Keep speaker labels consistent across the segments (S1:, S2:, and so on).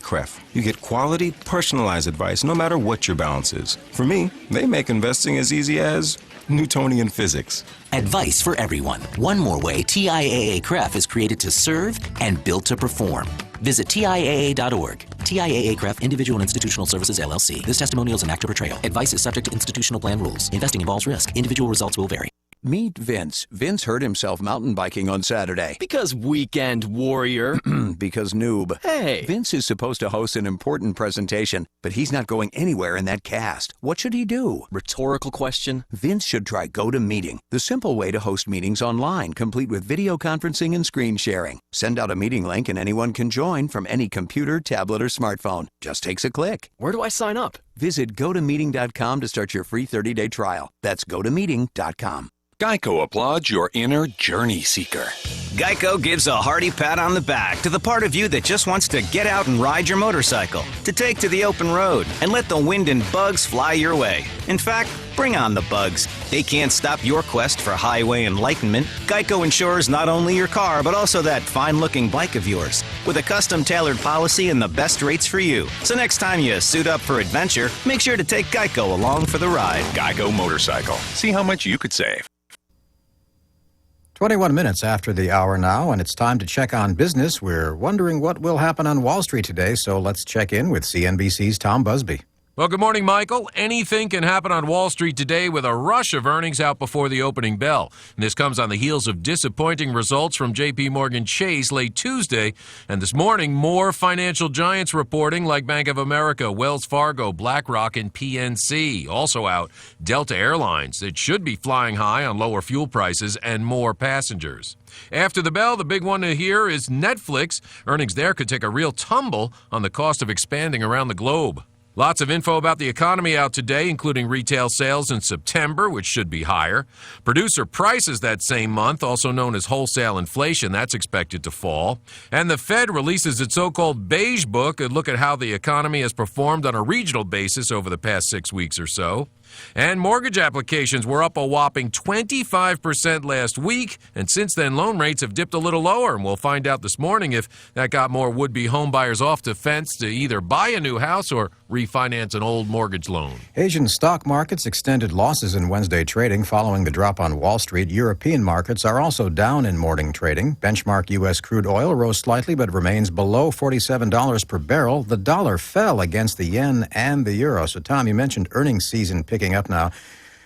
S1: CREF. You get quality, personalized advice no matter what your balance is. For me, they make investing as easy as Newtonian physics.
S2: Advice for everyone. One more way TIAA CREF is created to serve and built to perform. Visit TIAA.org. TIAA CREF Individual and Institutional Services, LLC. This testimonial is an actor portrayal. Advice is subject to institutional plan rules. Investing involves risk. Individual results will vary.
S3: Meet Vince. Vince hurt himself mountain biking on Saturday.
S4: Because weekend warrior.
S3: Because noob.
S4: Hey.
S3: Vince is supposed to host an important presentation, but he's not going anywhere in that cast. What should he do?
S4: Rhetorical question.
S3: Vince should try GoToMeeting, the simple way to host meetings online, complete with video conferencing and screen sharing. Send out a meeting link and anyone can join from any computer, tablet, or smartphone. Just takes a click.
S4: Where do I sign up?
S3: Visit GoToMeeting.com to start your free 30-day trial. That's GoToMeeting.com.
S5: Geico applauds your inner journey seeker.
S6: Geico gives a hearty pat on the back to the part of you that just wants to get out and ride your motorcycle, to take to the open road, and let the wind and bugs fly your way. In fact, bring on the bugs. They can't stop your quest for highway enlightenment. Geico insures not only your car, but also that fine-looking bike of yours, with a custom-tailored policy and the best rates for you. So next time you suit up for adventure, make sure to take Geico along for the ride.
S5: Geico Motorcycle. See how much you could save.
S7: 21 minutes after the hour now, and it's time to check on business. We're wondering what will happen on Wall Street today, so let's check in with CNBC's Tom Busby.
S8: Well, good morning, Michael. Anything can happen on Wall Street today with a rush of earnings out before the opening bell. And this comes on the heels of disappointing results from J.P. Morgan Chase late Tuesday. And this morning, more financial giants reporting like Bank of America, Wells Fargo, BlackRock, and PNC. Also out, Delta Airlines. It should be flying high on lower fuel prices and more passengers. After the bell, the big one to hear is Netflix. Earnings there could take a real tumble on the cost of expanding around the globe. Lots of info about the economy out today, including retail sales in September, which should be higher. Producer prices that same month, also known as wholesale inflation, that's expected to fall. And the Fed releases its so-called beige book, a look at how the economy has performed on a regional basis over the past 6 weeks or so. And mortgage applications were up a whopping 25% last week, and since then loan rates have dipped a little lower, and we'll find out this morning if that got more would-be home buyers off the fence to either buy a new house or refinance an old mortgage loan.
S7: Asian stock markets extended losses in Wednesday trading following the drop on Wall Street. European markets are also down in morning trading. Benchmark U.S. crude oil rose slightly but remains below $47 per barrel. The dollar fell against the yen and the euro. So, Tom, you mentioned earnings season picking up now.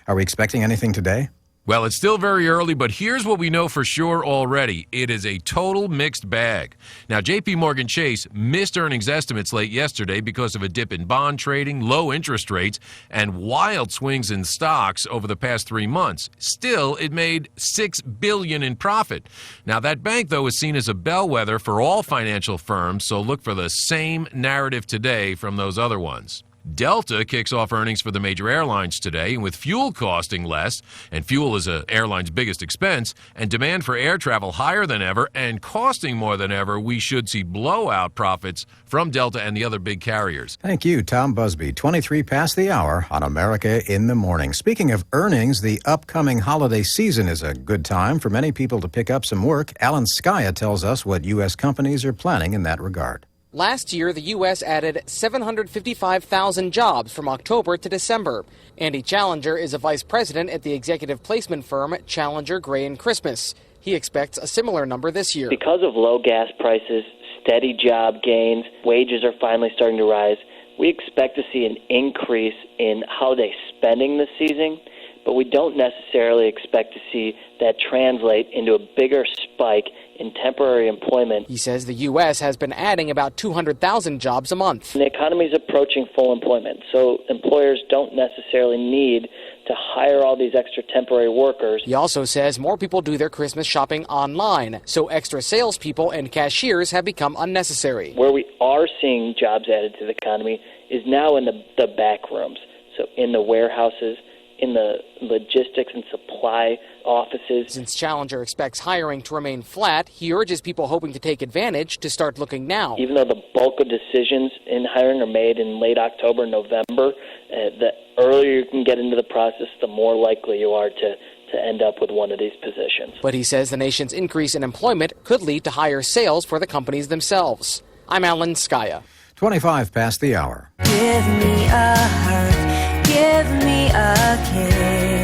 S7: Are we expecting anything today?
S8: Well, it's still very early, but here's what we know for sure already. It is a total mixed bag. Now, J.P. Morgan Chase missed earnings estimates late yesterday because of a dip in bond trading, low interest rates, and wild swings in stocks over the past 3 months. Still, it made $6 billion in profit. Now, that bank, though, is seen as a bellwether for all financial firms, so look for the same narrative today from those other ones. Delta kicks off earnings for the major airlines today, and with fuel costing less, and fuel is an airline's biggest expense, and demand for air travel higher than ever and costing more than ever, we should see blowout profits from Delta and the other big carriers.
S7: Thank you, Tom Busby. 23 past the hour on America in the Morning. Speaking of earnings, the upcoming holiday season is a good time for many people to pick up some work. Alan Skaya tells us what U.S. companies are planning in that regard.
S9: Last year, the U.S. added 755,000 jobs from October to December. Andy Challenger is a vice president at the executive placement firm Challenger Gray & Christmas. He expects a similar number this year.
S10: Because of low gas prices, steady job gains, wages are finally starting to rise. We expect to see an increase in holiday spending this season, but we don't necessarily expect to see that translate into a bigger spike in temporary employment.
S9: He says the U.S. has been adding about 200,000 jobs a month.
S10: The economy is approaching full employment, so employers don't necessarily need to hire all these extra temporary workers.
S9: He also says more people do their Christmas shopping online, so extra salespeople and cashiers have become unnecessary.
S10: Where we are seeing jobs added to the economy is now in the back rooms, so in the warehouses, in the logistics and supply offices.
S9: Since Challenger expects hiring to remain flat, he urges people hoping to take advantage to start looking now.
S10: Even though the bulk of decisions in hiring are made in late October, November, the earlier you can get into the process, the more likely you are to end up with one of these positions.
S9: But he says the nation's increase in employment could lead to higher sales for the companies themselves. I'm Alan Skaya.
S7: 25 past the hour.
S11: Give me a hug, give me a kiss.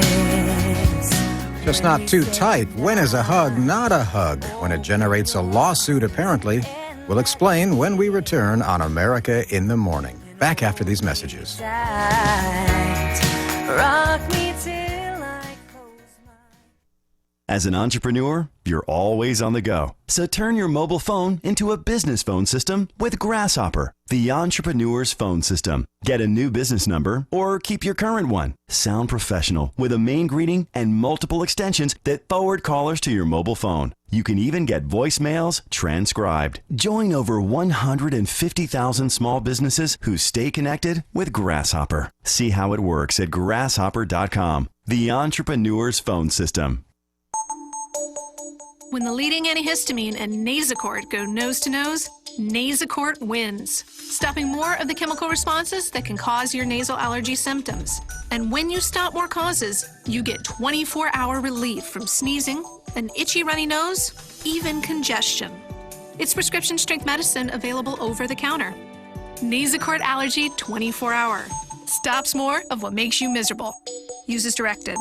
S7: Just not too tight. When is a hug not a hug? When it generates a lawsuit, apparently. We'll explain when we return on America in the Morning. Back after these messages.
S11: Rock me till I close my...
S12: As an entrepreneur, you're always on the go. So turn your mobile phone into a business phone system with Grasshopper, the entrepreneur's phone system. Get a new business number or keep your current one. Sound professional with a main greeting and multiple extensions that forward callers to your mobile phone. You can even get voicemails transcribed. Join over 150,000 small businesses who stay connected with Grasshopper. See how it works at grasshopper.com. The entrepreneur's phone system.
S13: When the leading antihistamine and Nasacort go nose to nose, Nasacort wins, stopping more of the chemical responses that can cause your nasal allergy symptoms. And when you stop more causes, you get 24-hour relief from sneezing, an itchy runny nose, even congestion. It's prescription strength medicine available over the counter. Nasacort Allergy 24-hour. Stops more of what makes you miserable. Use as directed.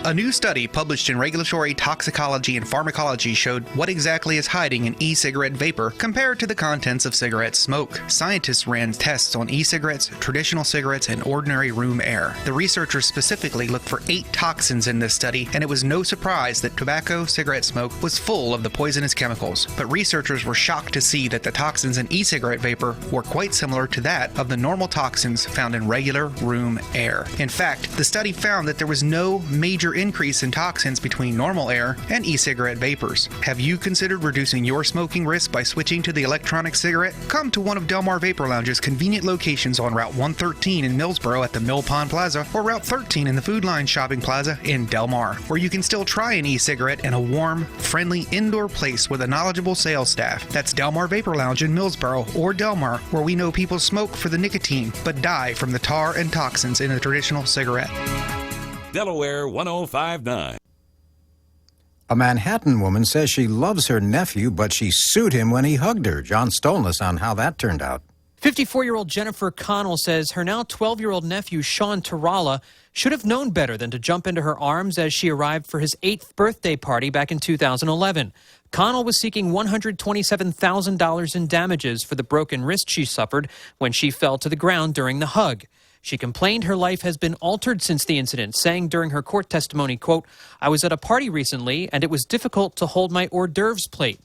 S14: A new study published in Regulatory Toxicology and Pharmacology showed what exactly is hiding in e-cigarette vapor compared to the contents of cigarette smoke. Scientists ran tests on e-cigarettes, traditional cigarettes, and ordinary room air. The researchers specifically looked for 8 toxins in this study, and it was no surprise that tobacco cigarette smoke was full of the poisonous chemicals. But researchers were shocked to see that the toxins in e-cigarette vapor were quite similar to that of the normal toxins found in regular room air. In fact, the study found that there was no major increase in toxins between normal air and e-cigarette vapors. Have you considered reducing your smoking risk by switching to the electronic cigarette? Come to one of Delmar Vapor Lounge's convenient locations on Route 113 in Millsboro at the Mill Pond Plaza or Route 13 in the Food Line Shopping Plaza in Delmar, where you can still try an e-cigarette in a warm, friendly indoor place with a knowledgeable sales staff. That's Delmar Vapor Lounge in Millsboro or Delmar, where we know people smoke for the nicotine but die from the tar and toxins in a traditional cigarette.
S15: Delaware 105.9.
S7: A Manhattan woman says she loves her nephew, but she sued him when he hugged her. John Stolness on how that turned out.
S16: 54-year-old Jennifer Connell says her now 12-year-old nephew, Sean Tarala, should have known better than to jump into her arms as she arrived for his 8th birthday party back in 2011. Connell was seeking $127,000 in damages for the broken wrist she suffered when she fell to the ground during the hug. She complained her life has been altered since the incident, saying during her court testimony, quote, "I was at a party recently and it was difficult to hold my hors d'oeuvres plate."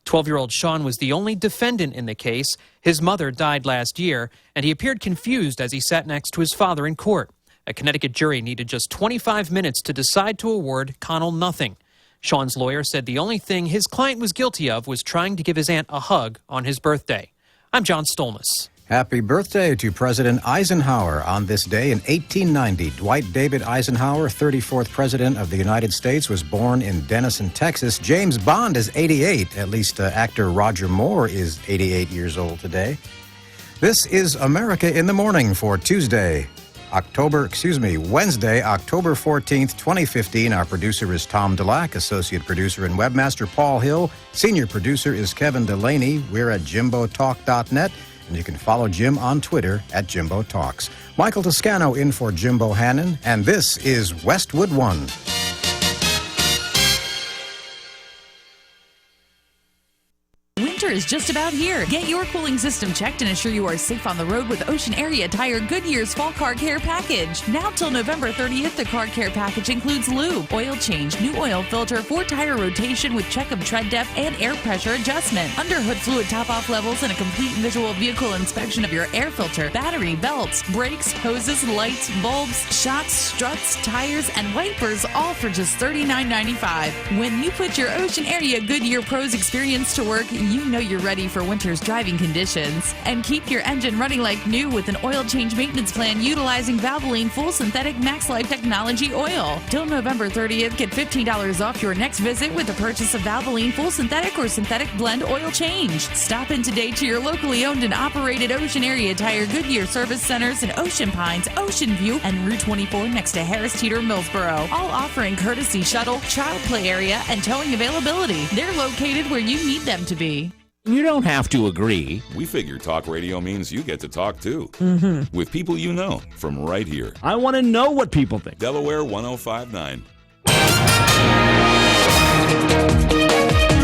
S16: 12-year-old Sean was the only defendant in the case. His mother died last year, and he appeared confused as he sat next to his father in court. A Connecticut jury needed just 25 minutes to decide to award Connell nothing. Sean's lawyer said the only thing his client was guilty of was trying to give his aunt a hug on his birthday. I'm John Stolness.
S7: Happy birthday to President Eisenhower. On this day in 1890, Dwight David Eisenhower, 34th President of the United States, was born in Denison, Texas. James Bond is 88. At least actor Roger Moore is 88 years old today. This is America in the Morning for Wednesday, October 14th, 2015. Our producer is Tom Delac, associate producer and webmaster Paul Hill. Senior producer is Kevin Delaney. We're at JimboTalk.net. And you can follow Jim on Twitter at Jimbo Talks. Michael Toscano in for Jimbo Hannon, and this is Westwood One.
S17: Winter is just about here. Get your cooling system checked and ensure you are safe on the road with Ocean Area Tire Goodyear's Fall Car Care Package. Now till November 30th, the car care package includes lube, oil change, new oil filter, 4-tire rotation with check of tread depth and air pressure adjustment, underhood fluid top-off levels, and a complete visual vehicle inspection of your air filter, battery, belts, brakes, hoses, lights, bulbs, shocks, struts, tires, and wipers, all for just $39.95. When you put your Ocean Area Goodyear Pros experience to work, you know you're ready for winter's driving conditions. And keep your engine running like new with an oil change maintenance plan utilizing Valvoline Full Synthetic Max Life Technology oil. Till November 30th, get $15 off your next visit with the purchase of Valvoline Full Synthetic or Synthetic Blend oil change. Stop in today to your locally owned and operated Ocean Area Tire Goodyear service centers in Ocean Pines, Ocean View, and Route 24 next to Harris Teeter, Millsboro. All offering courtesy shuttle, child play area, and towing availability. They're located where you need them to be.
S15: You don't have to agree. We figure talk radio means you get to talk too. Mm-hmm. With people you know from right here.
S18: I want to know what people think.
S15: Delaware 105.9.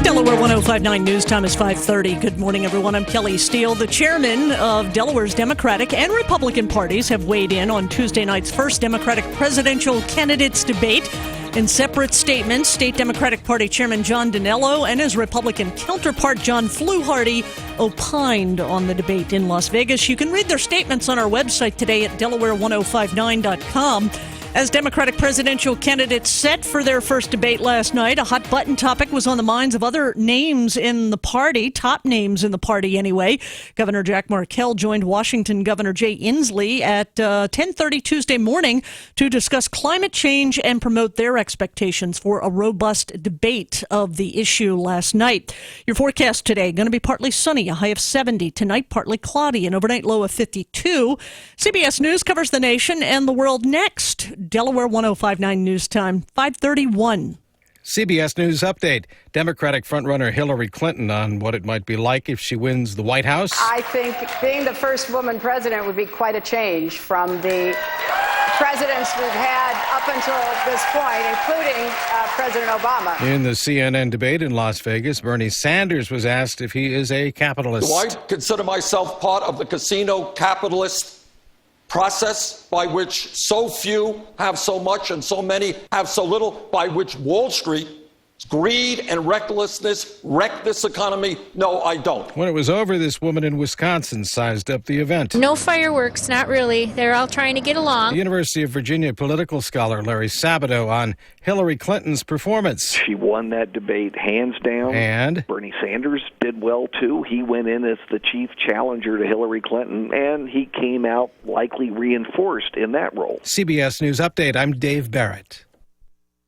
S19: Delaware 105.9 news time is 5:30. Good morning, everyone. I'm Kelly Steele. The chairman of Delaware's Democratic and Republican parties have weighed in on Tuesday night's first Democratic presidential candidates debate. In separate statements, State Democratic Party Chairman John Dinello and his Republican counterpart John Fluharty opined on the debate in Las Vegas. You can read their statements on our website today at Delaware1059.com. As Democratic presidential candidates set for their first debate last night, a hot-button topic was on the minds of other names in the party, top names in the party anyway. Governor Jack Markell joined Washington Governor Jay Inslee at 10:30 Tuesday morning to discuss climate change and promote their expectations for a robust debate of the issue last night. Your forecast today, going to be partly sunny, a high of 70. Tonight, partly cloudy, an overnight low of 52. CBS News covers the nation and the world next. Delaware 105.9 news time, 5:31.
S7: CBS News update. Democratic frontrunner Hillary Clinton on what it might be like if she wins the White House.
S20: I think being the first woman president would be quite a change from the presidents we've had up until this point, including President Obama.
S7: In the CNN debate in Las Vegas, Bernie Sanders was asked if he is a capitalist.
S21: Do I consider myself part of the casino capitalist process by which so few have so much and so many have so little, by which Wall Street, greed and recklessness wreck this economy? No, I don't.
S7: When it was over, this woman in Wisconsin sized up the event.
S22: No fireworks, not really. They're all trying to get along.
S7: The University of Virginia political scholar Larry Sabato on Hillary Clinton's performance.
S23: She won that debate hands down.
S7: And
S23: Bernie Sanders did well, too. He went in as the chief challenger to Hillary Clinton, and he came out likely reinforced in that role.
S7: CBS News Update, I'm Dave Barrett.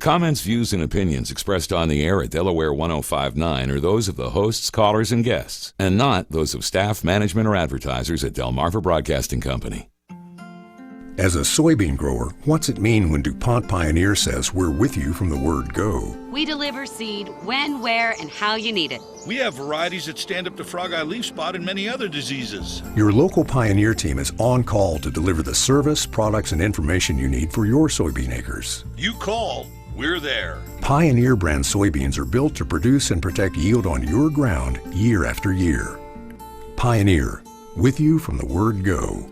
S15: Comments, views, and opinions expressed on the air at Delaware 105.9 are those of the hosts, callers, and guests, and not those of staff, management, or advertisers at Delmarva Broadcasting Company.
S24: As a soybean grower, what's it mean when DuPont Pioneer says we're with you from the word go?
S25: We deliver seed when, where, and how you need it.
S26: We have varieties that stand up to frog eye leaf spot and many other diseases.
S24: Your local Pioneer team is on call to deliver the service, products, and information you need for your soybean acres.
S26: You call, we're there.
S24: Pioneer brand soybeans are built to produce and protect yield on your ground year after year. Pioneer, with you from the word go.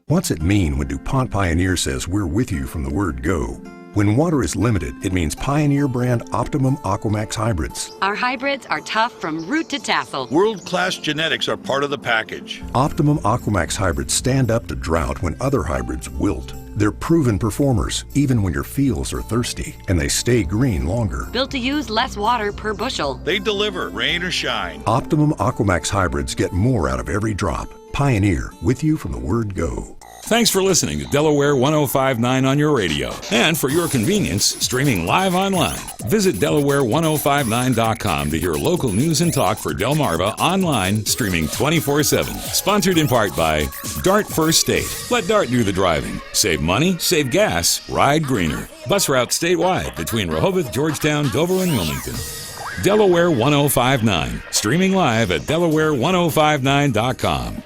S24: What's it mean when DuPont Pioneer says we're with you from the word go? When water is limited, it means Pioneer brand Optimum Aquamax hybrids.
S25: Our hybrids are tough from root to tassel.
S26: World-class genetics are part of the package.
S24: Optimum Aquamax hybrids stand up to drought when other hybrids wilt. They're proven performers, even when your fields are thirsty, and they stay green longer.
S25: Built to use less water per bushel.
S26: They deliver, rain or shine.
S24: Optimum Aquamax hybrids get more out of every drop. Pioneer, with you from the word go.
S15: Thanks for listening to Delaware 105.9 on your radio. And for your convenience, streaming live online. Visit Delaware1059.com to hear local news and talk for Delmarva online, streaming 24/7. Sponsored in part by Dart First State. Let Dart do the driving. Save money, save gas, ride greener. Bus route statewide between Rehoboth, Georgetown, Dover, and Wilmington. Delaware 105.9. Streaming live at Delaware1059.com.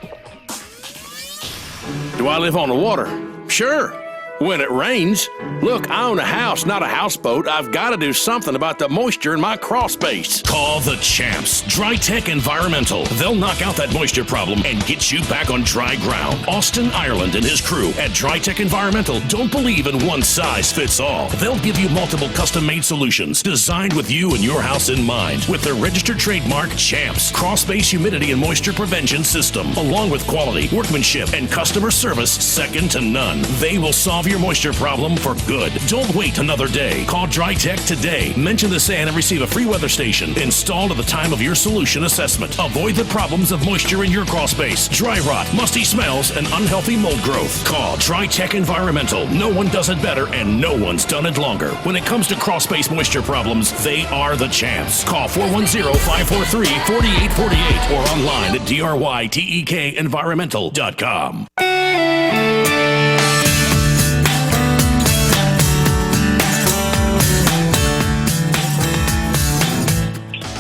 S18: Do I live on the water? Sure. When it rains. Look, I own a house, not a houseboat. I've got to do something about the moisture in my crawl space.
S27: Call the champs, DryTech Environmental. They'll knock out that moisture problem and get you back on dry ground. Austin Ireland and his crew at DryTech Environmental don't believe in one size fits all. They'll give you multiple custom-made solutions designed with you and your house in mind with their registered trademark Champs crawl space humidity and moisture prevention system, along with quality, workmanship, and customer service second to none. They will solve your moisture problem for good. Don't wait another day. Call Dry Tech today. Mention the SAN and receive a free weather station installed at the time of your solution assessment. Avoid the problems of moisture in your crawl space, dry rot, musty smells, and unhealthy mold growth. Call Dry Tech Environmental. No one does it better, and no one's done it longer. When it comes to crawl space moisture problems, they are the champs. Call 410-543-4848 or online at drytekenvironmental.com.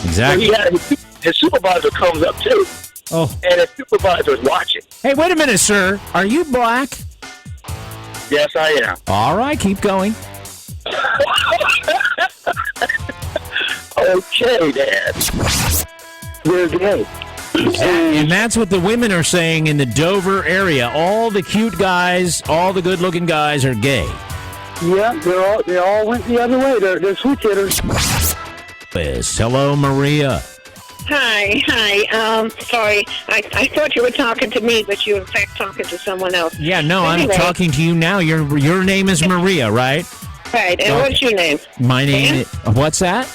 S1: Exactly. His supervisor comes up too.
S2: Oh.
S1: And his supervisor's watching.
S2: Hey, wait a minute, sir. Are you black?
S1: Yes, I am.
S2: All right, keep going.
S1: Okay, Dad. We're gay.
S2: And that's what the women are saying in the Dover area. All the cute guys, all the good-looking guys are gay.
S1: Yeah, they all went the other way. They're switch hitters.
S2: Hello, Maria.
S3: Hi. Sorry. I thought you were talking to me, but you're in fact talking to someone else.
S2: Yeah, no,
S3: anyway.
S2: I'm talking to you now. Your name is Maria, right?
S3: Right, and what's your name?
S2: My name is... What's that?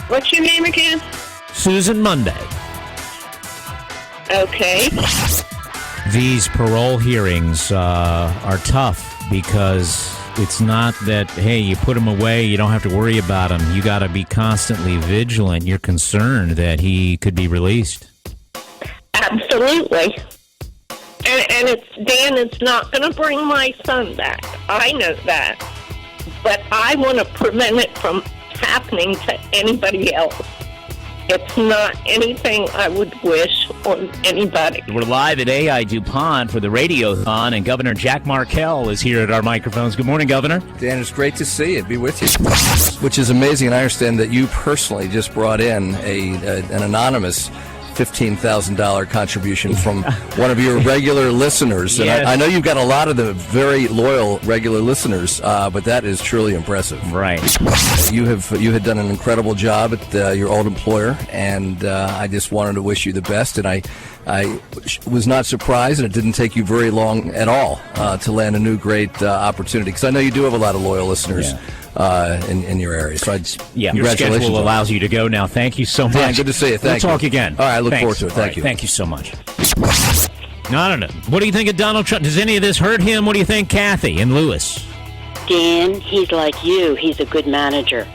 S3: What's your name again?
S2: Susan Monday.
S3: Okay.
S2: These parole hearings are tough because it's not that, hey, you put him away, you don't have to worry about him. You got to be constantly vigilant. You're concerned that he could be released.
S3: Absolutely. And it's not going to bring my son back. I know that. But I want to prevent it from happening to anybody else. It's not anything I would wish on anybody.
S2: We're live at AI DuPont for the Radiothon, and Governor Jack Markell is here at our microphones. Good morning, Governor.
S4: Dan, it's great to see you, be with you. Which is amazing, and I understand that you personally just brought in an anonymous $15,000 contribution from one of your regular listeners. And
S2: Yes.
S4: I know you've got a lot of the very loyal regular listeners, but that is truly impressive.
S2: Right.
S4: You had done an incredible job at your old employer, and I just wanted to wish you the best. And I was not surprised, and it didn't take you very long at all to land a new great opportunity, because I know you do have a lot of loyal listeners.
S2: Yeah.
S4: In your area. So
S2: your
S4: congratulations.
S2: schedule allows you to go now. Thank you so much.
S4: Dan, good to see you. Thank
S2: we'll
S4: you.
S2: talk again.
S4: All right, I look
S2: Thanks.
S4: forward to it.
S2: All
S4: Thank
S2: right,
S4: you.
S2: Thank you so much. I don't know. What do you think of Donald Trump? Does any of this hurt him? What do you think, Kathy and Lewis?
S5: Dan, he's like you. He's a good manager.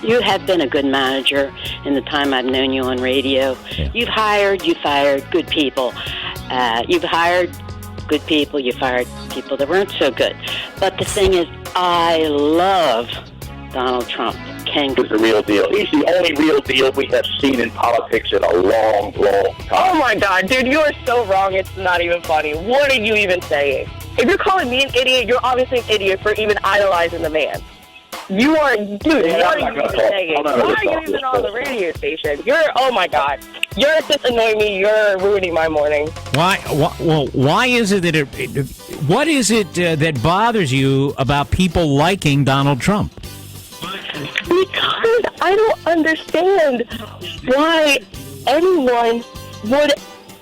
S5: You have been a good manager in the time I've known you on radio.
S2: Yeah.
S5: You fired good people. You've hired good people. You fired people that weren't so good. But the thing is, I love Donald Trump.
S1: He's the real deal. He's the only real deal we have seen in politics in a long, long time.
S6: Oh my God, dude, you are so wrong. It's not even funny. What are you even saying? If you're calling me an idiot, you're obviously an idiot for even idolizing the man. You are, dude, what are you even saying? Why are you even on the radio station? Oh my God. You're just annoying me. You're ruining my morning.
S2: Why is it that what is it that bothers you about people liking Donald Trump?
S6: Because I don't understand why anyone would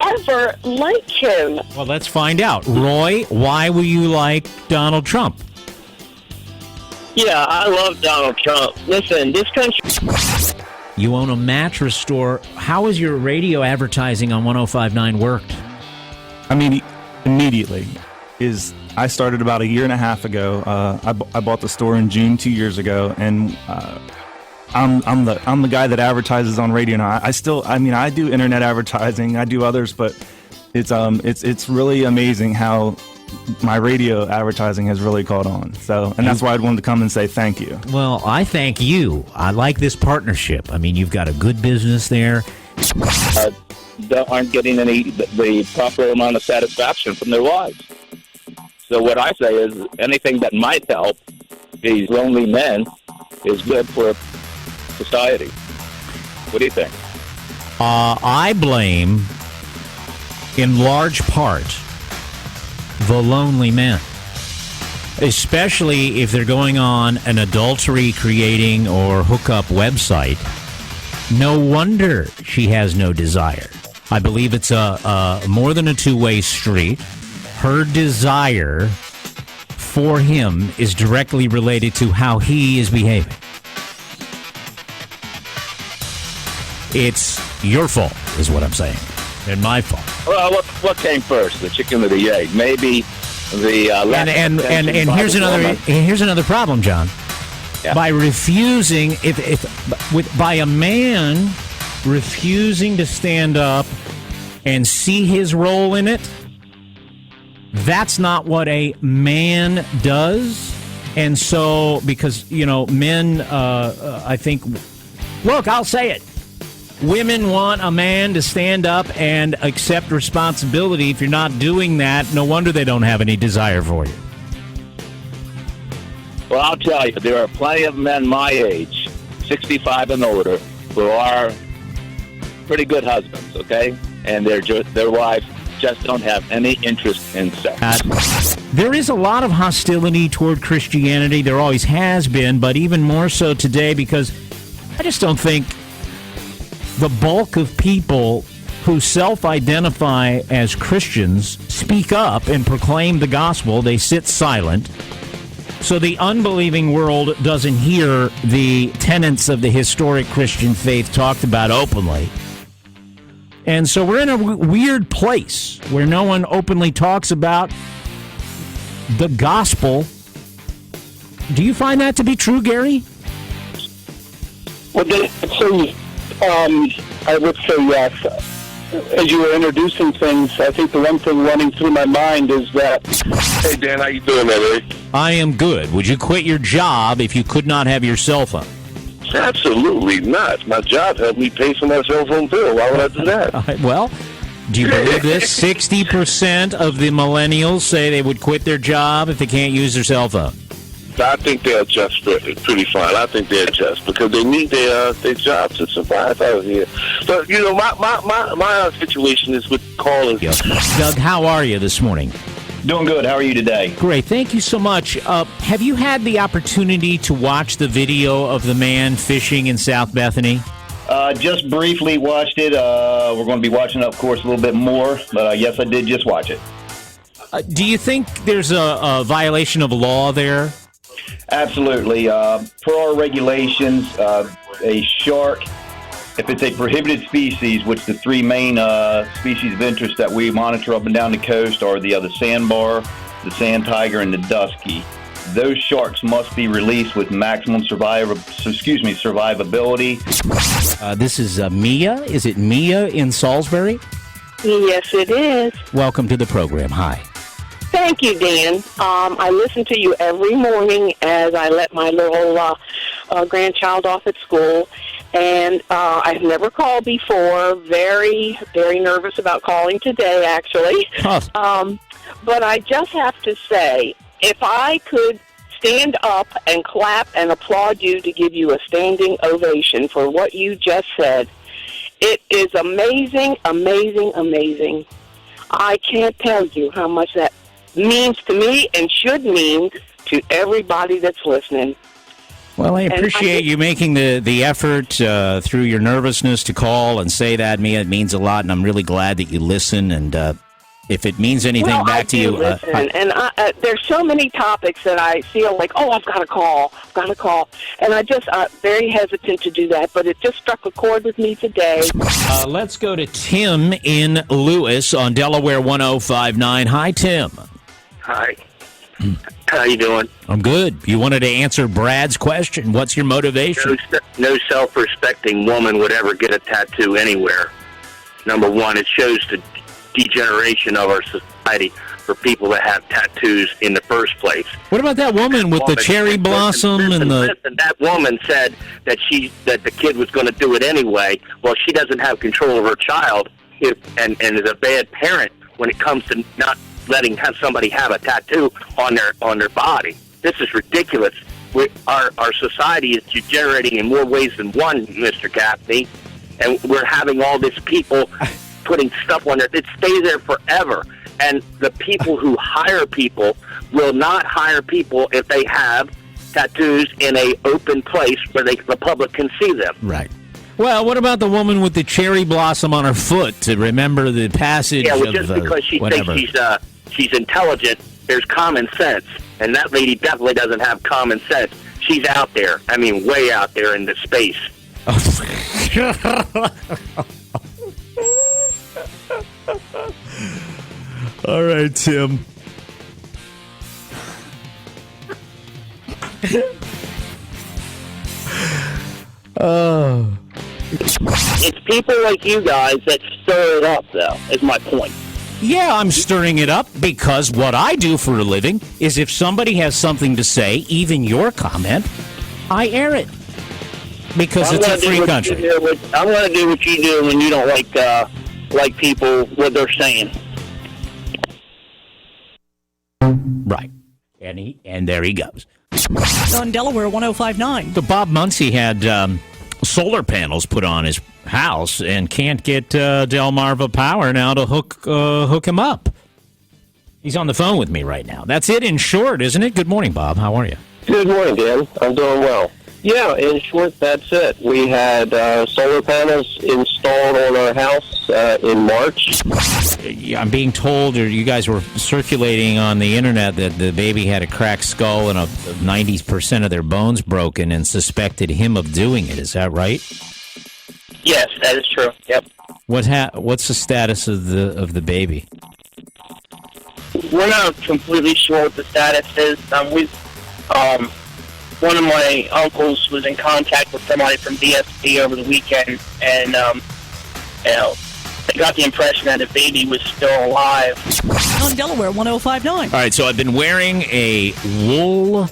S6: ever like him.
S2: Well, let's find out. Roy, why will you like Donald Trump?
S1: Yeah, I love Donald Trump. Listen, this country...
S2: You own a mattress store. How has your radio advertising on 105.9 worked?
S8: I mean, immediately. I started about a year and a half ago. I bought the store in June 2 years ago, and I'm the guy that advertises on radio now. I do internet advertising. I do others, but it's really amazing how my radio advertising has really caught on. And that's why I wanted to come and say thank you.
S2: Well, I thank you. I like this partnership. I mean, you've got a good business there.
S1: Aren't getting the proper amount of satisfaction from their lives. So what I say is anything that might help these lonely men is good for society. What do you think?
S2: I blame, in large part, the lonely men, especially if they're going on an adultery creating or hookup website. No wonder she has no desire. I believe it's a more than a two-way street. Her desire for him is directly related to how he is behaving. It's your fault, is what I'm saying, and my fault.
S1: Well, what came first, the chicken or the egg? Maybe the
S2: and here's another problem, John.
S1: Yeah.
S2: By refusing, by a man refusing to stand up and see his role in it, that's not what a man does. And so, because men, I think, look, I'll say it. Women want a man to stand up and accept responsibility. If you're not doing that, no wonder they don't have any desire for you.
S1: Well, I'll tell you, there are plenty of men my age, 65 and older, who are pretty good husbands, okay? And their wives just don't have any interest in sex.
S2: There is a lot of hostility toward Christianity. There always has been, but even more so today, because I just don't think the bulk of people who self-identify as Christians speak up and proclaim the gospel. They sit silent. So the unbelieving world doesn't hear the tenets of the historic Christian faith talked about openly. And so we're in a weird place where no one openly talks about the gospel. Do you find that to be true, Gary?
S9: Well, I would say yes. As you were introducing things, I think the one thing running through my mind is that...
S10: Hey, Dan, how you doing, man?
S2: I am good. Would you quit your job if you could not have your cell phone?
S10: Absolutely not. My job helped me pay for my cell phone bill. Why would I do that?
S2: Well, do you believe this? 60% of the millennials say they would quit their job if they can't use their cell phone.
S10: I think they'll adjust pretty fine. I think they'll adjust because they need their job to survive out here. But, my situation is with calling.
S2: Doug, how are you this morning?
S11: Doing good. How are you today?
S2: Great. Thank you so much. Have you had the opportunity to watch the video of the man fishing in South Bethany?
S11: Just briefly watched it. We're going to be watching it, of course, a little bit more. But yes, I did just watch it.
S2: Do you think there's a violation of law there?
S11: Absolutely. Per our regulations, a shark, if it's a prohibited species, which the three main species of interest that we monitor up and down the coast are the sandbar, the sand tiger, and the dusky. Those sharks must be released with maximum survivability.
S2: This is Mia. Is it Mia in Salisbury?
S3: Yes, it is.
S2: Welcome to the program. Hi.
S3: Thank you, Dan. I listen to you every morning as I let my little grandchild off at school. And I've never called before. Very, very nervous about calling today, actually. But I just have to say, if I could stand up and clap and applaud you to give you a standing ovation for what you just said, it is amazing, amazing, amazing. I can't tell you how much that means to me and should mean to everybody that's listening.
S2: Well, I appreciate you making the effort through your nervousness to call and say that, Mia. It means a lot, and I'm really glad that you listen. And if it means anything back to you...
S3: listen, and there's so many topics that I feel like, I've got to call. And I'm very hesitant to do that, but it just struck a chord with me today.
S2: Let's go to Tim in Lewis on Delaware 105.9. Hi, Tim.
S10: Hi. How you doing?
S2: I'm good. You wanted to answer Brad's question. What's your motivation?
S10: No self-respecting woman would ever get a tattoo anywhere. Number one, it shows the degeneration of our society for people that have tattoos in the first place.
S2: What about that woman with the cherry blossom and the...
S10: Listen, that woman said that the kid was going to do it anyway. Well, she doesn't have control of her child and is a bad parent when it comes to not letting somebody have a tattoo on their body. This is ridiculous. Our society is degenerating in more ways than one, Mr. Gaffney, and we're having all these people putting stuff on there. It stays there forever. And the people who hire people will not hire people if they have tattoos in a open place where the public can see them.
S2: Right. Well, what about the woman with the cherry blossom on her foot to remember the passage
S10: just because she
S2: whatever.
S10: thinks she's intelligent, there's common sense. And that lady definitely doesn't have common sense. She's out there. I mean, way out there in the space.
S2: All right, Tim.
S10: It's people like you guys that stir it up, though, is my point.
S2: Yeah, I'm stirring it up because what I do for a living is if somebody has something to say, even your comment, I air it. Because it's a free country.
S10: I'm going to do what you do when you don't like people, what they're saying.
S2: Right. And there he goes.
S12: On Delaware 105.9.
S2: So Bob Muncie had solar panels put on his house and can't get Delmarva Power now to hook him up. He's on the phone with me right now. That's it in short, isn't it? Good morning, Bob. How are you?
S13: Good morning, Dan. I'm doing well. Yeah, in short, that's it. We had solar panels installed on our house in March.
S2: I'm being told, or you guys were circulating on the internet, that the baby had a cracked skull and 90% of their bones broken and suspected him of doing it. Is that right?
S10: Yes, that is true. Yep.
S2: What's the status of the baby?
S10: We're not completely sure what the status is. One of my uncles was in contact with somebody from DSP over the weekend, and they got the impression that the baby was still alive.
S12: On Delaware 105.9.
S2: All right, so I've been wearing a wool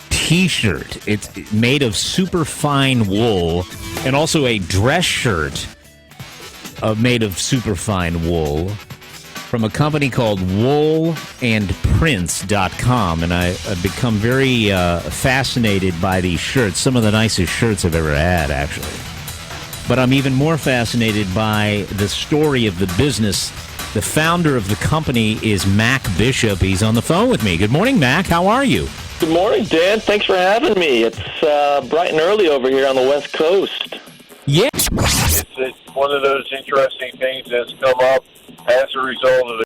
S2: T-shirt. It's made of super fine wool, and also a dress shirt made of super fine wool from a company called woolandprints.com, and I've become very fascinated by these shirts. Some of the nicest shirts I've ever had, actually. But I'm even more fascinated by the story of the business. The founder of the company is Mac Bishop. He's on the phone with me. Good morning, Mac. How are you?
S13: Good morning, Dan. Thanks for having me. It's bright and early over here on the West Coast.
S2: Yeah.
S14: It's one of those interesting things that's come up as a result of the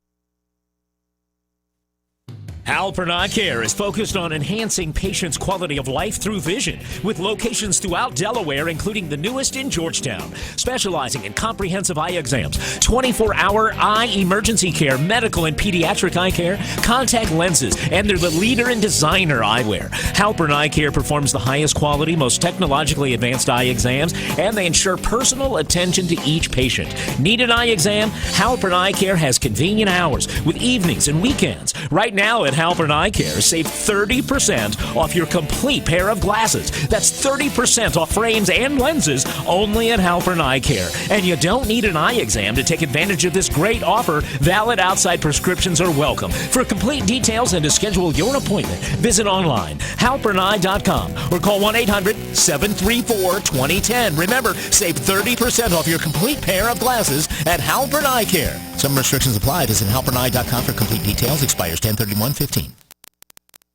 S16: Halpern Eye Care is focused on enhancing patients' quality of life through vision, with locations throughout Delaware, including the newest in Georgetown, specializing in comprehensive eye exams, 24-hour eye emergency care, medical and pediatric eye care, contact lenses, and they're the leader in designer eyewear. Halpern Eye Care performs the highest quality, most technologically advanced eye exams, and they ensure personal attention to each patient. Need an eye exam? Halpern Eye Care has convenient hours with evenings and weekends. Right now at Halpern Eye Care, save 30% off your complete pair of glasses. That's 30% off frames and lenses only at Halpern Eye Care. And you don't need an eye exam to take advantage of this great offer. Valid outside prescriptions are welcome. For complete details and to schedule your appointment, visit online, halperneye.com, or call 1-800-734-2010. Remember, save 30% off your complete pair of glasses at Halpern Eye Care. Some restrictions apply. Visit halperneye.com for complete details. Expires 10/31/15.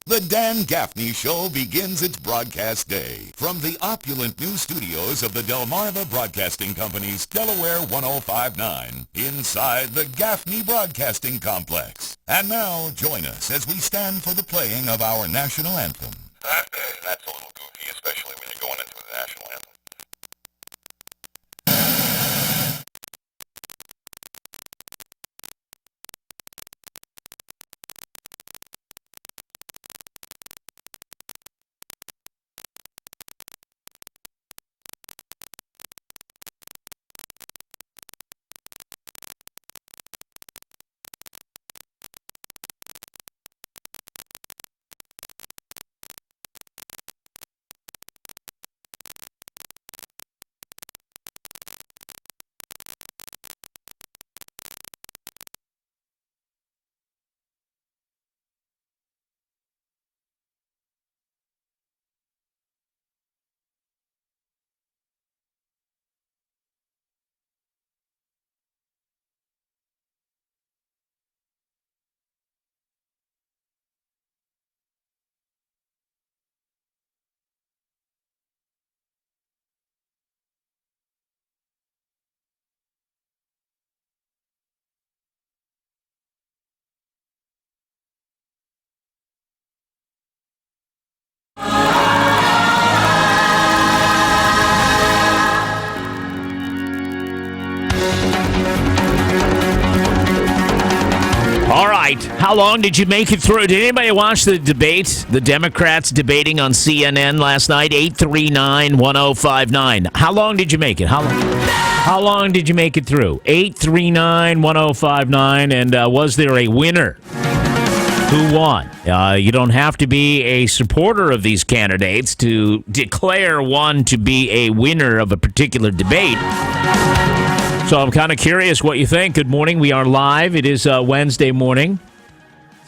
S17: The Dan Gaffney Show begins its broadcast day from the opulent new studios of the Delmarva Broadcasting Company's Delaware 105.9 inside the Gaffney Broadcasting Complex. And now, join us as we stand for the playing of our national anthem. That's a little goofy, especially when you're going into the national anthem.
S16: How long did you make it through? Did anybody watch the debate? The Democrats debating on CNN last night? 839-1059. How long did you make it? How long did you make it through? 839-1059. And was there a winner? Who won? You don't have to be a supporter of these candidates to declare one to be a winner of a particular debate. So I'm kind of curious what you think. Good morning. We are live. It is Wednesday morning,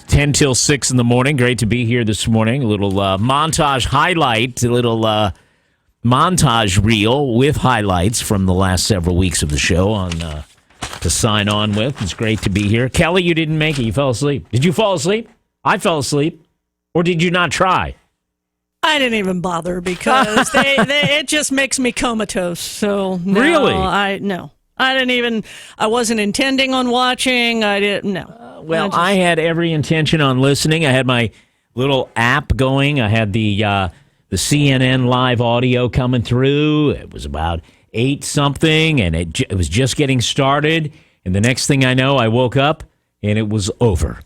S16: 10 till 6 in the morning. Great to be here this morning. A little montage highlight, a little montage reel with highlights from the last several weeks of the show on to sign on with. It's great to be here. Kelly, you didn't make it. You fell asleep. Did you fall asleep? I fell asleep. Or did you not try?
S12: I didn't even bother because it just makes me comatose. So no,
S16: really?
S12: I wasn't intending on watching. I didn't, no.
S16: I had every intention on listening. I had my little app going. I had the CNN live audio coming through. It was about 8-something, and it was just getting started. And the next thing I know, I woke up, and it was over.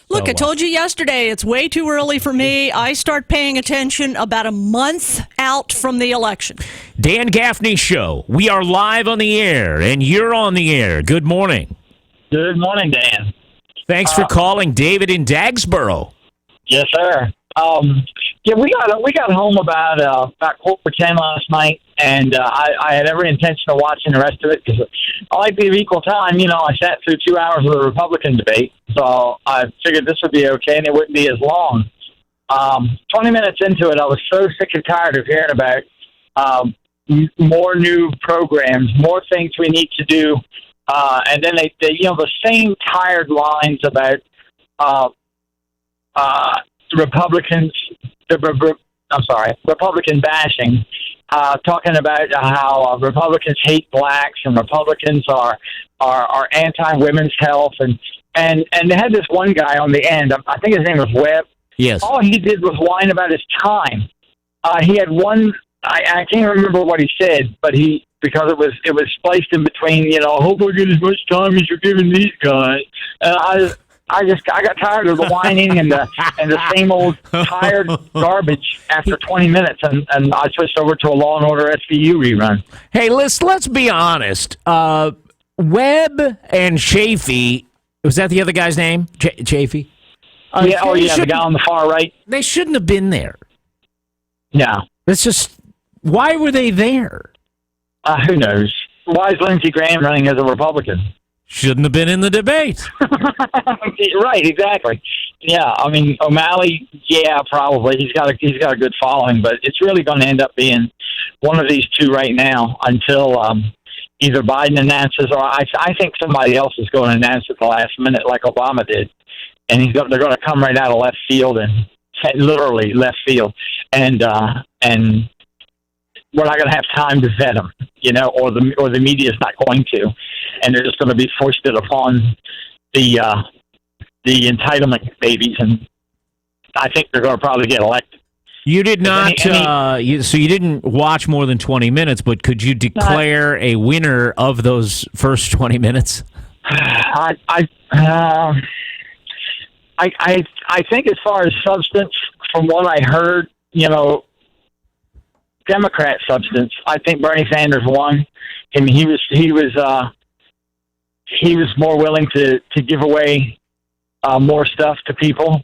S12: Look, I told you yesterday, it's way too early for me. I start paying attention about a month out from the election.
S16: Dan Gaffney Show. We are live on the air, and you're on the air. Good morning.
S7: Good morning, Dan.
S16: Thanks for calling. David in Dagsboro.
S7: Yes, sir. We got home about 10:15 last night, and I had every intention of watching the rest of it because I like to give equal time. You know, I sat through 2 hours of the Republican debate, so I figured this would be okay and it wouldn't be as long. 20 minutes into it, I was so sick and tired of hearing about more new programs, more things we need to do, and then they the same tired lines about Republican bashing, talking about how Republicans hate blacks and Republicans are anti-women's health, and they had this one guy on the end. I think his name was Webb.
S16: Yes.
S7: All he did was whine about his time. He had one. I can't remember what he said, but because it was spliced in between. I hope I get as much time as you're giving these guys. I got tired of the whining and the same old tired garbage after 20 minutes, and I switched over to a Law and Order SVU rerun.
S16: Hey, let's be honest. Webb and Chafee, was that the other guy's name? Chafee?
S7: The guy on the far right.
S16: They shouldn't have been there.
S7: No.
S16: It's just, why were they there?
S7: Who knows? Why is Lindsey Graham running as a Republican?
S16: Shouldn't have been in the debate.
S7: Right, exactly. Yeah, I mean O'Malley. Yeah, probably he's got a good following, but it's really going to end up being one of these two right now until either Biden announces or I think somebody else is going to announce at the last minute, like Obama did, and they're going to come right out of left field and literally left field, and we're not going to have time to vet them, or the media is not going to, and they're just going to be foisted upon the entitlement babies, and I think they're going to probably get elected.
S16: You did not, so you didn't watch more than 20 minutes, but could you declare a winner of those first 20 minutes?
S7: I think as far as substance, from what I heard, Democrat substance, I think Bernie Sanders won. I mean, he was more willing to give away more stuff to people,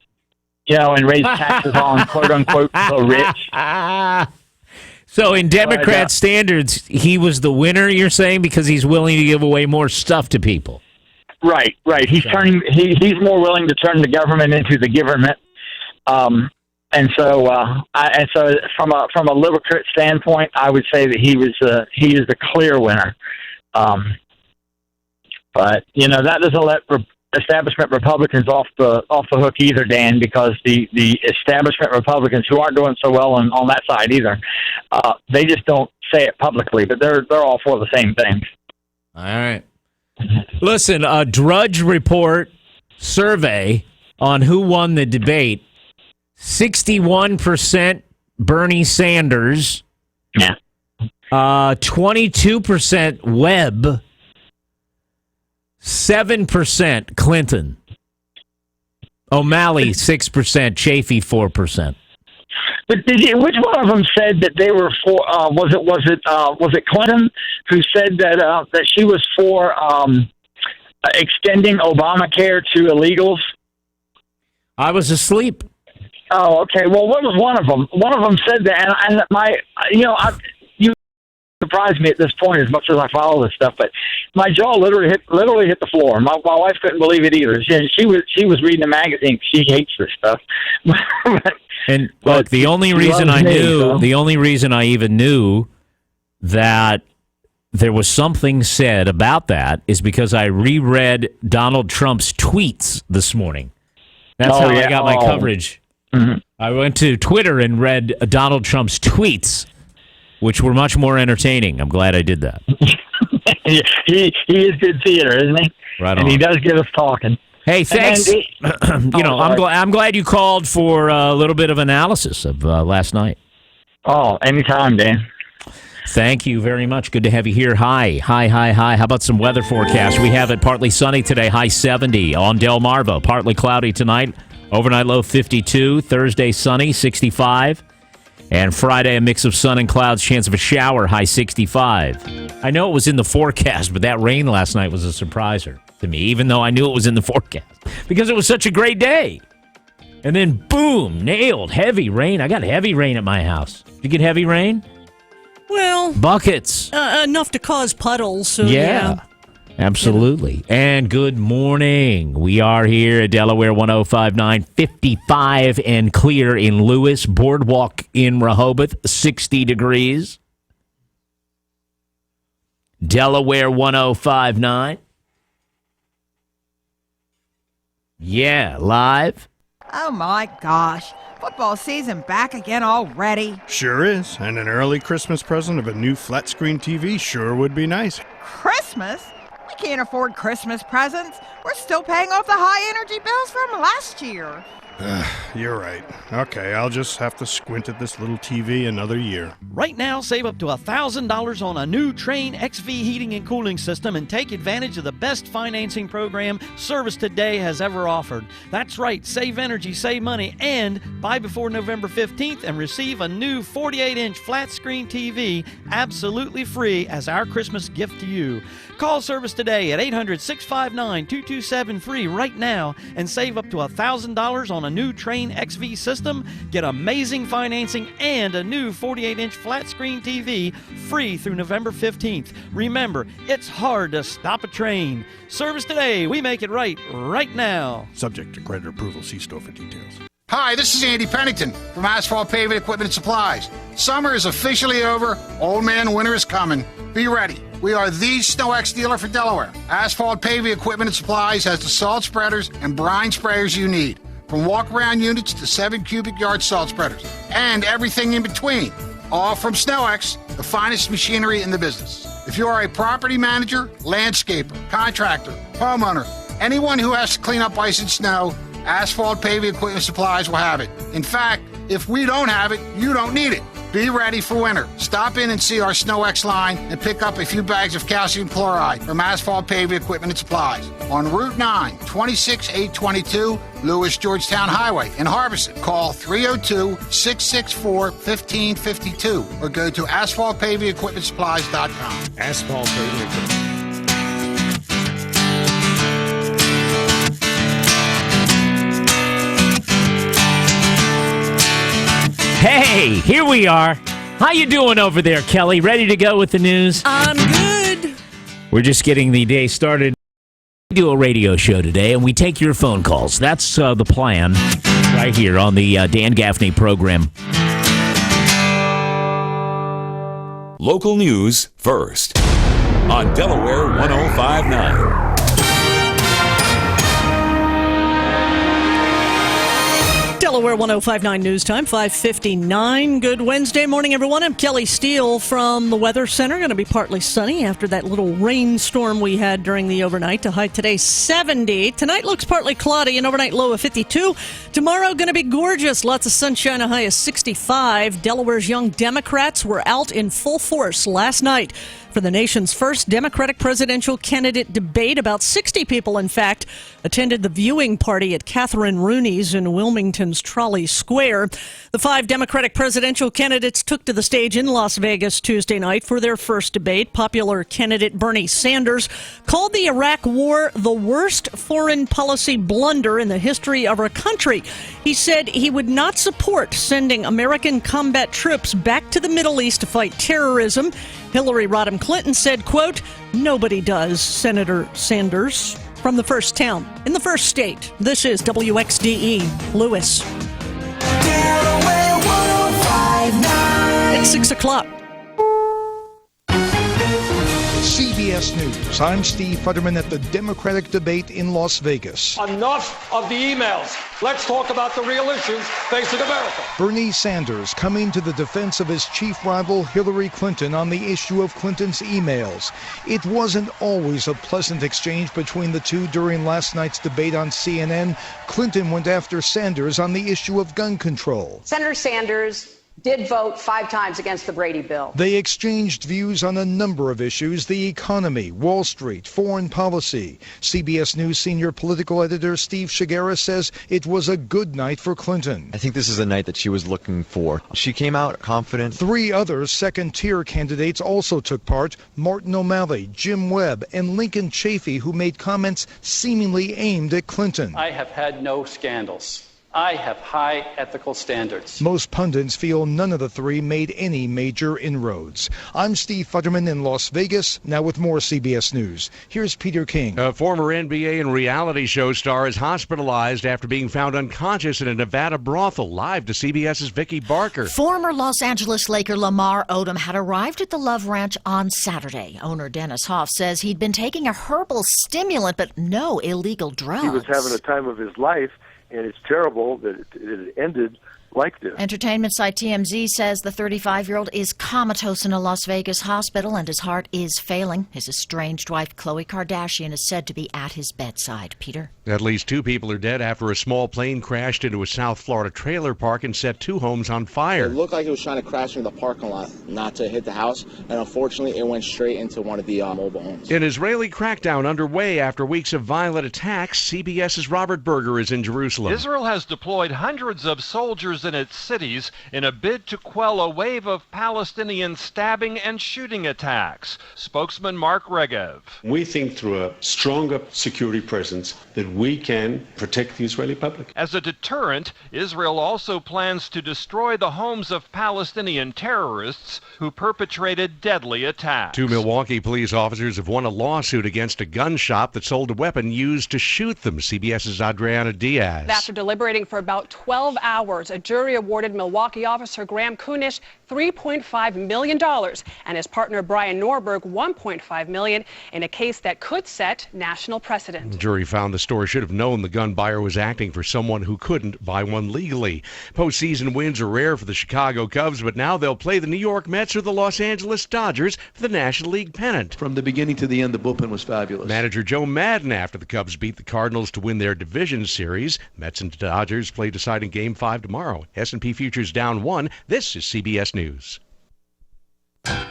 S7: and raise taxes on quote unquote the rich.
S16: So, in Democrat standards, he was the winner. You're saying because he's willing to give away more stuff to people.
S7: Right. He's he's more willing to turn the government into the giverment. And so from a liberal standpoint, I would say that he is the clear winner. But that doesn't let establishment Republicans off the hook either, Dan, because the establishment Republicans who aren't doing so well on that side either, they just don't say it publicly, but they're all for the same thing.
S16: All right. Listen, a Drudge Report survey on who won the debate. 61% Bernie Sanders.
S7: Yeah.
S16: 22% Webb. 7% Clinton.
S2: O'Malley 6%, Chafee 4%.
S7: But which one of them said that they were for? Was it Clinton who said that she was for extending Obamacare to illegals?
S2: I was asleep.
S7: Oh, okay. Well, what was one of them? One of them said that, and you surprised me at this point as much as I follow this stuff, but my jaw literally hit the floor. My wife couldn't believe it either. She was reading the magazine. She hates this stuff.
S2: And look, the only reason I even knew that there was something said about that is because I reread Donald Trump's tweets this morning. That's how I got my coverage.
S7: Mm-hmm.
S2: I went to Twitter and read Donald Trump's tweets, which were much more entertaining. I'm glad I did that.
S7: he is good theater, isn't he?
S2: Right on.
S7: And he does get us talking.
S2: Hey, thanks. I'm glad you called for a little bit of analysis of last night.
S7: Oh, anytime, Dan.
S2: Thank you very much. Good to have you here. Hi. How about some weather forecast? We have it partly sunny today, high 70 on Delmarva. Partly cloudy tonight, overnight low 52. Thursday sunny, 65. And Friday, a mix of sun and clouds, chance of a shower, high 65. I know it was in the forecast, but that rain last night was a surpriser to me, even though I knew it was in the forecast, because it was such a great day. And then, boom, nailed, heavy rain. I got heavy rain at my house. Did you get heavy rain?
S12: Well,
S2: buckets.
S12: Enough to cause puddles. So
S2: yeah. Absolutely. And good morning. We are here at Delaware 105.9, 55 and clear in Lewis, Boardwalk in Rehoboth, 60 degrees. Delaware 105.9. Yeah, live.
S19: Oh my gosh. Football season back again already.
S20: Sure is. And an early Christmas present of a new flat screen TV sure would be nice.
S19: Christmas? We can't afford Christmas presents. We're still paying off the high energy bills from last year.
S20: You're right. Okay, I'll just have to squint at this little TV another year.
S21: Right now, save up to $1,000 on a new Train XV heating and cooling system and take advantage of the best financing program Service Today has ever offered. That's right, save energy, save money, and buy before November 15th and receive a new 48-inch flat screen TV absolutely free as our Christmas gift to you. Call Service Today at 800-659-2273 right now and save up to $1,000 on a new Train XV system, get amazing financing, and a new 48-inch flat screen TV free through November 15th. Remember, it's hard to stop a train. Service Today, we make it right now.
S20: Subject to credit approval. See store for details.
S22: Hi, this is Andy Pennington from Asphalt Paving Equipment and Supplies. Summer is officially over. Old man winter is coming. Be ready. We are the SnowX dealer for Delaware. Asphalt Paving Equipment and Supplies has the salt spreaders and brine sprayers you need, from walk-around units to 7 cubic yard salt spreaders, and everything in between. All from SnowX, the finest machinery in the business. If you are a property manager, landscaper, contractor, homeowner, anyone who has to clean up ice and snow, Asphalt Paving Equipment Supplies will have it. In fact, if we don't have it, you don't need it. Be ready for winter. Stop in and see our SnowX line and pick up a few bags of calcium chloride from Asphalt Paving Equipment and Supplies on Route 9, 26822, Lewis Georgetown Highway in Harbison. Call 302-664-1552 or go to asphaltpavingequipmentsupplies.com.
S20: Asphalt Paving Equipment.
S2: Hey, here we are. How you doing over there, Kelly? Ready to go with the news?
S12: I'm good.
S2: We're just getting the day started. We do a radio show today, and we take your phone calls. That's the plan right here on the Dan Gaffney program.
S15: Local news first on Delaware 105.9.
S12: Delaware 105.9 News Time, 5:59. Good Wednesday morning, everyone. I'm Kelly Steele from the Weather Center. Going to be partly sunny after that little rainstorm we had during the overnight. To high today, 70. Tonight looks partly cloudy, an overnight low of 52. Tomorrow going to be gorgeous. Lots of sunshine, a high of 65. Delaware's young Democrats were out in full force last night for the nation's first Democratic presidential candidate debate. About 60 people, in fact, attended the viewing party at Catherine Rooney's in Wilmington's Trolley Square. The 5 Democratic presidential candidates took to the stage in Las Vegas Tuesday night for their first debate. Popular candidate Bernie Sanders called the Iraq War the worst foreign policy blunder in the history of our country. He said he would not support sending American combat troops back to the Middle East to fight terrorism. Hillary Rodham Clinton said, quote, "Nobody does, Senator Sanders." From the first town in the first state, this is WXDE Lewis.
S4: Delaware 105.9.
S12: It's 6 o'clock.
S18: CBS News. I'm Steve Futterman at the Democratic debate in Las Vegas.
S23: Enough of the emails. Let's talk about the real issues facing America.
S18: Bernie Sanders coming to the defense of his chief rival Hillary Clinton on the issue of Clinton's emails. It wasn't always a pleasant exchange between the two during last night's debate on CNN. Clinton went after Sanders on the issue of gun control.
S24: Senator Sanders did vote 5 times against the Brady bill.
S18: They exchanged views on a number of issues: the economy, Wall Street, foreign policy. CBS News senior political editor Steve Shigera says it was a good night for Clinton.
S25: I think this is a night that she was looking for. She came out confident.
S18: 3 other second-tier candidates also took part: Martin O'Malley, Jim Webb, and Lincoln Chafee, who made comments seemingly aimed at Clinton.
S26: I have had no scandals. I have high ethical standards.
S18: Most pundits feel none of the 3 made any major inroads. I'm Steve Futterman in Las Vegas. Now with more CBS News, here's Peter King.
S27: A former NBA and reality show star is hospitalized after being found unconscious in a Nevada brothel. Live to CBS's Vicki Barker.
S28: Former Los Angeles Laker Lamar Odom had arrived at the Love Ranch on Saturday. Owner Dennis Hoff says he'd been taking a herbal stimulant, but no illegal drugs.
S29: He was having a time of his life, and it's terrible that it ended like this.
S28: Entertainment site TMZ says the 35-year-old is comatose in a Las Vegas hospital and his heart is failing. His estranged wife, Khloe Kardashian, is said to be at his bedside. Peter?
S27: At least 2 people are dead after a small plane crashed into a South Florida trailer park and set 2 homes on fire.
S30: It looked like it was trying to crash into the parking lot, not to hit the house, and unfortunately it went straight into one of the mobile homes.
S27: An Israeli crackdown underway after weeks of violent attacks. CBS's Robert Berger is in Jerusalem.
S31: Israel has deployed hundreds of soldiers in its cities in a bid to quell a wave of Palestinian stabbing and shooting attacks. Spokesman Mark Regev.
S32: We think through a stronger security presence that we can protect the Israeli public.
S31: As a deterrent, Israel also plans to destroy the homes of Palestinian terrorists who perpetrated deadly attacks.
S27: 2 Milwaukee police officers have won a lawsuit against a gun shop that sold a weapon used to shoot them. CBS's Adriana Diaz.
S33: After deliberating for about 12 hours, a jury awarded Milwaukee officer Graham Kunish $3.5 million and his partner Brian Norberg $1.5 million in a case that could set national precedent.
S27: The jury found the store should have known the gun buyer was acting for someone who couldn't buy one legally. Postseason wins are rare for the Chicago Cubs, but now they'll play the New York Mets or the Los Angeles Dodgers for the National League pennant.
S34: From the beginning to the end, the bullpen was fabulous.
S27: Manager Joe Madden after the Cubs beat the Cardinals to win their division series. Mets and Dodgers play deciding Game 5 tomorrow. S&P futures down 1. This is CBS News.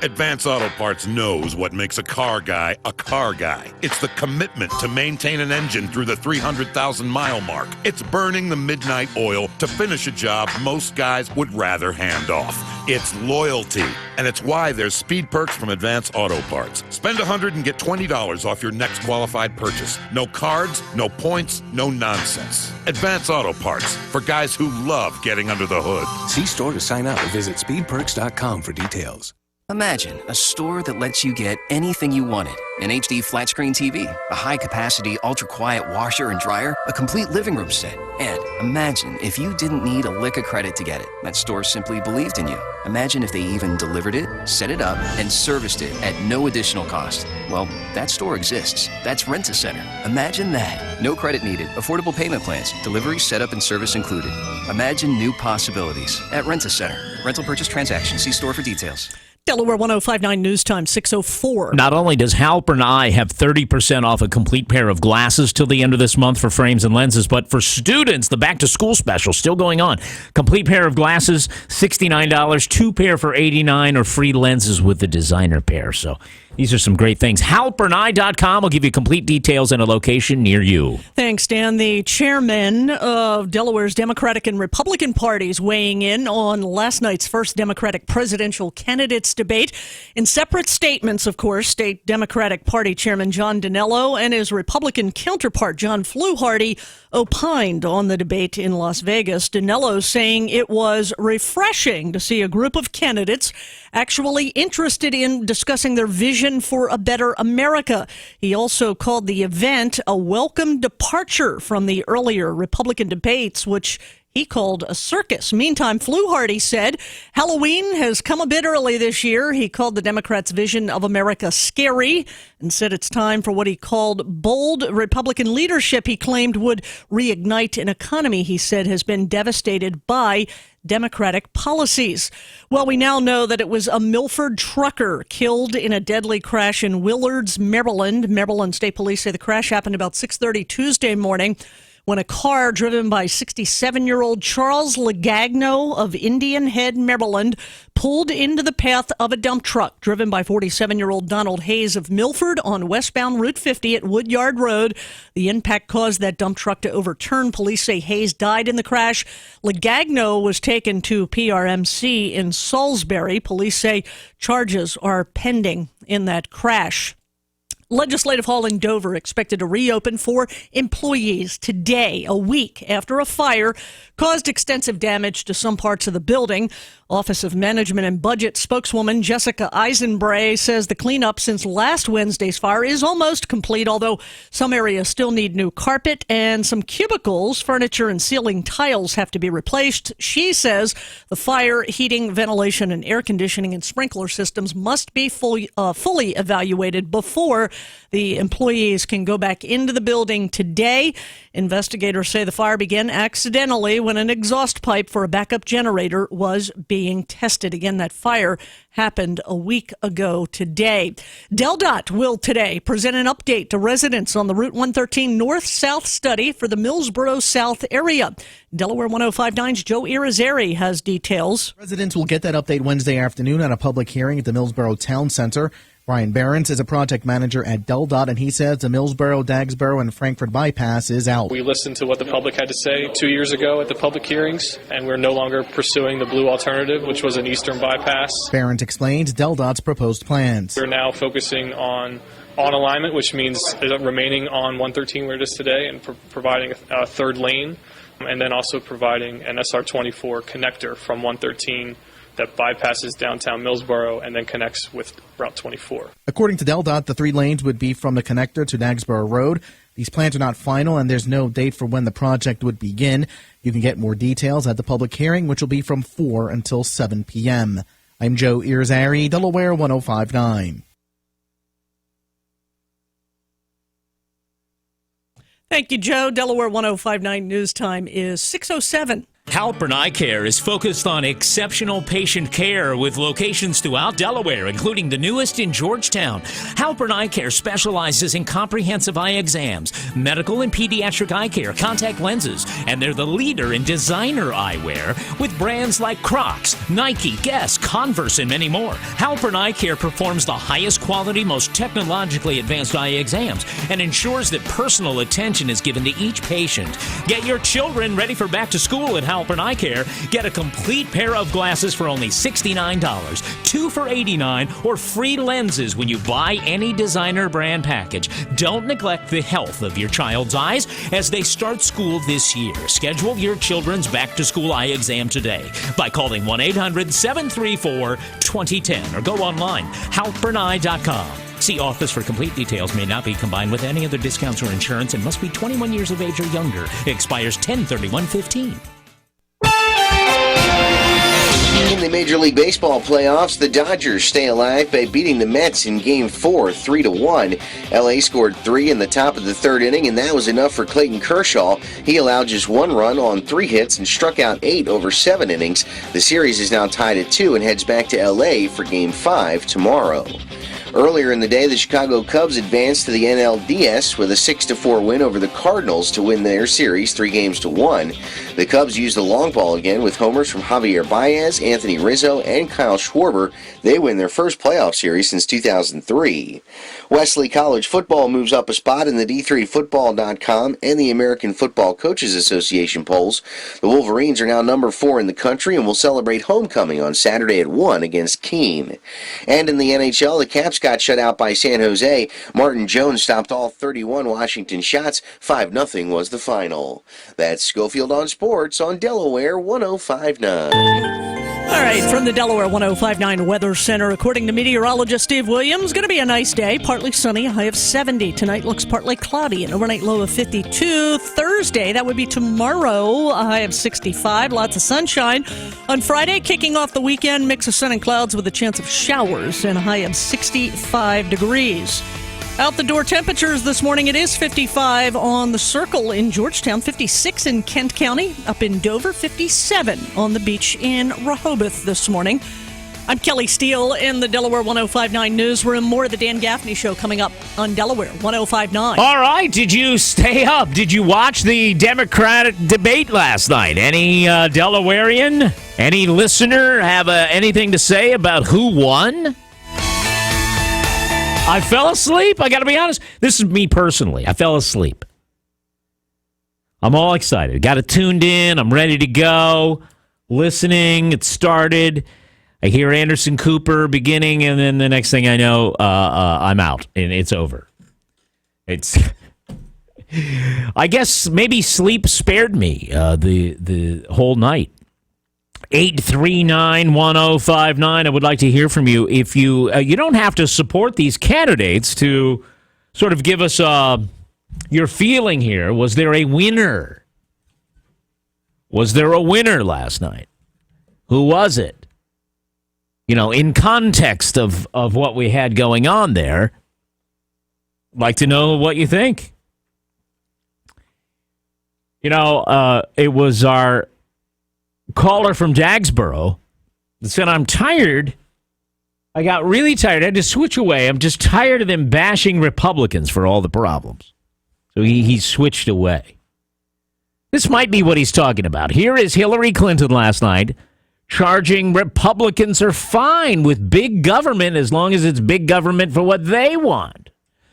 S35: Advance Auto Parts knows what makes a car guy a car guy. It's the commitment to maintain an engine through the 300,000-mile mark. It's burning the midnight oil to finish a job most guys would rather hand off. It's loyalty, and it's why there's speed perks from Advance Auto Parts. Spend $100 and get $20 off your next qualified purchase. No cards, no points, no nonsense. Advance Auto Parts, for guys who love getting under the hood.
S36: See store to sign up or visit speedperks.com for details. Imagine a store that lets you get anything you wanted. An HD flat screen TV, a high-capacity, ultra-quiet washer and dryer, a complete living room set. And imagine if you didn't need a lick of credit to get it. That store simply believed in you. Imagine if they even delivered it, set it up, and serviced it at no additional cost. Well, that store exists. That's Rent-A-Center. Imagine that. No credit needed. Affordable payment plans. Delivery, setup, and service included. Imagine new possibilities at Rent-A-Center. Rental purchase transaction. See store for details.
S12: Delaware 105.9 News Time, 6:04.
S2: Not only does Halpern Eye have 30% off a complete pair of glasses till the end of this month for frames and lenses, but for students, the back-to-school special still going on. Complete pair of glasses, $69, 2 pair for $89, or free lenses with the designer pair. So these are some great things. HalpernEye.com will give you complete details and a location near you.
S12: Thanks, Dan. The chairman of Delaware's Democratic and Republican parties weighing in on last night's first Democratic presidential candidates debate. In separate statements, of course, State Democratic Party Chairman John Dinello and his Republican counterpart John Fluharty opined on the debate in Las Vegas. Dinello saying it was refreshing to see a group of candidates actually interested in discussing their vision for a better America. He also called the event a welcome departure from the earlier Republican debates, which he called a circus. Meantime, Fluharty said Halloween has come a bit early this year. He called the Democrats' vision of America scary and said it's time for what he called bold Republican leadership he claimed would reignite an economy he said has been devastated by Democratic policies. Well, we now know that it was a Milford trucker killed in a deadly crash in Willards, Maryland. Maryland State Police say the crash happened about 6:30 Tuesday morning when a car driven by 67-year-old Charles Legagno of Indian Head, Maryland, pulled into the path of a dump truck driven by 47-year-old Donald Hayes of Milford on westbound Route 50 at Woodyard Road. The impact caused that dump truck to overturn. Police say Hayes died in the crash. Legagno was taken to PRMC in Salisbury. Police say charges are pending in that crash. Legislative Hall in Dover expected to reopen for employees today, a week after a fire caused extensive damage to some parts of the building. Office of Management and Budget spokeswoman Jessica Eisenbray says the cleanup since last Wednesday's fire is almost complete, although some areas still need new carpet and some cubicles, furniture, and ceiling tiles have to be replaced. She says the fire, heating, ventilation, and air conditioning and sprinkler systems must be fully evaluated before the employees can go back into the building today. Investigators say the fire began accidentally when an exhaust pipe for a backup generator was being tested. Again, that fire happened a week ago today. DelDOT will today present an update to residents on the Route 113 North-South study for the Millsboro South area. Delaware 105.9's Joe Irizarry has details.
S1: Residents will get that update Wednesday afternoon at a public hearing at the Millsboro Town Center. Brian Behrens is a project manager at DelDOT, and he says the Millsboro, Dagsboro, and Frankfort bypass is out.
S3: We listened to what the public had to say 2 years ago at the public hearings, and we're no longer pursuing the blue alternative, which was an eastern bypass.
S1: Behrens explains DelDOT's proposed plans.
S3: We're now focusing on alignment, which means remaining on 113 where it is today and providing a third lane, and then also providing an SR24 connector from 113 that bypasses downtown Millsboro and then connects with Route 24.
S1: According to DelDOT, the 3 lanes would be from the connector to Dagsboro Road. These plans are not final, and there's no date for when the project would begin. You can get more details at the public hearing, which will be from 4 until 7 p.m. I'm Joe Irizarry, Delaware 105.9.
S12: Thank you, Joe. Delaware 105.9 News Time is 6:07.
S2: Halpern Eye Care is focused on exceptional patient care with locations throughout Delaware, including the newest in Georgetown. Halpern Eye Care specializes in comprehensive eye exams, medical and pediatric eye care, contact lenses, and they're the leader in designer eyewear with brands like Crocs, Nike, Guess, Converse, and many more. Halpern Eye Care performs the highest quality, most technologically advanced eye exams and ensures that personal attention is given to each patient. Get your children ready for back to school at Halpern Eye Care. Get a complete pair of glasses for only $69, 2 for $89, or free lenses when you buy any designer brand package. Don't neglect the health of your child's eyes as they start school this year. Schedule your children's back-to-school eye exam today by calling 1-800-734-2010 or go online, halperneye.com. See office for complete details. May not be combined with any other discounts or insurance and must be 21 years of age or younger. Expires 10/31/15.
S5: In the Major League Baseball playoffs, the Dodgers stay alive by beating the Mets in Game 4, 3-1. LA scored 3 in the top of the third inning, and that was enough for Clayton Kershaw. He allowed just 1 run on 3 hits and struck out 8 over 7 innings. The series is now tied at 2 and heads back to LA for Game 5 tomorrow. Earlier in the day, the Chicago Cubs advanced to the NLDS with a 6-4 win over the Cardinals to win their series 3-1. The Cubs used the long ball again with homers from Javier Baez, Anthony Rizzo, and Kyle Schwarber. They win their first playoff series since 2003. Wesley College football moves up a spot in the D3Football.com and the American Football Coaches Association polls. The Wolverines are now number 4 in the country and will celebrate homecoming on Saturday at 1 against Keene. And in the NHL, the Caps got shut out by San Jose. Martin Jones stopped all 31 Washington shots. 5-0 was the final. That's Schofield on Sports on Delaware 105.9.
S12: All right, from the Delaware 105.9 Weather Center, according to meteorologist Steve Williams, going to be a nice day. Partly sunny, a high of 70. Tonight looks partly cloudy, an overnight low of 52. Thursday, that would be tomorrow, a high of 65. Lots of sunshine. On Friday, kicking off the weekend, mix of sun and clouds with a chance of showers and a high of 65 degrees. Out the door temperatures this morning, it is 55 on the Circle in Georgetown, 56 in Kent County, up in Dover, 57 on the beach in Rehoboth this morning. I'm Kelly Steele in the Delaware 105.9 newsroom. More of the Dan Gaffney Show coming up on Delaware 105.9.
S2: All right, did you stay up? Did you watch the Democratic debate last night? Any Delawarean, any listener have anything to say about who won? I fell asleep. I got to be honest. This is me personally. I fell asleep. I'm all excited. Got it tuned in. I'm ready to go. Listening. It started. I hear Anderson Cooper beginning, and then the next thing I know, I'm out, and it's over. It's. I guess maybe sleep spared me the whole night. 839-1059. I would like to hear from you. If you don't have to support these candidates to sort of give us your feeling here. Was there a winner? Was there a winner last night? Who was it? You know, in context of what we had going on there, I'd like to know what you think. You know, it was our caller from Dagsboro that said, I'm tired. I got really tired. I had to switch away. I'm just tired of them bashing Republicans for all the problems. So he switched away. This might be what he's talking about. Here is Hillary Clinton last night charging Republicans are fine with big government as long as it's big government for what they want.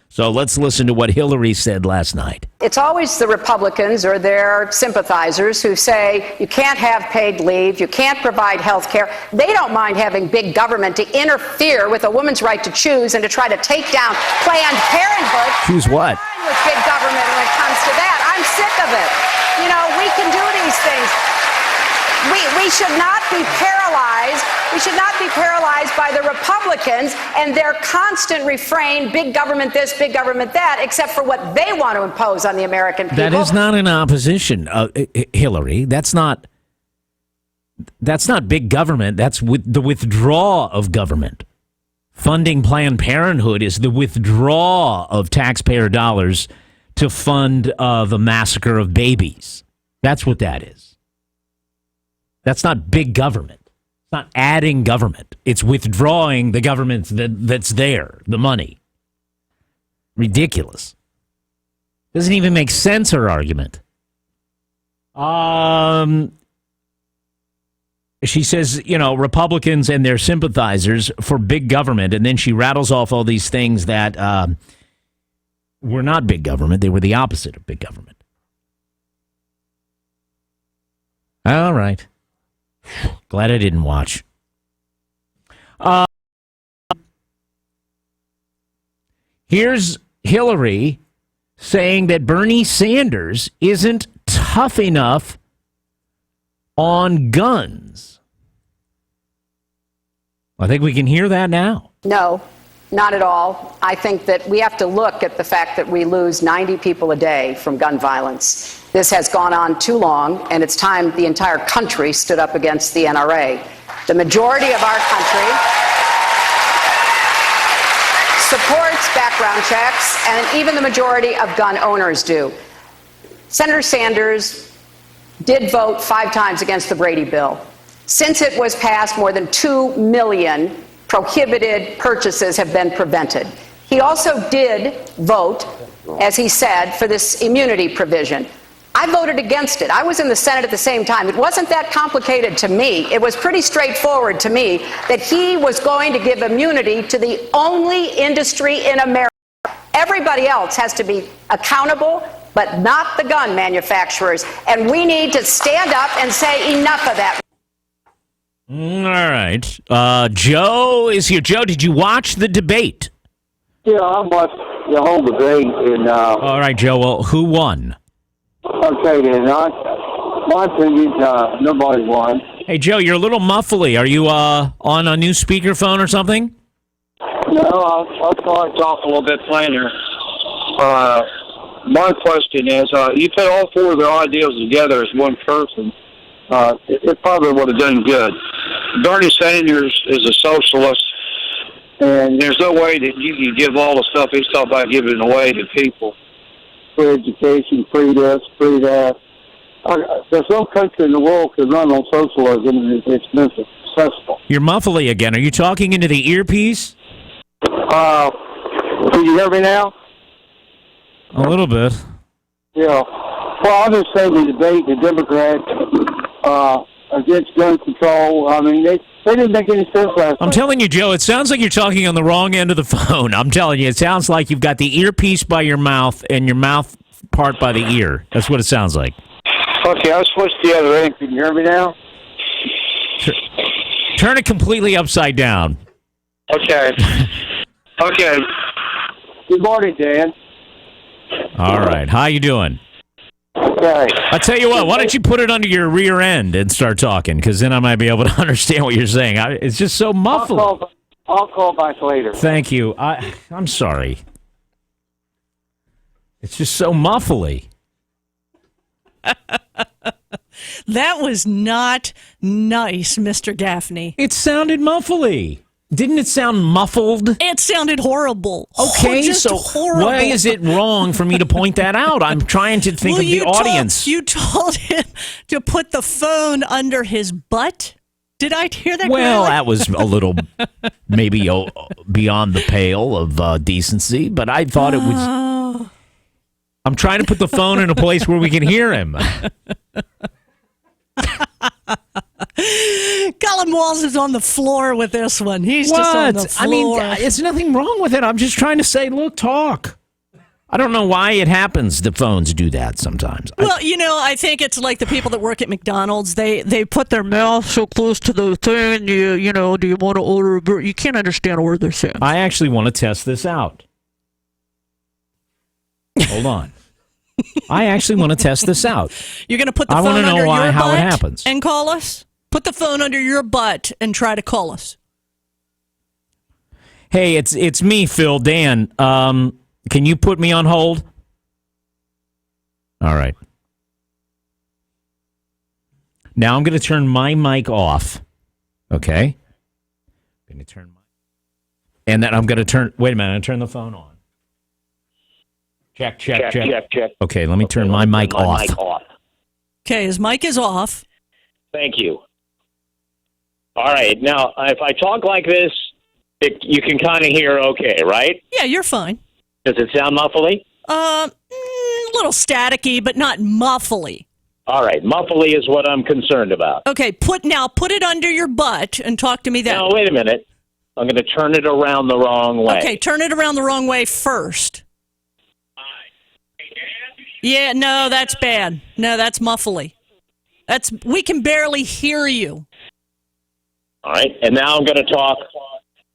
S2: So let's listen to what Hillary said last night.
S24: It's always the Republicans or their sympathizers who say you can't have paid leave, you can't provide health care. They don't mind having big government to interfere with a woman's right to choose and to try to take down Planned Parenthood.
S2: Choose what?
S24: With big government when it comes to that. I'm sick of it. You know, we can do these things. We should not be paralyzed. We should not be paralyzed by the Republicans and their constant refrain, big government this, big government that, except for what they want to impose on the American people.
S2: That is not an opposition, Hillary. That's not big government. That's the withdrawal of government. Funding Planned Parenthood is the withdrawal of taxpayer dollars to fund the massacre of babies. That's what that is. That's not big government. It's not adding government. It's withdrawing the government that's there, the money. Ridiculous. Doesn't even make sense, her argument. She says, you know, Republicans and their sympathizers for big government, and then she rattles off all these things that were not big government. They were the opposite of big government. All right. Glad I didn't watch. Here's Hillary saying that Bernie Sanders isn't tough enough on guns. I think we can hear that now.
S24: No, not at all. I think that we have to look at the fact that we lose 90 people a day from gun violence. This has gone on too long, and it's time the entire country stood up against the NRA. The majority of our country supports background checks, and even the majority of gun owners do. Senator Sanders did vote 5 times against the Brady bill. Since it was passed, more than 2 million prohibited purchases have been prevented. He also did vote, as he said, for this immunity provision. I voted against it. I was in the Senate at the same time. It wasn't that complicated to me. It was pretty straightforward to me that he was going to give immunity to the only industry in America. Everybody else has to be accountable, but not the gun manufacturers. And we need to stand up and say enough of that.
S2: All right. Joe is here. Joe, did you watch the debate?
S29: Yeah, I watched the whole debate. And,
S2: all right, Joe. Well, who won?
S29: Okay, then. My opinion, nobody won.
S2: Hey, Joe, you're a little muffly. Are you on a new speakerphone or something?
S29: No, I'll try to talk a little bit plainer. My question is, you put all 4 of their ideals together as one person, it probably would have done good. Bernie Sanders is a socialist, and there's no way that you can give all the stuff he's talking about giving away to people. Free education, free this, free that. There's no country in the world can run on socialism and it's been successful.
S2: You're muffly again. Are you talking into the earpiece?
S29: Can you hear me now?
S2: A little bit.
S29: Yeah. Well, I'm just saying the debate, the Democrats against gun control, I mean, they didn't make any sense last
S2: I'm
S29: night.
S2: telling you, Joe, it sounds like you're talking on the wrong end of the phone. I'm telling you, it sounds like you've got the earpiece by your mouth and your mouth part by the ear. That's what it sounds like.
S29: Okay, I'll switch to the other end. Can you hear me now?
S2: Turn it completely upside down.
S29: Okay. Okay. Good morning, Dan.
S2: All right. How you doing?
S29: Okay.
S2: I'll tell you what, why don't you put it under your rear end and start talking, because then I might be able to understand what you're saying. It's just so muffled.
S29: I'll call back later.
S2: Thank you. I'm sorry. It's just so muffly.
S12: That was not nice, Mr. Gaffney.
S2: It sounded muffly. Didn't it sound muffled?
S12: It sounded horrible.
S2: Okay,
S12: just
S2: so
S12: horrible.
S2: why is it wrong for me to point that out? I'm trying to think of the audience.
S12: You told him to put the phone under his butt? Did I hear that
S2: Well,
S12: correctly?
S2: that was a little maybe beyond the pale of decency, but I thought it was... I'm trying to put the phone in a place where we can hear him.
S12: Colin Walls is on the floor with this one. He's just on the floor.
S2: I mean, there's nothing wrong with it. I'm just trying to say, look, talk. I don't know why it happens. The phones do that sometimes.
S12: Well, I think it's like the people that work at McDonald's. They put their mouth so close to the thing. Do you want to order a burger? You can't understand a word they're saying.
S2: I actually want to test this out. Hold on. I actually want to test this out.
S12: You're going to put the
S2: I
S12: phone
S2: want to know
S12: under
S2: why,
S12: your
S2: how
S12: butt
S2: it happens.
S12: and call us? Put the phone under your butt and try to call us.
S2: Hey, it's me, Phil, Dan. Can you put me on hold? All right. Now I'm going to turn my mic off. Okay? I'm going to turn my... And then I'm going to turn... Wait a minute. I'm going to turn the phone on. Check. Okay, let me turn my mic off.
S12: Okay, his mic is off.
S4: Thank you. All right. Now, if I talk like this, you can kind of hear okay, right?
S12: Yeah, you're fine.
S4: Does it sound muffly?
S12: A little staticky, but not muffly.
S4: All right. Muffly is what I'm concerned about.
S12: Okay, put it under your butt and talk to me then.
S4: No, wait a minute. I'm going to turn it around the wrong way.
S12: Okay, turn it around the wrong way first. Yeah, no, that's bad. No, that's muffly. We can barely hear you.
S4: All right, and now I'm going to talk.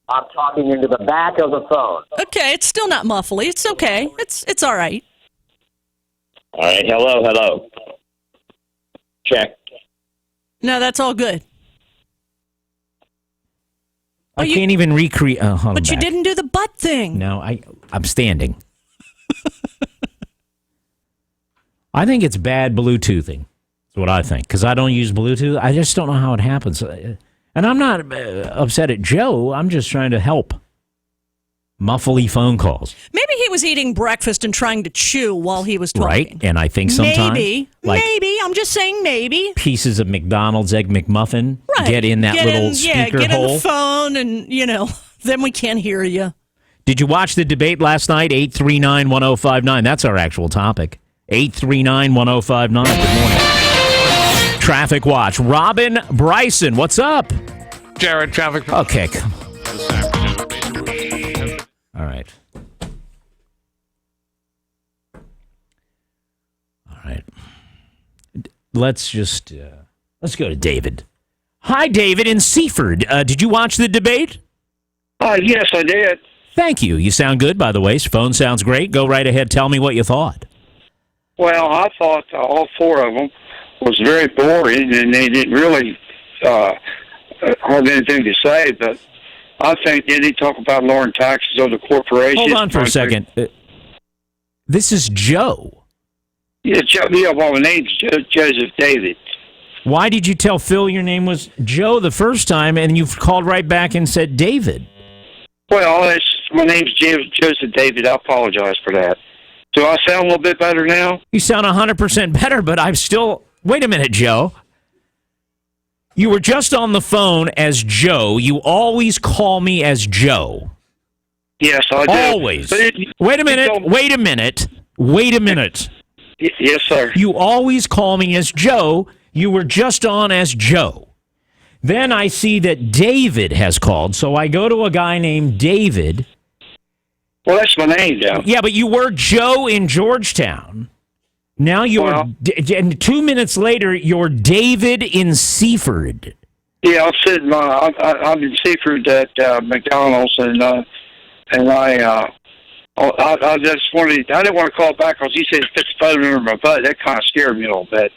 S4: I'm talking into the back of the phone.
S12: Okay, it's still not muffly. It's okay. It's all right.
S4: All right, hello. Check.
S12: No, that's all good.
S2: I can't even recreate...
S12: But you didn't do the butt thing.
S2: No, I'm standing. I think it's bad Bluetoothing. That's what I think, because I don't use Bluetooth. I just don't know how it happens. And I'm not upset at Joe. I'm just trying to help. Muffly phone calls.
S12: Maybe he was eating breakfast and trying to chew while he was talking.
S2: Right, and I think sometimes...
S12: Maybe. I'm just saying maybe.
S2: Pieces of McDonald's Egg McMuffin get in that little speaker
S12: get
S2: hole.
S12: in the phone and, then we can't hear you.
S2: Did you watch the debate last night? 839-1059. That's our actual topic. 839-1059. Good morning. Traffic Watch. Robin Bryson, what's up?
S27: Jared, traffic.
S2: Okay, come on. All right. Let's go to David. Hi, David in Seaford. Did you watch the debate?
S29: Yes, I did.
S2: Thank you. You sound good, by the way. Your phone sounds great. Go right ahead. Tell me what you thought.
S29: Well, I thought all four of them was very boring, and they didn't really have anything to say. But I think they did talk about lowering taxes on the corporations.
S2: Hold on for a second. This is Joe.
S29: Yeah, well, my name's Joseph David.
S2: Why did you tell Phil your name was Joe the first time, and you called right back and said David?
S29: Well, my name's Joseph David. I apologize for that. Do I sound a little bit better now?
S2: You sound 100% better, but I'm still... Wait a minute, Joe. You were just on the phone as Joe. You always call me as Joe.
S29: Yes, I do.
S2: Always. Wait a minute.
S29: Yes, sir.
S2: You always call me as Joe. You were just on as Joe. Then I see that David has called, so I go to a guy named David.
S29: Well, that's my name, though.
S2: Yeah, but you were Joe in Georgetown. Now you're, and 2 minutes later, you're David in Seaford.
S29: Yeah, I'm in Seaford at McDonald's, and I just wanted. I didn't want to call back because he said put the phone under my butt. That kind of scared me a little bit.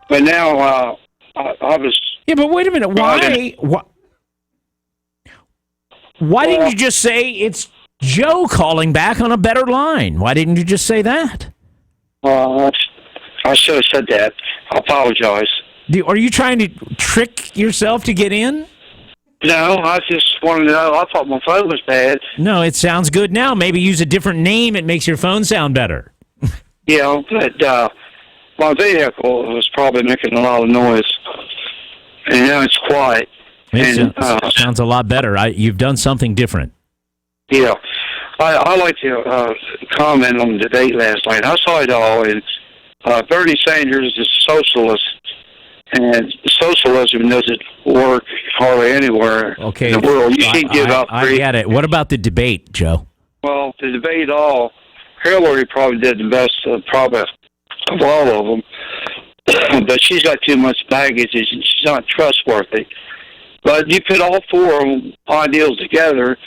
S29: But now I was.
S2: Yeah, but wait a minute. Why didn't you just say it's Joe calling back on a better line? Why didn't you just say that?
S29: I should have said that. I apologize.
S2: Are you trying to trick yourself to get in?
S29: No, I just wanted to know. I thought my phone was bad.
S2: No, it sounds good now. Maybe use a different name. It makes your phone sound better.
S29: Yeah, but my vehicle was probably making a lot of noise. And now it's quiet.
S2: It sounds a lot better. You've done something different.
S29: Yeah. I like to comment on the debate last night. I saw it all, and Bernie Sanders is a socialist, and socialism doesn't work hardly anywhere in the world. You can't give up free.
S2: I get it. What about the debate, Joe?
S29: Well, the debate Hillary probably did the best probably of all of them, but she's got too much baggage, and she's not trustworthy. But you put all four ideals together,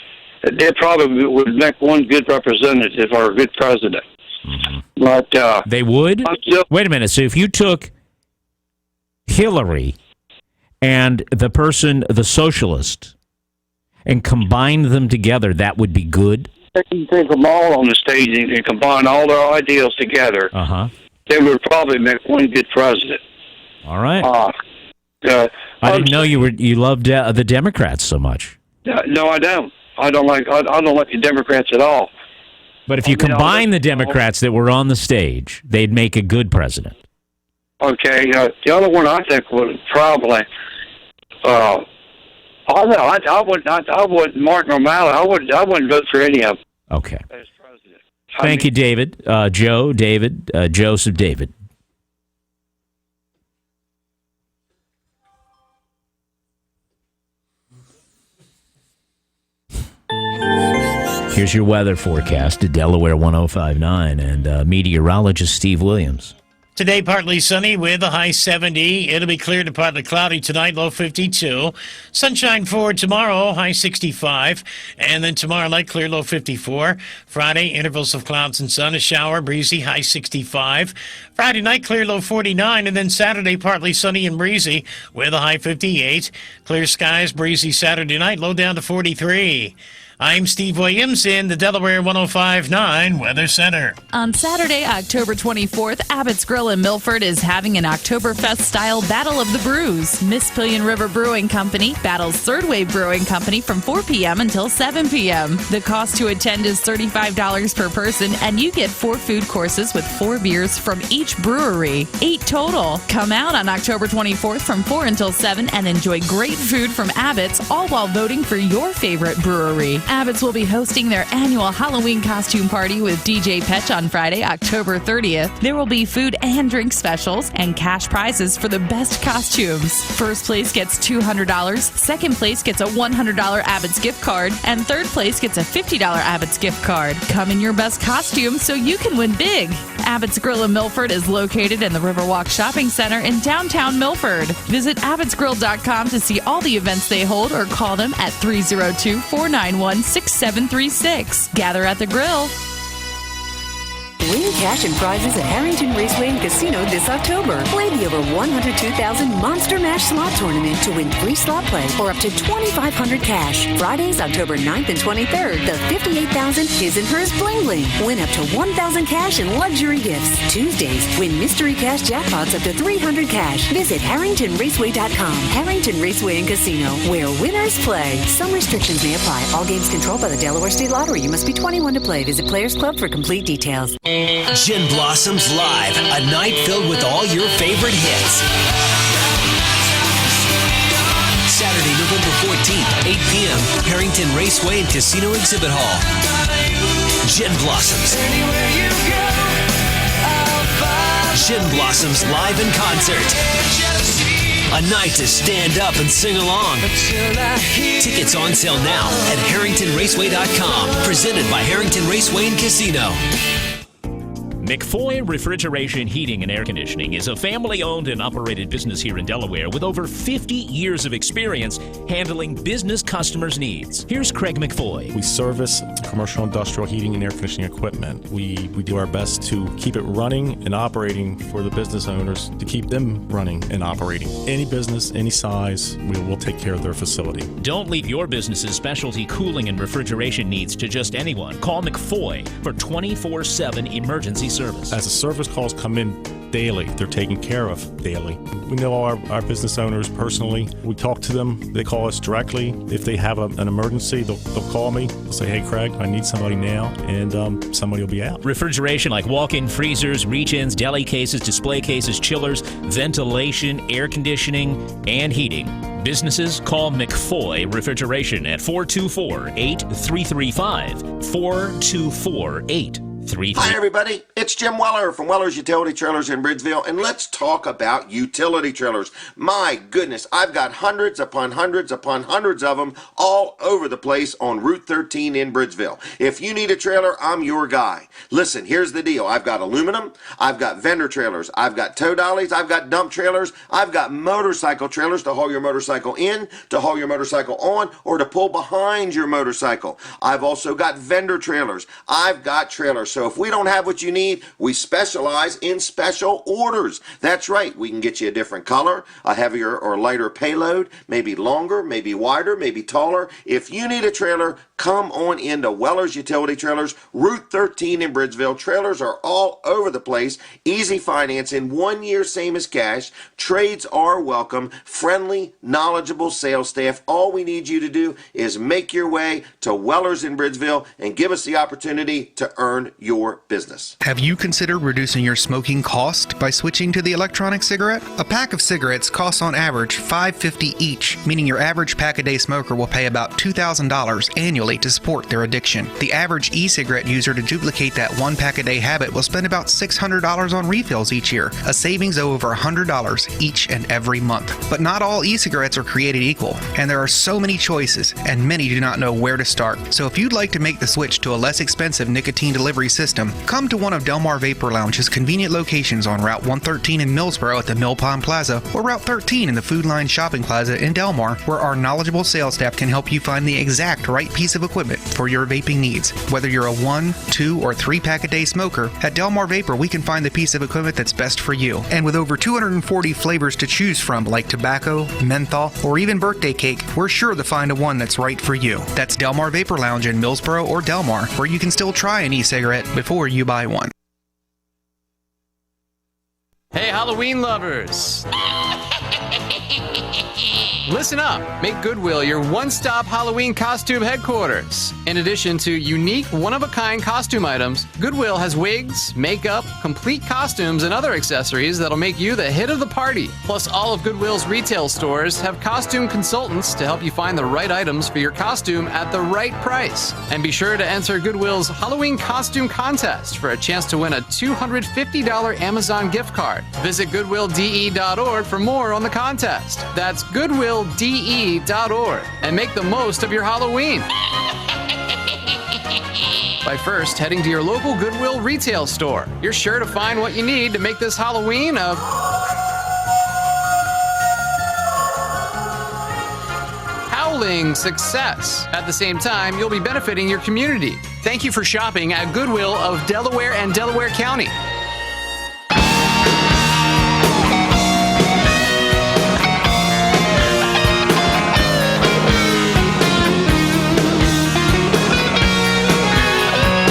S29: they probably would make one good representative or a good president.
S2: Mm-hmm.
S29: But
S2: they would? Wait a minute. So if you took Hillary and the socialist, and combined them together, that would be good?
S29: You take them all on the stage and combine all their ideals together. They would probably make one good president.
S2: All right. I didn't know you loved the Democrats so much.
S29: No, I don't. I don't like the Democrats at all.
S2: But if you combine the Democrats that were on the stage, they'd make a good president.
S29: Okay. The other one I think would probably. I wouldn't Martin O'Malley. I wouldn't vote for any of them.
S2: Okay. As president. Thank you, David. Joseph David. Here's your weather forecast at Delaware 105.9 and meteorologist Steve Williams.
S6: Today, partly sunny with a high 70. It'll be clear to partly cloudy tonight, low 52. Sunshine for tomorrow, high 65. And then tomorrow night, clear, low 54. Friday, intervals of clouds and sun, a shower, breezy, high 65. Friday night, clear, low 49. And then Saturday, partly sunny and breezy with a high 58. Clear skies, breezy Saturday night, low down to 43. I'm Steve Williams in the Delaware 105.9 Weather Center.
S7: On Saturday, October 24th, Abbott's Grill in Milford is having an Oktoberfest-style Battle of the Brews. Mispillion River Brewing Company battles Third Wave Brewing Company from 4 p.m. until 7 p.m. The cost to attend is $35 per person, and you get 4 food courses with 4 beers from each brewery. 8 total. Come out on October 24th from 4 until 7 and enjoy great food from Abbott's, all while voting for your favorite brewery. Abbott's will be hosting their annual Halloween costume party with DJ Petch on Friday, October 30th. There will be food and drink specials and cash prizes for the best costumes. First place gets $200, second place gets a $100 Abbott's gift card, and third place gets a $50 Abbott's gift card. Come in your best costume so you can win big. Abbott's Grill in Milford is located in the Riverwalk Shopping Center in downtown Milford. Visit abbotsgrill.com to see all the events they hold or call them at 302-491-6736. Gather at the grill.
S8: Win cash and prizes at Harrington Raceway and Casino this October. Play the over 102,000 Monster Mash Slot Tournament to win free slot play or up to $2,500 cash. Fridays, October 9th and 23rd, the $58,000 is in Hers Bling Bling. Win up to $1,000 cash and luxury gifts. Tuesdays, win mystery cash jackpots up to $300 cash. Visit HarringtonRaceway.com. Harrington Raceway and Casino, where winners play. Some restrictions may apply. All games controlled by the Delaware State Lottery. You must be 21 to play. Visit Players Club for complete details.
S9: Gin Blossoms Live, a night filled with all your favorite hits. Saturday, November 14th, 8 p.m., Harrington Raceway and Casino Exhibit Hall. Gin Blossoms. Gin Blossoms live in concert. A night to stand up and sing along. Tickets on sale now at HarringtonRaceway.com. Presented by Harrington Raceway and Casino.
S10: McFoy Refrigeration, Heating, and Air Conditioning is a family-owned and operated business here in Delaware with over 50 years of experience handling business customers' needs. Here's Craig McFoy.
S11: We service commercial industrial heating and air conditioning equipment. We do our best to keep it running and operating for the business owners, to keep them running and operating. Any business, any size, we'll take care of their facility.
S10: Don't leave your business's specialty cooling and refrigeration needs to just anyone. Call McFoy for 24/7 emergency service.
S11: As the service calls come in daily, they're taken care of daily. We know our business owners personally. We talk to them. They call us directly. If they have an emergency, they'll call me. They'll say, hey, Craig, I need somebody now, and somebody will be out.
S10: Refrigeration like walk-in freezers, reach-ins, deli cases, display cases, chillers, ventilation, air conditioning, and heating. Businesses, call McFoy Refrigeration at 424-8335, 424-8335.
S13: Hi, everybody. It's Jim Weller from Weller's Utility Trailers in Bridgeville, and let's talk about utility trailers. My goodness, I've got hundreds upon hundreds upon hundreds of them all over the place on Route 13 in Bridgeville. If you need a trailer, I'm your guy. Listen, here's the deal. I've got aluminum, I've got vendor trailers, I've got tow dollies, I've got dump trailers, I've got motorcycle trailers to haul your motorcycle in, to haul your motorcycle on, or to pull behind your motorcycle. I've also got vendor trailers. I've got trailers. So if we don't have what you need, we specialize in special orders. That's right. We can get you a different color, a heavier or lighter payload, maybe longer, maybe wider, maybe taller. If you need a trailer, come on into Weller's Utility Trailers, Route 13 in Bridgeville. Trailers are all over the place. Easy financing, 1 year same as cash. Trades are welcome. Friendly, knowledgeable sales staff. All we need you to do is make your way to Weller's in Bridgeville and give us the opportunity to earn your business.
S14: Have you considered reducing your smoking cost by switching to the electronic cigarette? A pack of cigarettes costs on average $5.50 each, meaning your average pack-a-day smoker will pay about $2,000 annually to support their addiction. The average e-cigarette user to duplicate that one pack-a-day habit will spend about $600 on refills each year, a savings of over $100 each and every month. But not all e-cigarettes are created equal, and there are so many choices, and many do not know where to start. So if you'd like to make the switch to a less expensive nicotine delivery system. Come to one of Delmar Vapor Lounge's convenient locations on Route 113 in Millsboro at the Mill Pond Plaza or Route 13 in the Food Line Shopping Plaza in Delmar, where our knowledgeable sales staff can help you find the exact right piece of equipment for your vaping needs. Whether you're a 1, 2, or 3 pack a day smoker, at Delmar Vapor we can find the piece of equipment that's best for you. And with over 240 flavors to choose from, like tobacco, menthol, or even birthday cake, we're sure to find a one that's right for you. That's Delmar Vapor Lounge in Millsboro or Delmar, where you can still try an e-cigarette before you buy one.
S15: Hey, Halloween lovers! Listen up. Make Goodwill your one-stop Halloween costume headquarters. In addition to unique, one-of-a-kind costume items, Goodwill has wigs, makeup, complete costumes, and other accessories that'll make you the hit of the party. Plus, all of Goodwill's retail stores have costume consultants to help you find the right items for your costume at the right price. And be sure to enter Goodwill's Halloween costume contest for a chance to win a $250 Amazon gift card. Visit goodwillde.org for more on the contest. That's goodwillde.org and make the most of your Halloween by first heading to your local Goodwill retail store. You're sure to find what you need to make this Halloween a howling success. At the same time, you'll be benefiting your community. Thank you for shopping at Goodwill of Delaware and Delaware County.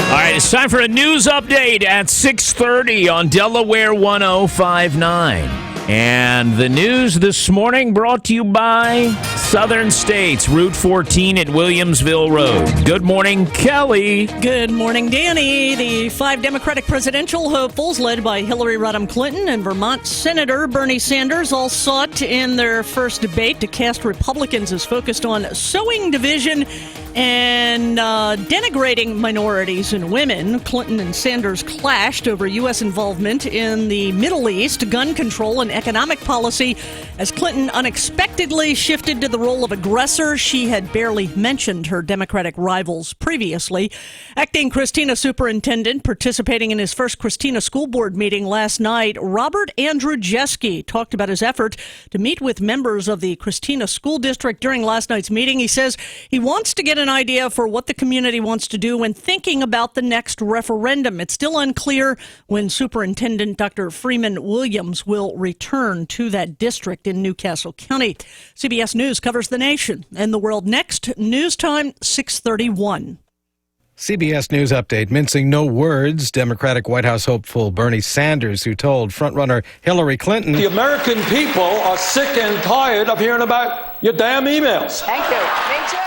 S10: All right, it's time for a news update at 6:30 on Delaware 105.9. And the news this morning brought to you by Southern States, Route 14 at Williamsville Road. Good morning, Kelly.
S12: Good morning, Danny. The 5 Democratic presidential hopefuls, led by Hillary Rodham Clinton and Vermont Senator Bernie Sanders, all sought in their first debate to cast Republicans as focused on sowing division and denigrating minorities and women. Clinton and Sanders clashed over U.S. involvement in the Middle East, gun control, and economic policy as Clinton unexpectedly shifted to the role of aggressor. She had barely mentioned her Democratic rivals previously. Acting Christina Superintendent participating in his first Christina School Board meeting last night, Robert Andrzejewski talked about his effort to meet with members of the Christina School District during last night's meeting. He says he wants to get an idea for what the community wants to do when thinking about the next referendum. It's still unclear when Superintendent Dr. Freeman Williams will return to that district in Newcastle County. CBS News covers the nation and the world next. News time 6:31.
S16: CBS News update. Mincing no words, Democratic White House hopeful Bernie Sanders, who told frontrunner Hillary Clinton,
S17: "The American people are sick and tired of hearing about your damn emails."
S24: Thank you. Me too.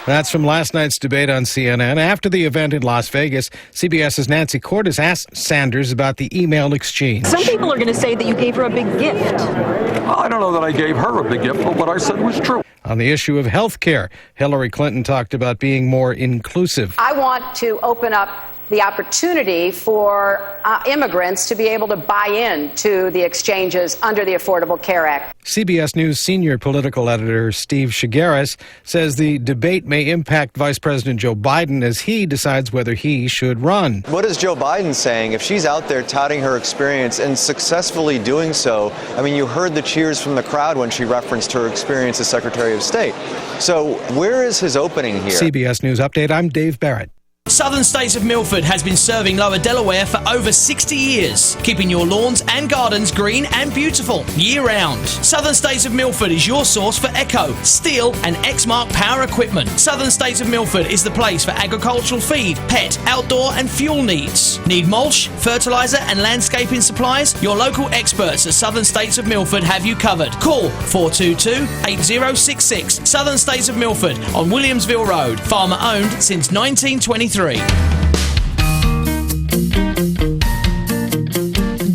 S16: That's from last night's debate on CNN. After the event in Las Vegas, CBS's Nancy Cordes asked Sanders about the email exchange.
S18: Some people are going to say that you gave her a big gift.
S17: I don't know that I gave her a big gift, but what I said was true.
S16: On the issue of health care, Hillary Clinton talked about being more inclusive.
S24: I want to open up the opportunity for immigrants to be able to buy in to the exchanges under the Affordable Care Act.
S16: CBS News senior political editor Steve Shigaris says the debate may impact Vice President Joe Biden as he decides whether he should run.
S19: What is Joe Biden saying? If she's out there touting her experience and successfully doing so, I mean, you heard the cheers from the crowd when she referenced her experience as Secretary of State. So where is his opening here?
S16: CBS News Update, I'm Dave Barrett.
S20: Southern States of Milford has been serving Lower Delaware for over 60 years, keeping your lawns and gardens green and beautiful year-round. Southern States of Milford is your source for Echo, Steel and Exmark power equipment. Southern States of Milford is the place for agricultural feed, pet, outdoor and fuel needs. Need mulch, fertilizer and landscaping supplies? Your local experts at Southern States of Milford have you covered. Call 422-8066. Southern States of Milford on Williamsville Road. Farmer owned since 1923.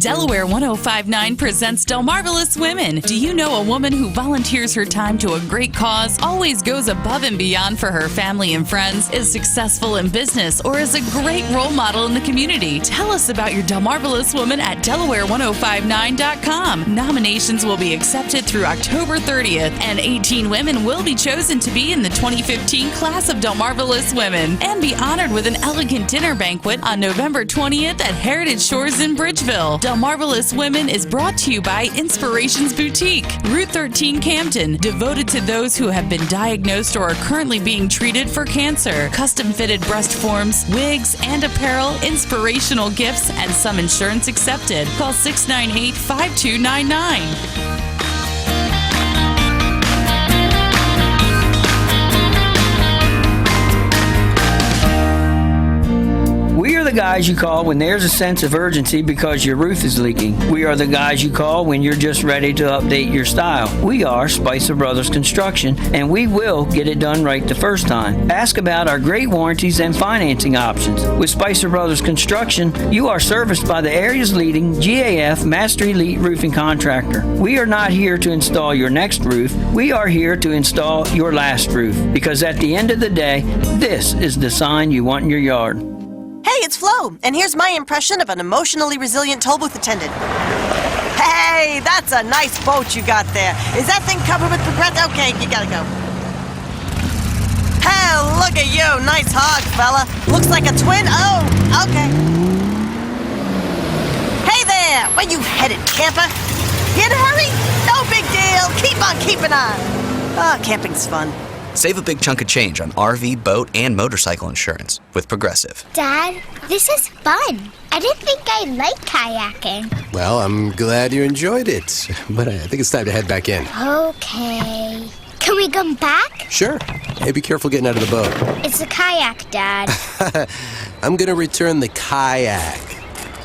S7: Delaware 105.9 presents Delmarvelous Women. Do you know a woman who volunteers her time to a great cause, always goes above and beyond for her family and friends, is successful in business, or is a great role model in the community? Tell us about your Delmarvelous Woman at Delaware105.9.com. Nominations will be accepted through October 30th, and 18 women will be chosen to be in the 2015 class of Delmarvelous Women and be honored with an elegant dinner banquet on November 20th at Heritage Shores in Bridgeville. Delmarvelous Women is brought to you by Inspirations Boutique, Route 13 Campton, devoted to those who have been diagnosed or are currently being treated for cancer. Custom-fitted breast forms, wigs, and apparel, inspirational gifts, and some insurance accepted. Call 698-5299.
S1: We are the guys you call when there's a sense of urgency because your roof is leaking. We are the guys you call when you're just ready to update your style. We are Spicer Brothers Construction, and we will get it done right the first time. Ask about our great warranties and financing options. With Spicer Brothers Construction, you are serviced by the area's leading GAF Master Elite Roofing Contractor. We are not here to install your next roof. We are here to install your last roof, because at the end of the day, this is the sign you want in your yard.
S3: Hey, it's Flo, and here's my impression of an emotionally resilient toll booth attendant. Hey, that's a nice boat you got there. Is that thing covered with progressive? Okay, you gotta go. Hey, look at you. Nice hog, fella. Looks like a twin. Oh, okay. Hey there, where you headed, camper? You in a hurry? No big deal. Keep on keeping on. Oh, camping's fun.
S5: Save a big chunk of change on RV, boat, and motorcycle insurance with Progressive.
S21: Dad, this is fun. I didn't think I liked kayaking.
S22: Well, I'm glad you enjoyed it, but I think it's time to head back in.
S21: Okay. Can we come back?
S22: Sure. Hey, be careful getting out of the boat.
S21: It's a kayak, Dad.
S22: I'm gonna return the kayak.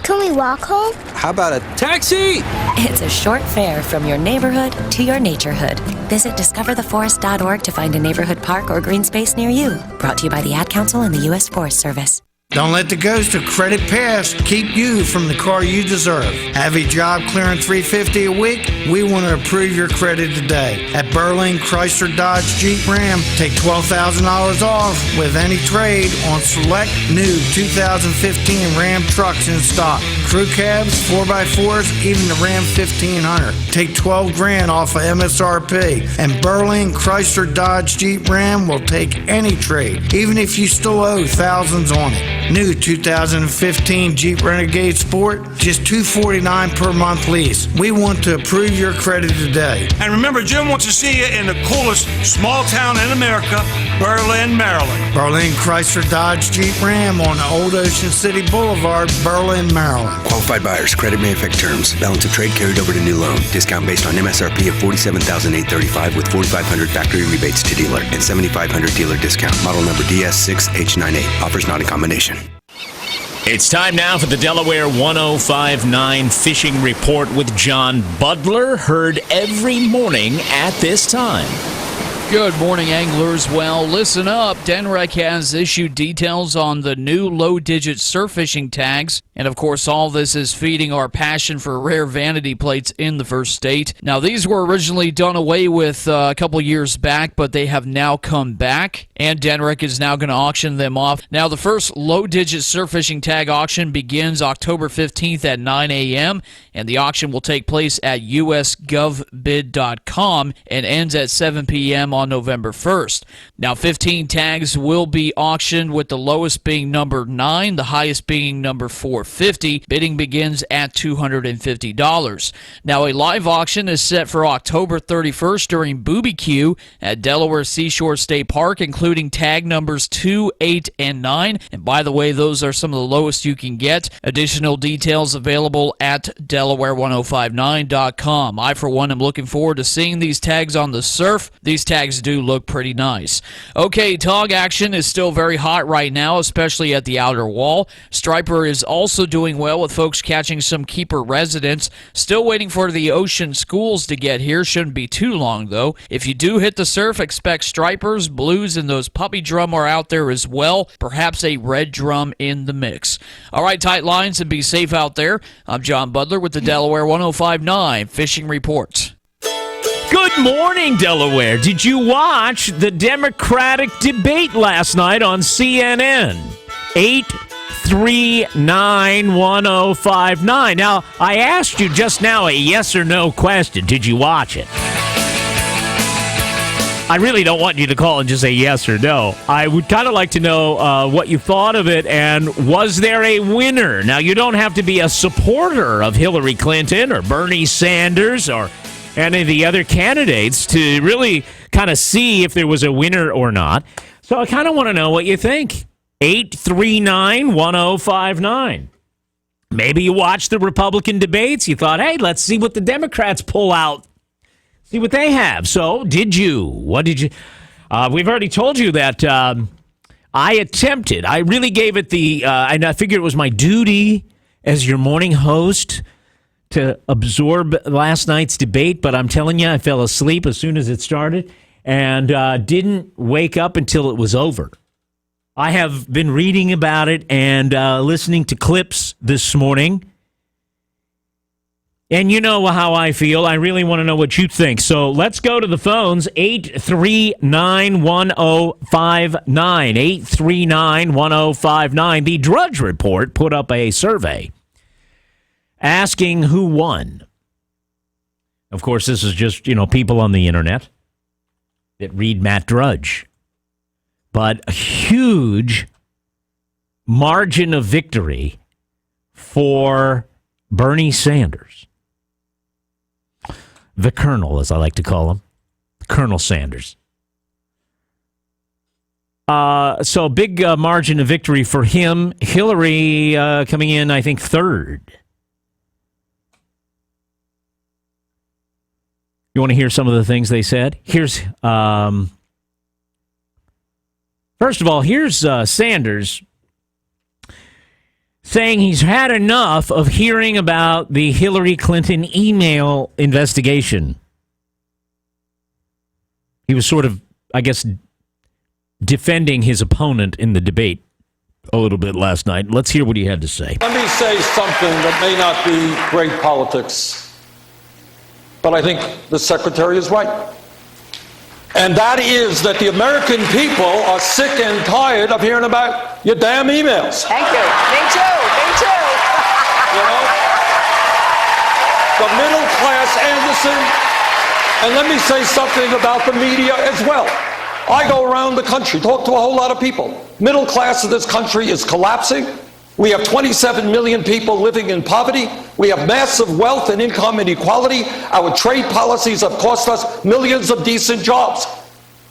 S21: Can we walk home?
S22: How about a taxi?
S23: It's a short fare from your neighborhood to your naturehood. Visit discovertheforest.org to find a neighborhood park or green space near you. Brought to you by the Ad Council and the U.S. Forest Service.
S25: Don't let the ghost of credit past keep you from the car you deserve. Have a job clearing $350 a week? We want to approve your credit today. At Berlin Chrysler Dodge Jeep Ram, take $12,000 off with any trade on select new 2015 Ram trucks in stock. Crew cabs, 4x4s, even the Ram 1500. Take $12,000 off of MSRP. And Berlin Chrysler Dodge Jeep Ram will take any trade, even if you still owe thousands on it. New 2015 Jeep Renegade Sport, just $249 per month lease. We want to approve your credit today.
S26: And remember, Jim wants to see you in the coolest small town in America, Berlin, Maryland.
S25: Berlin Chrysler Dodge Jeep Ram on Old Ocean City Boulevard, Berlin, Maryland.
S28: Qualified buyers, credit may affect terms. Balance of trade carried over to new loan. Discount based on MSRP of $47,835 with $4,500 factory rebates to dealer and $7,500 dealer discount. Model number DS6H98. Offers not in combination.
S10: It's time now for the Delaware 105.9 Fishing Report with John Butler, heard every morning at this time.
S30: Good morning, anglers. Well, listen up. DENREC has issued details on the new low-digit surf fishing tags. And, of course, all this is feeding our passion for rare vanity plates in the first state. Now, these were originally done away with a couple years back, but they have now come back. And DENREC is now going to auction them off. Now, the first low-digit surf fishing tag auction begins October 15th at 9 a.m., and the auction will take place at usgovbid.com and ends at 7 p.m. on November 1st. Now, 15 tags will be auctioned, with the lowest being number 9, the highest being number 450. Bidding begins at $250. Now, a live auction is set for October 31st during Booby Q at Delaware Seashore State Park, including tag numbers 2, 8, and 9. And by the way, those are some of the lowest you can get. Additional details available at Delaware105.9.com. I, for one, am looking forward to seeing these tags on the surf. These tags do look pretty nice. Okay, tog action is still very hot right now, especially at the outer wall. Striper is also also doing well with folks catching some keeper residents. Still waiting for the ocean schools to get here. Shouldn't be too long, though. If you do hit the surf, expect stripers, blues, and those puppy drum are out there as well. Perhaps a red drum in the mix. All right, tight lines and be safe out there. I'm John Butler with the Delaware 105.9 Fishing Report.
S10: Good morning, Delaware. Did you watch the Democratic debate last night on CNN? 839-1059. Now, I asked you just now a yes or no question. Did you watch it? I really don't want you to call and just say yes or no. I would kind of like to know what you thought of it, and was there a winner? Now, you don't have to be a supporter of Hillary Clinton or Bernie Sanders or any of the other candidates to really kind of see if there was a winner or not. So I kind of want to know what you think. 839-1059. Maybe you watched the Republican debates. You thought, hey, let's see what the Democrats pull out. See what they have. So did you? What did you? We've already told you that I attempted. I really gave it and I figured it was my duty as your morning host to absorb last night's debate, but I'm telling you, I fell asleep as soon as it started and didn't wake up until it was over. I have been reading about it and listening to clips this morning. And you know how I feel. I really want to know what you think. So let's go to the phones, 839-1059, 839-1059. The Drudge Report put up a survey asking who won. Of course, this is just, people on the internet that read Matt Drudge. But a huge margin of victory for Bernie Sanders. The Colonel, as I like to call him. Colonel Sanders. So a big margin of victory for him. Hillary coming in, I think, third. You want to hear some of the things they said? Here's, first of all, here's Sanders saying he's had enough of hearing about the Hillary Clinton email investigation. He was sort of, I guess, defending his opponent in the debate a little bit last night. Let's hear what he had to say.
S17: Let me say something that may not be great politics, but I think the secretary is right. And that is that the American people are sick and tired of hearing about your damn emails.
S24: Thank you. Me too. Me too.
S17: The middle class, Anderson, and let me say something about the media as well. I go around the country, talk to a whole lot of people. Middle class of this country is collapsing. We have 27 million people living in poverty. We have massive wealth and income inequality. Our trade policies have cost us millions of decent jobs.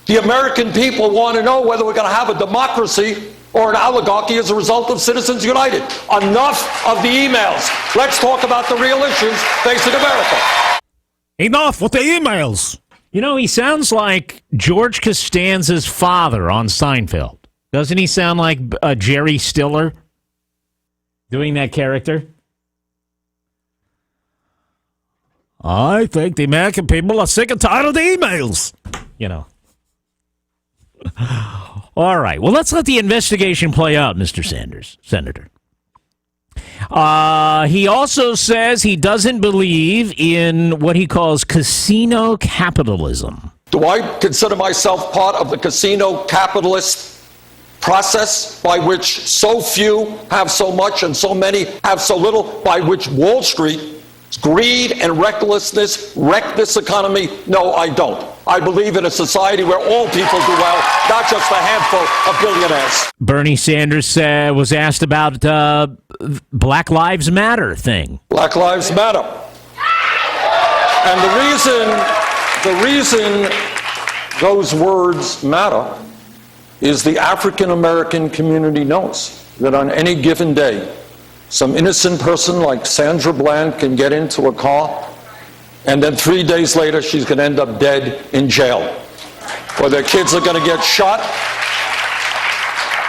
S17: The American people want to know whether we're going to have a democracy or an oligarchy as a result of Citizens United. Enough of the emails. Let's talk about the real issues facing America.
S10: Enough with the emails. He sounds like George Costanza's father on Seinfeld. Doesn't he sound like Jerry Stiller? Doing that character? I think the American people are sick and tired of the emails. All right. Well, let's let the investigation play out, Mr. Sanders, Senator. He also says he doesn't believe in what he calls casino capitalism.
S17: Do I consider myself part of the casino capitalist process by which so few have so much and so many have so little, by which Wall Street's greed and recklessness wreck this economy? No, I don't. I believe in a society where all people do well, not just a handful of billionaires.
S10: Bernie Sanders was asked about Black Lives Matter thing.
S17: Black Lives Matter. And the reason those words matter is the African American community knows that on any given day, some innocent person like Sandra Bland can get into a car, and then 3 days later she's going to end up dead in jail, or their kids are going to get shot.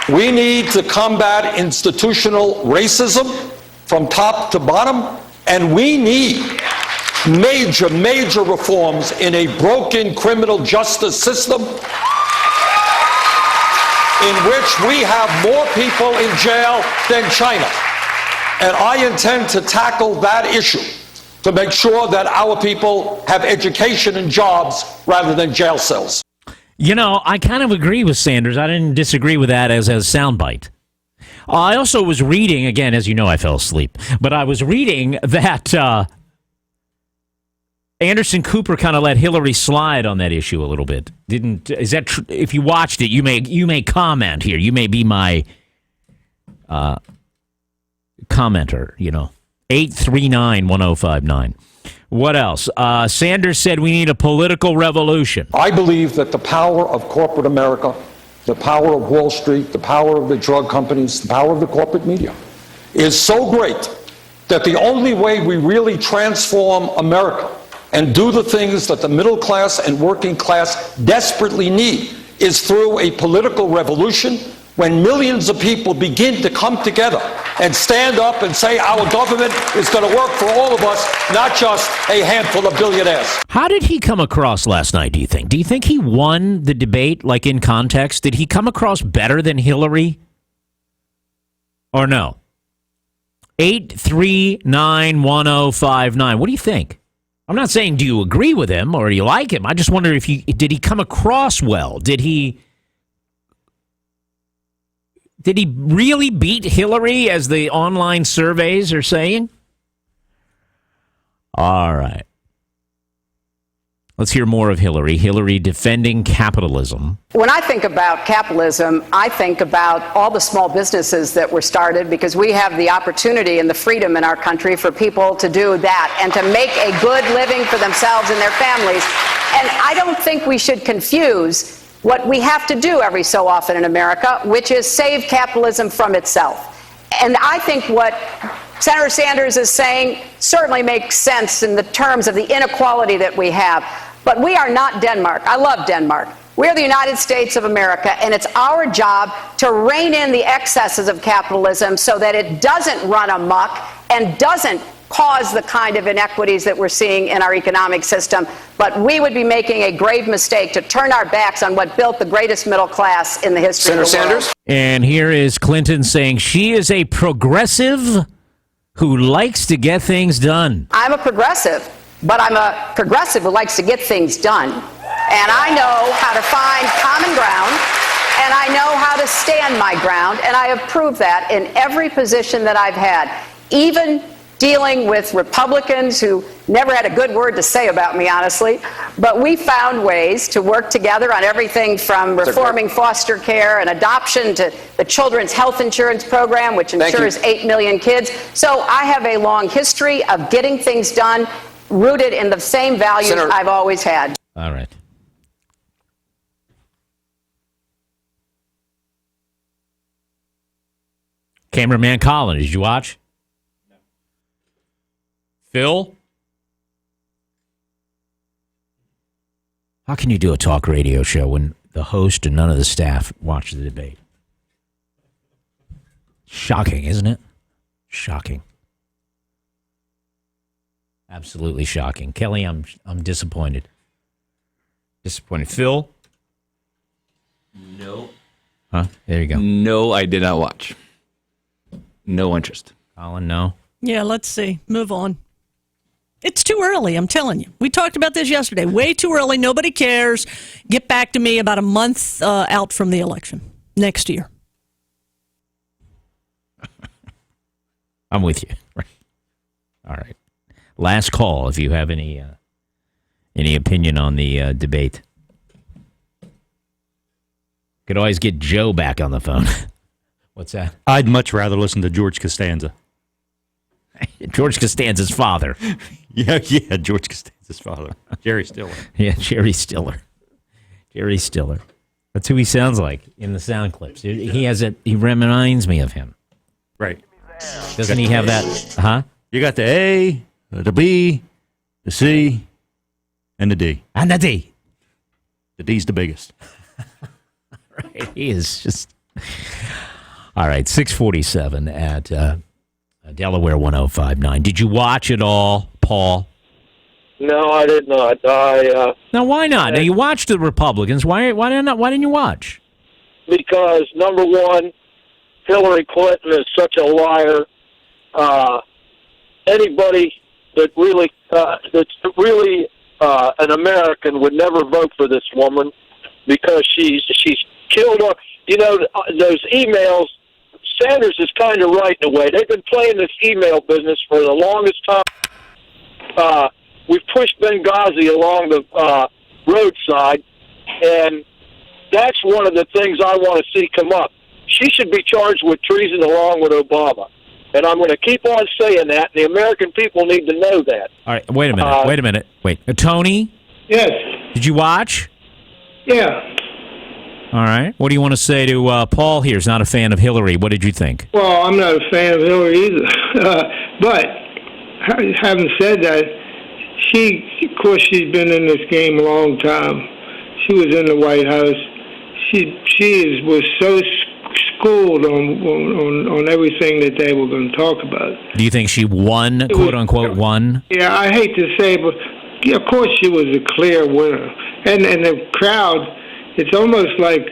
S17: We need to combat institutional racism from top to bottom, and we need major reforms in a broken criminal justice system in which we have more people in jail than China. And I intend to tackle that issue to make sure that our people have education and jobs rather than jail cells.
S10: You know, I kind of agree with Sanders. I didn't disagree with that as a soundbite. I also was reading, again, as you know, I fell asleep, but I was reading that Anderson Cooper kind of let Hillary slide on that issue a little bit. Is that if you watched it, you may comment here. You may be my commenter, 839-1059. What else? Sanders said we need a political revolution.
S17: I believe that the power of corporate America, the power of Wall Street, the power of the drug companies, the power of the corporate media is so great that the only way we really transform America and do the things that the middle class and working class desperately need is through a political revolution when millions of people begin to come together and stand up and say our government is going to work for all of us, not just a handful of billionaires.
S10: How did he come across last night, do you think? Do you think he won the debate, like in context? Did he come across better than Hillary? Or no? 839-1059. What do you think? I'm not saying do you agree with him or do you like him. I just wonder if did he come across well? Did he really beat Hillary, as the online surveys are saying? All right. Let's hear more of Hillary. Hillary defending capitalism.
S24: When I think about capitalism, I think about all the small businesses that were started because we have the opportunity and the freedom in our country for people to do that and to make a good living for themselves and their families. And I don't think we should confuse what we have to do every so often in America, which is save capitalism from itself. And I think what Senator Sanders is saying certainly makes sense in the terms of the inequality that we have. But we are not Denmark. I love Denmark. We're the United States of America, and it's our job to rein in the excesses of capitalism so that it doesn't run amok and doesn't cause the kind of inequities that we're seeing in our economic system. But we would be making a grave mistake to turn our backs on what built the greatest middle class in the history of the world. Senator Sanders?
S10: And here is Clinton saying she is a progressive who likes to get things done.
S24: I'm a progressive, but I'm a progressive who likes to get things done. And I know how to find common ground, and I know how to stand my ground, and I have proved that in every position that I've had, even dealing with Republicans who never had a good word to say about me, honestly. But we found ways to work together on everything from reforming foster care and adoption to the Children's Health Insurance Program, which insures 8 million kids. So I have a long history of getting things done rooted in the same values I've always had.
S10: All right. Cameraman Colin, did you watch? Phil? How can you do a talk radio show when the host and none of the staff watch the debate? Shocking, isn't it? Shocking. Absolutely shocking. Kelly, I'm disappointed. Disappointed. Phil?
S2: No.
S10: Huh? There you go.
S2: No, I did not watch. No interest.
S10: Colin, no.
S12: Yeah, let's see. Move on. It's too early, I'm telling you. We talked about this yesterday. Way too early. Nobody cares. Get back to me about a month out from the election next year.
S10: I'm with you. All right. Last call if you have any opinion on the debate. Could always get Joe back on the phone. What's that?
S4: I'd much rather listen to George Costanza.
S10: George Costanza's father.
S4: Yeah, George Costanza's father. Jerry Stiller.
S10: Yeah, Jerry Stiller. Jerry Stiller. That's who he sounds like in the sound clips. He reminds me of him.
S4: Right.
S10: Doesn't he have that? Huh?
S4: You got the A, the B, the C, and the D.
S10: And the D.
S4: The D's the biggest.
S10: Right. He is just... All right, 6:47 at Delaware 105.9. Did you watch it all, Paul?
S6: No, I did not.
S10: Now, why not? Now, you watched the Republicans. Why didn't you watch?
S6: Because, number one, Hillary Clinton is such a liar. Anybody that's really an American would never vote for this woman because she's killed her. You know, those emails, Sanders is kind of right in a way. They've been playing this email business for the longest time. We've pushed Benghazi along the roadside, and that's one of the things I want to see come up. She should be charged with treason along with Obama. And I'm going to keep on saying that, and the American people need to know that.
S10: All right, wait a minute. Tony?
S8: Yes.
S10: Did you watch?
S8: Yeah.
S10: All right. What do you want to say to Paul here? He's not a fan of Hillary. What did you think?
S8: Well, I'm not a fan of Hillary either. But having said that, of course, she's been in this game a long time. She was in the White House. She was so schooled on everything that they were going to talk about.
S10: Do you think she won, quote unquote, won?
S8: Yeah, I hate to say, but of course she was a clear winner. And the crowd, it's almost like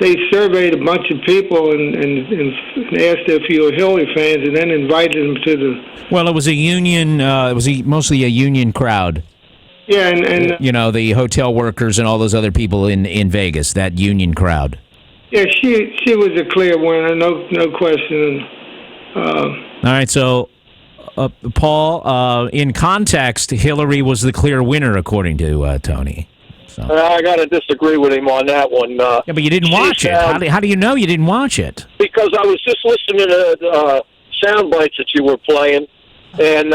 S8: they surveyed a bunch of people and asked if you were Hillary fans, and then invited them to the.
S10: Well, it was a union. It was mostly a union crowd.
S8: Yeah, and
S10: you know, the hotel workers and all those other people in Vegas. That union crowd.
S8: Yeah, she was a clear winner, no question.
S10: All right, so Paul, in context, Hillary was the clear winner according to Tony. So.
S6: I got to disagree with him on that one.
S10: Yeah, but you didn't watch it. How do you know you didn't watch it?
S6: Because I was just listening to sound bites that you were playing, and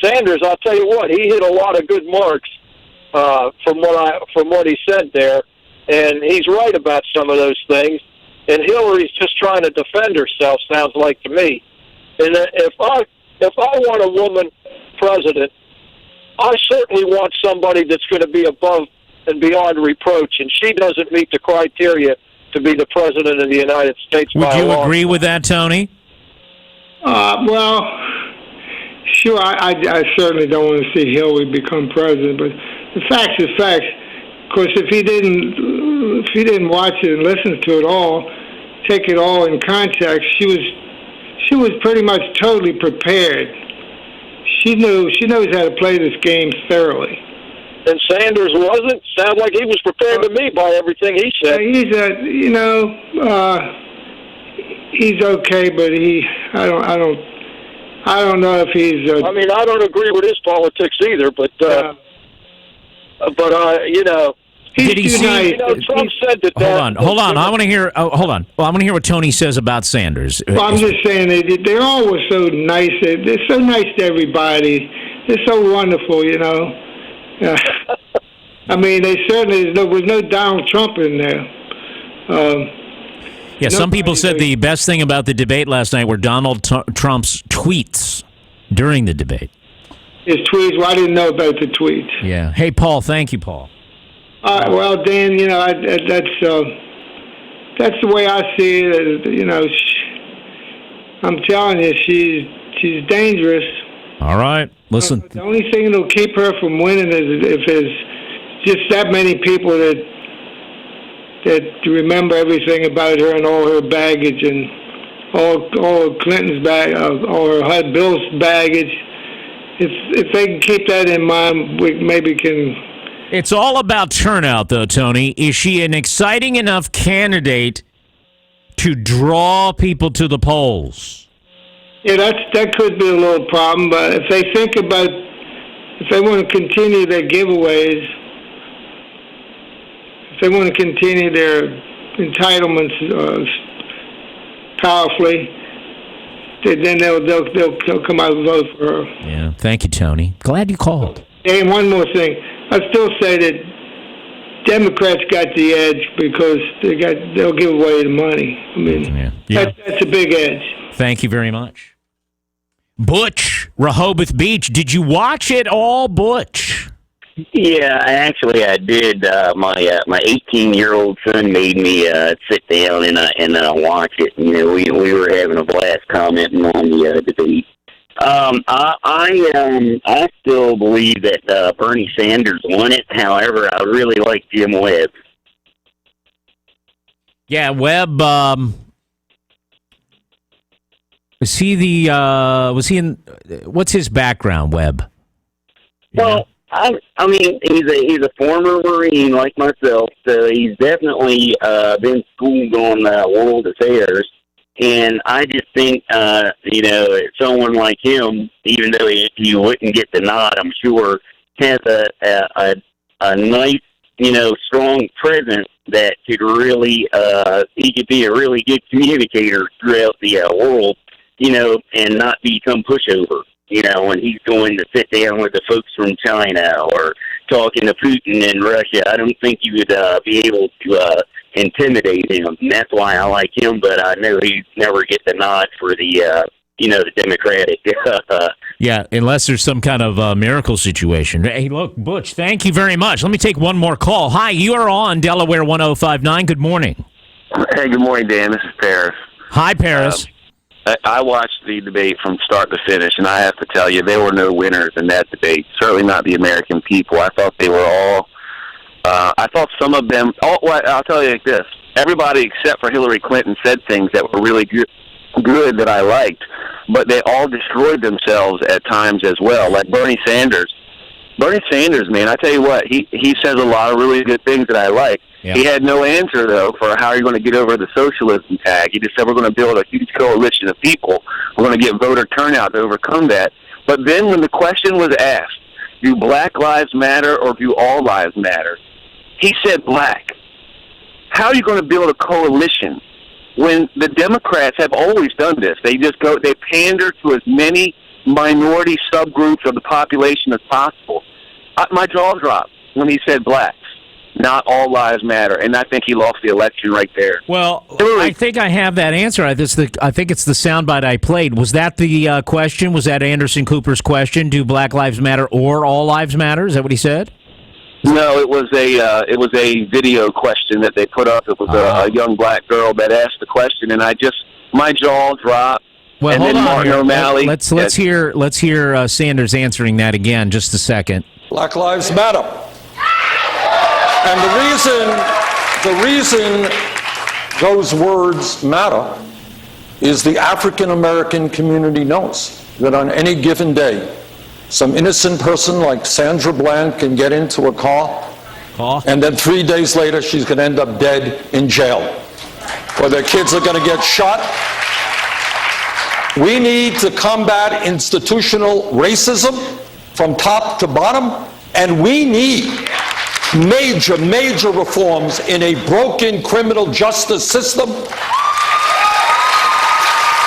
S6: Sanders, I'll tell you what, he hit a lot of good marks from what he said there, and he's right about some of those things. And Hillary's just trying to defend herself, sounds like to me. And if I want a woman president, I certainly want somebody that's going to be above and beyond reproach, and she doesn't meet the criteria to be the president of the United States.
S10: Would you agree with that, Tony?
S8: Well, sure. I certainly don't want to see Hillary become president, but the facts is facts. Of course, if he didn't watch it and listen to it all, take it all in context, she was pretty much totally prepared. She knows how to play this game thoroughly.
S6: And Sanders wasn't. Sounds like he was prepared to me by everything he said.
S8: He's he's okay, but I don't know if he's.
S6: I mean, I don't agree with his politics either, but you know.
S10: Did he see?
S6: You know, Trump said that.
S10: Hold on. I want to hear. Hold on. Well, I want to hear what Tony says about Sanders.
S8: Well, I'm just saying they all were so nice. They're so nice to everybody. They're so wonderful, you know. I mean, there was no Donald Trump in there.
S10: Some people said the best thing about the debate last night were Donald Trump's tweets during the debate.
S8: His tweets? Well, I didn't know about the tweets.
S10: Yeah. Hey, Paul. Thank you, Paul.
S8: Well, Dan, you know, that's the way I see it. You know, I'm telling you, she's dangerous.
S10: All right, listen.
S8: The only thing that'll keep her from winning is if there's just that many people that remember everything about her and all her baggage and all Clinton's all her Bill's baggage. If they can keep that in mind, we maybe can.
S10: It's all about turnout, though, Tony. Is she an exciting enough candidate to draw people to the polls?
S8: Yeah, that could be a little problem. But if they want to continue their giveaways, if they want to continue their entitlements powerfully, then they'll come out and vote for her.
S10: Yeah, thank you, Tony. Glad you called.
S8: And one more thing. I still say that Democrats got the edge because they'll give away the money. I mean, that's a big edge.
S10: Thank you very much. Butch, Rehoboth Beach. Did you watch it all, Butch?
S9: Yeah, actually, I did. My 18-year-old son made me sit down and watch it. You know, we were having a blast commenting on the debate. I still believe that Bernie Sanders won it. However, I really like Jim Webb.
S10: Yeah, Webb. Was he in? What's his background, Webb?
S9: Well, I mean, he's a former Marine like myself, so he's definitely been schooled on world affairs. And I just think, someone like him, even though he wouldn't get the nod, I'm sure, has a nice, strong presence that could really, he could be a really good communicator throughout the world, and not become pushover. When he's going to sit down with the folks from China or talking to Putin in Russia, I don't think you would be able to intimidate him. And that's why I like him, but I know he'd never get the nod for the, the Democratic.
S10: Yeah, unless there's some kind of miracle situation. Hey, look, Butch, thank you very much. Let me take one more call. Hi, you are on Delaware 105.9. Good morning.
S11: Hey, good morning, Dan. This is Paris.
S10: Hi, Paris.
S11: I watched the debate from start to finish, and I have to tell you, there were no winners in that debate. Certainly not the American people. I thought they were all. I thought some of them. I'll tell you like this: everybody except for Hillary Clinton said things that were really good that I liked, but they all destroyed themselves at times as well. Like Bernie Sanders. Bernie Sanders, man, I tell you what, he says a lot of really good things that I like. Yeah. He had no answer, though, for how you're going to get over the socialism tag. He just said we're going to build a huge coalition of people. We're going to get voter turnout to overcome that. But then when the question was asked, do black lives matter or do all lives matter? He said black. How are you going to build a coalition when the Democrats have always done this? They pander to as many minority subgroups of the population as possible. My jaw dropped when he said blacks. Not all lives matter, and I think he lost the election right there.
S10: Well, I think I have that answer. I think it's the soundbite I played. Was that the question? Was that Anderson Cooper's question? Do Black Lives Matter or all lives matter? Is that what he said?
S11: No, it was a video question that they put up. It was a young black girl that asked the question, and my jaw dropped.
S10: Well,
S11: and
S10: hold
S11: then
S10: on
S11: Martin
S10: here.
S11: O'Malley.
S10: Let's hear Sanders answering that again. Just a second.
S17: Black Lives Matter. And the reason those words matter is the African American community knows that on any given day, some innocent person like Sandra Bland can get into a car, and then 3 days later she's going to end up dead in jail, or their kids are going to get shot. We need to combat institutional racism from top to bottom, and we need major reforms in a broken criminal justice system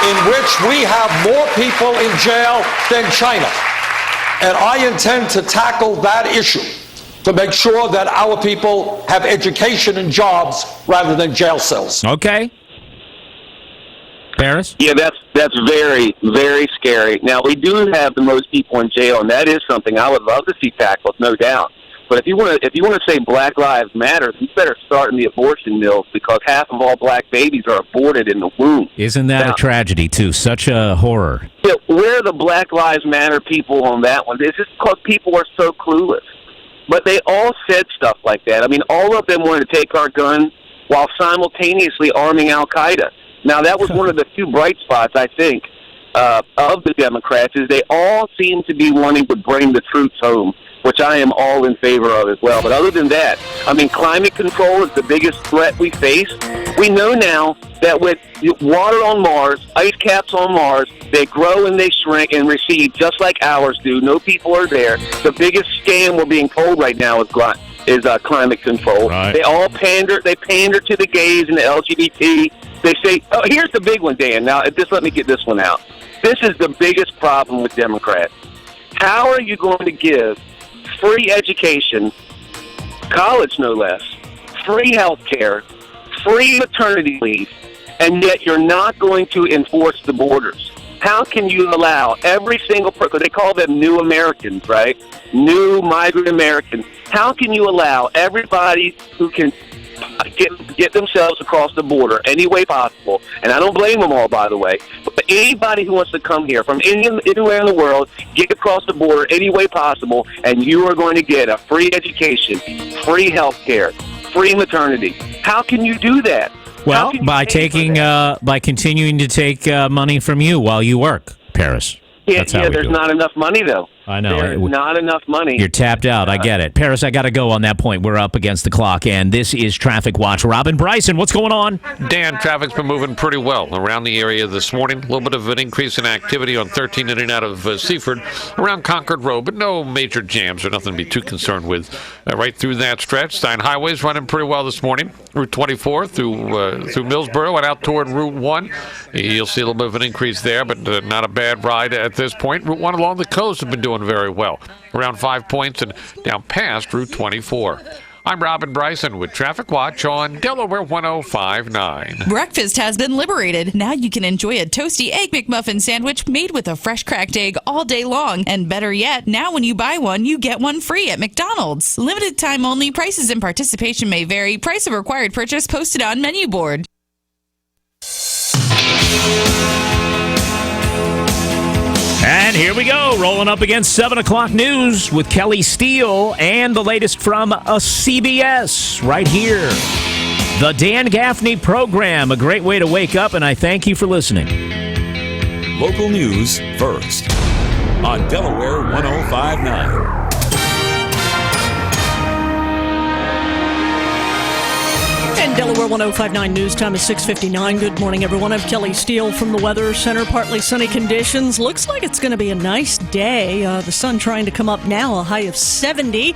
S17: in which we have more people in jail than China. And I intend to tackle that issue to make sure that our people have education and jobs rather than jail cells.
S10: Okay. Paris?
S11: Yeah, that's very, very scary. Now, we do have the most people in jail, and that is something I would love to see tackled, no doubt. But if you want to say Black Lives Matter, you better start in the abortion mills, because half of all black babies are aborted in the womb.
S10: Isn't that a tragedy, too? Such a horror.
S11: Yeah, where are the Black Lives Matter people on that one? It's just because people are so clueless. But they all said stuff like that. I mean, all of them wanted to take our guns while simultaneously arming Al-Qaeda. Now, that was one of the few bright spots, I think, of the Democrats, is they all seem to be wanting to bring the troops home, which I am all in favor of as well. But other than that, I mean, climate control is the biggest threat we face. We know now that with water on Mars, ice caps on Mars, they grow and they shrink and recede just like ours do. No people are there. The biggest scam we're being told right now is climate control. Right. They all pander. They pander to the gays and the LGBT. They say, oh, here's the big one, Dan. Now, just let me get this one out. This is the biggest problem with Democrats. How are you going to give free education, college no less, free health care, free maternity leave, and yet you're not going to enforce the borders? How can you allow every single person, they call them new Americans, right? New migrant Americans. How can you allow everybody who can get themselves across the border any way possible, and I don't blame them all, by the way, but anybody who wants to come here from anywhere in the world, get across the border any way possible, and you are going to get a free education, free health care, free maternity. How can you do that?
S10: Well, by continuing to take money from you while you work, Paris.
S11: Yeah, there's not enough money, though.
S10: I know.
S11: There's not enough money.
S10: You're tapped out. I get it. Paris, I got to go on that point. We're up against the clock, and this is Traffic Watch. Robin Bryson, what's going on?
S7: Dan, traffic's been moving pretty well around the area this morning. A little bit of an increase in activity on 13 in and out of Seaford around Concord Road, but no major jams or nothing to be too concerned with. Right through that stretch, Stein Highway's running pretty well this morning. Route 24 through Millsboro and out toward Route 1. You'll see a little bit of an increase there, but not a bad ride at this point. Route 1 along the coast have been doing very well. Around 5 points and down past Route 24. I'm Robin Bryson with Traffic Watch on Delaware 105.9.
S13: Breakfast has been liberated. Now you can enjoy a toasty Egg McMuffin sandwich made with a fresh cracked egg all day long. And better yet, now when you buy one, you get one free at McDonald's. Limited time only. Prices and participation may vary. Price of required purchase posted on menu board.
S10: And here we go, rolling up against 7 o'clock news with Kelly Steele and the latest from CBS right here. The Dan Gaffney Program, a great way to wake up, and I thank you for listening.
S14: Local news first on Delaware 105.9.
S12: And Delaware 105.9 news time is 6:59. Good morning, everyone. I'm Kelly Steele from the Weather Center. Partly sunny conditions. Looks like it's going to be a nice day. The sun trying to come up now, a high of 70.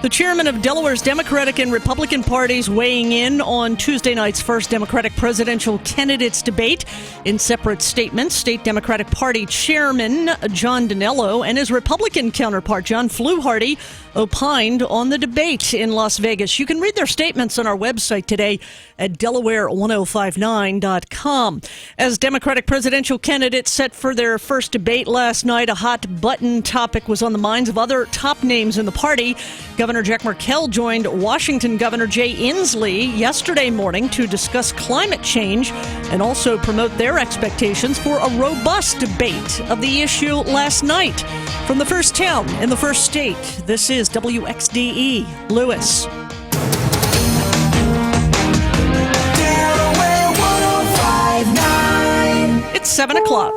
S12: The chairman of Delaware's Democratic and Republican parties weighing in on Tuesday night's first Democratic presidential candidates debate. In separate statements, State Democratic Party Chairman John Dinello and his Republican counterpart John Fluharty opined on the debate in Las Vegas. You can read their statements on our website today at Delaware1059.com. As Democratic presidential candidates set for their first debate last night, a hot-button topic was on the minds of other top names in the party. Governor Jack Merkel joined Washington Governor Jay Inslee yesterday morning to discuss climate change and also promote their expectations for a robust debate of the issue last night. From the first town in the first state, this is WXDE Lewis. It's 7 o'clock.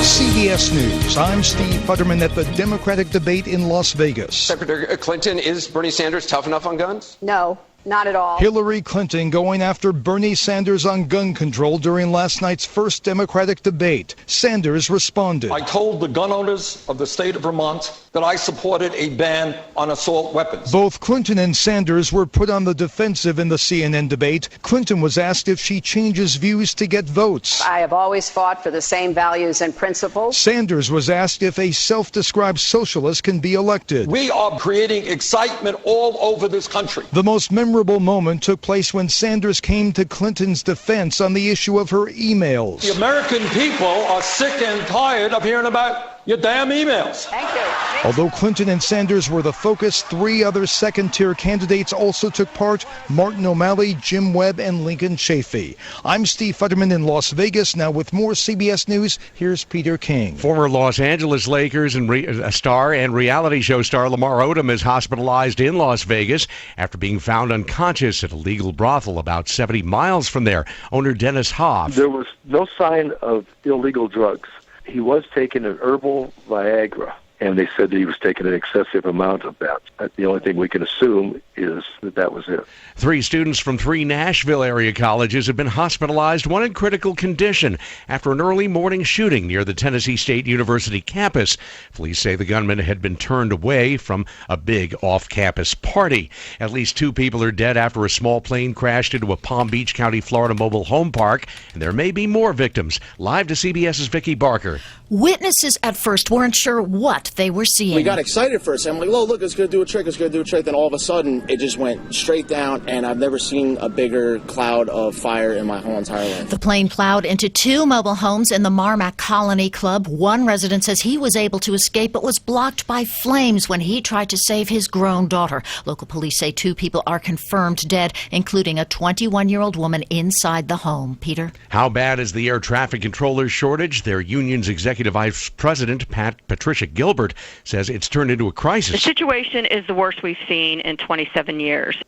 S15: CBS News. I'm Steve Futterman at the Democratic debate in Las Vegas.
S16: Secretary Clinton, is Bernie Sanders tough enough on guns?
S24: No. Not at all.
S15: Hillary Clinton going after Bernie Sanders on gun control during last night's first Democratic debate. Sanders responded.
S17: I told the gun owners of the state of Vermont that I supported a ban on assault weapons.
S15: Both Clinton and Sanders were put on the defensive in the CNN debate. Clinton was asked if she changes views to get votes.
S24: I have always fought for the same values and principles.
S15: Sanders was asked if a self-described socialist can be elected.
S17: We are creating excitement all over this country.
S15: The most memorable moment took place when Sanders came to Clinton's defense on the issue of her emails.
S17: The American people are sick and tired of hearing about your damn emails.
S24: Thank you.
S15: Although Clinton and Sanders were the focus, 3 other second-tier candidates also took part: Martin O'Malley, Jim Webb, and Lincoln Chafee. I'm Steve Futterman in Las Vegas. Now with more CBS News, here's Peter King.
S18: Former Los Angeles Lakers and star and reality show star Lamar Odom is hospitalized in Las Vegas after being found unconscious at a legal brothel about 70 miles from there. Owner Dennis Hoff.
S19: There was no sign of illegal drugs. He was taking an herbal Viagra, and they said that he was taking an excessive amount of that. The only thing we can assume is that that was it.
S18: 3 students from 3 Nashville area colleges have been hospitalized, one in critical condition, after an early morning shooting near the Tennessee State University campus. Police say the gunman had been turned away from a big off-campus party. At least 2 people are dead after a small plane crashed into a Palm Beach County, Florida mobile home park, and there may be more victims. Live to CBS's Vicki Barker.
S20: Witnesses at first weren't sure what
S1: effect they were seeing.
S3: We got excited for a second. I'm like, oh, look, it's going to do a trick. It's going to do a trick. Then all of a sudden, it just went straight down, and I've never seen a bigger cloud of fire in my whole entire life.
S1: The plane plowed into 2 mobile homes in the Marmac Colony Club. One resident says he was able to escape but was blocked by flames when he tried to save his grown daughter. Local police say 2 people are confirmed dead, including a 21-year-old woman inside the home. Peter?
S18: How bad is the air traffic controller shortage? Their union's executive vice president, Patricia Gilbert, says it's turned into a crisis.
S5: The situation is the worst we've seen in 27 years.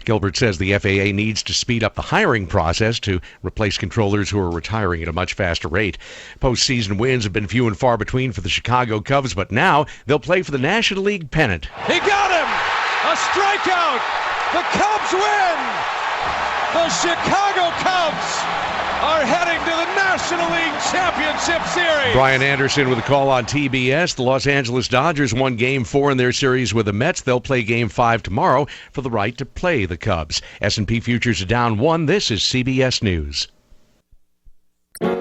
S18: Gilbert says the FAA needs to speed up the hiring process to replace controllers who are retiring at a much faster rate. Postseason wins have been few and far between for the Chicago Cubs, but now they'll play for the National League pennant.
S20: He got him! A strikeout! The Cubs win! The Chicago Cubs are heading to the National League Championship Series.
S18: Brian Anderson with a call on TBS. The Los Angeles Dodgers won Game 4 in their series with the Mets. They'll play Game 5 tomorrow for the right to play the Cubs. S&P futures are down 1. This is CBS News.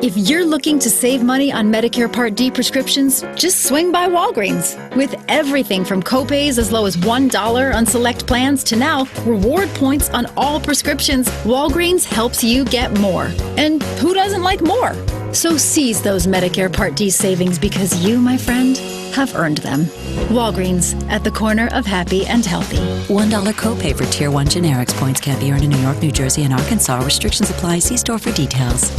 S21: If you're looking to save money on Medicare Part D prescriptions, just swing by Walgreens. With everything from copays as low as $1 on select plans to now reward points on all prescriptions, Walgreens helps you get more. And who doesn't like more? So seize those Medicare Part D savings because you, my friend, have earned them. Walgreens, at the corner of happy and healthy.
S22: $1 copay for Tier 1 generics. Points can't be earned in New York, New Jersey, and Arkansas. Restrictions apply. See store for details.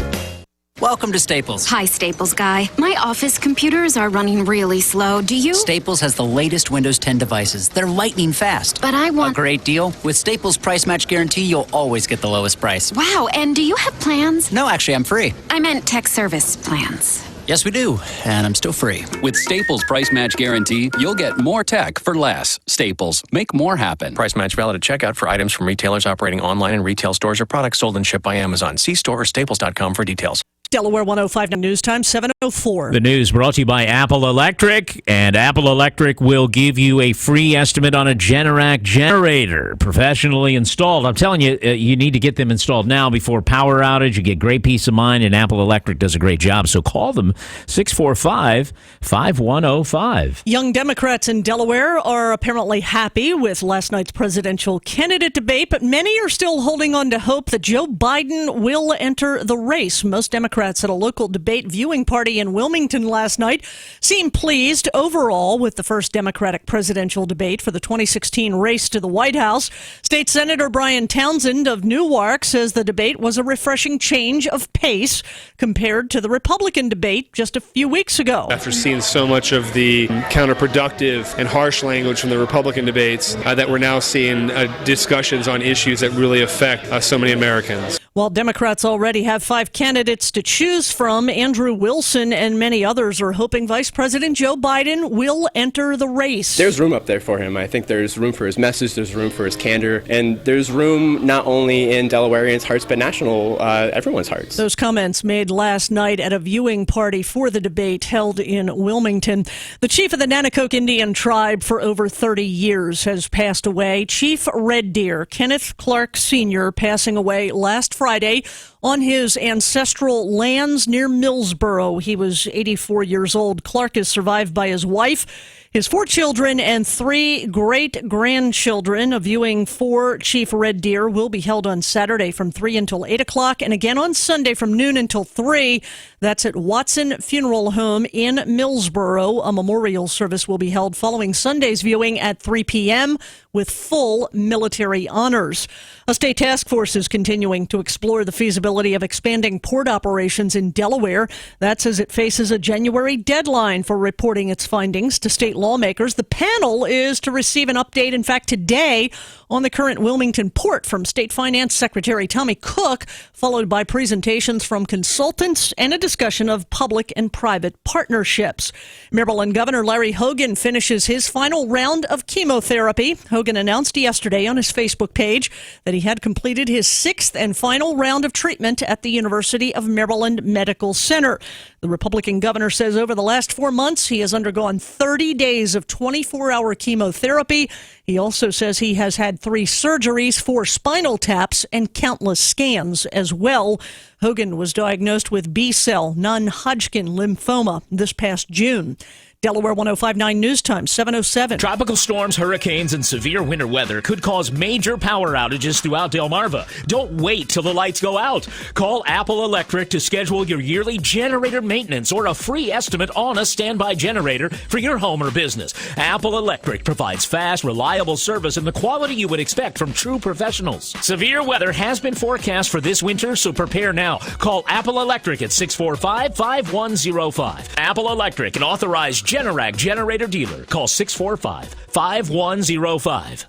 S23: Welcome to Staples.
S26: Hi, Staples guy. My office computers are running really slow. Do you?
S23: Staples has the latest Windows 10 devices. They're lightning fast.
S26: But I want...
S23: A great deal. With Staples Price Match Guarantee, you'll always get the lowest price.
S26: Wow, and do you have plans?
S23: No, actually, I'm free.
S26: I meant tech service plans.
S23: Yes, we do, and I'm still free.
S27: With Staples Price Match Guarantee, you'll get more tech for less. Staples. Make more happen.
S29: Price match valid at checkout for items from retailers operating online in retail stores or products sold and shipped by Amazon. See store or staples.com for details.
S12: Delaware 105.9 News Time, 7:04.
S10: The news brought to you by Apple Electric, and Apple Electric will give you a free estimate on a Generac generator, professionally installed. I'm telling you, you need to get them installed now before power outage. You get great peace of mind, and Apple Electric does a great job. So call them, 645-5105.
S12: Young Democrats in Delaware are apparently happy with last night's presidential candidate debate, but many are still holding on to hope that Joe Biden will enter the race. Most Democrats at a local debate viewing party in Wilmington last night seemed pleased overall with the first Democratic presidential debate for the 2016 race to the White House. State Senator Brian Townsend of Newark says the debate was a refreshing change of pace compared to the Republican debate just a few weeks ago.
S31: After seeing so much of the counterproductive and harsh language from the Republican debates, that we're now seeing discussions on issues that really affect so many Americans.
S12: While Democrats already have 5 candidates to choose from, Andrew Wilson and many others are hoping Vice President Joe Biden will enter the race.
S32: There's room up there for him. I think there's room for his message, there's room for his candor, and there's room not only in Delawareans' hearts, but national, everyone's hearts.
S12: Those comments made last night at a viewing party for the debate held in Wilmington. The chief of the Nanacoke Indian tribe for over 30 years has passed away. Chief Red Deer Kenneth Clark Sr. passing away last Friday on his ancestral lands near Millsboro. He was 84 years old. Clark is survived by his wife, his 4 children, and 3 great-grandchildren. A viewing for Chief Red Deer will be held on Saturday from 3 until 8 o'clock, and again on Sunday from noon until 3. That's at Watson Funeral Home in Millsboro. A memorial service will be held following Sunday's viewing at 3 p.m. with full military honors. A state task force is continuing to explore the feasibility of expanding port operations in Delaware. That's as it faces a January deadline for reporting its findings to state lawmakers. The panel is to receive an update, in fact, today on the current Wilmington port from State Finance Secretary Tommy Cook, followed by presentations from consultants and a discussion of public and private partnerships. Maryland Governor Larry Hogan finishes his final round of chemotherapy. Hogan announced yesterday on his Facebook page that he had completed his 6th and final round of treatment at the University of Maryland Medical Center. The Republican governor says over the last 4 months, he has undergone 30 days of 24-hour chemotherapy. He also says he has had 3 surgeries, 4 spinal taps, and countless scans as well. Hogan was diagnosed with B-cell non-Hodgkin lymphoma this past June. Delaware 105.9 News Time, 7:07.
S10: Tropical storms, hurricanes, and severe winter weather could cause major power outages throughout Delmarva. Don't wait till the lights go out. Call Apple Electric to schedule your yearly generator maintenance or a free estimate on a standby generator for your home or business. Apple Electric provides fast, reliable service and the quality you would expect from true professionals. Severe weather has been forecast for this winter, so prepare now. Call Apple Electric at 645-5105. Apple Electric, an authorized Generac generator dealer. Call 645-5105.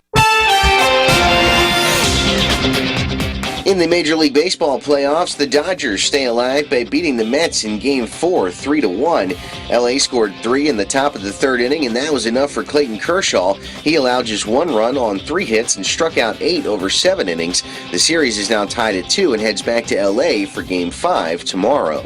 S2: In the Major League Baseball playoffs, the Dodgers stay alive by beating the Mets in Game 4, 3-1. LA scored 3 in the top of the third inning, and that was enough for Clayton Kershaw. He allowed just 1 run on 3 hits and struck out 8 over 7 innings. The series is now tied at 2 and heads back to LA for Game 5 tomorrow.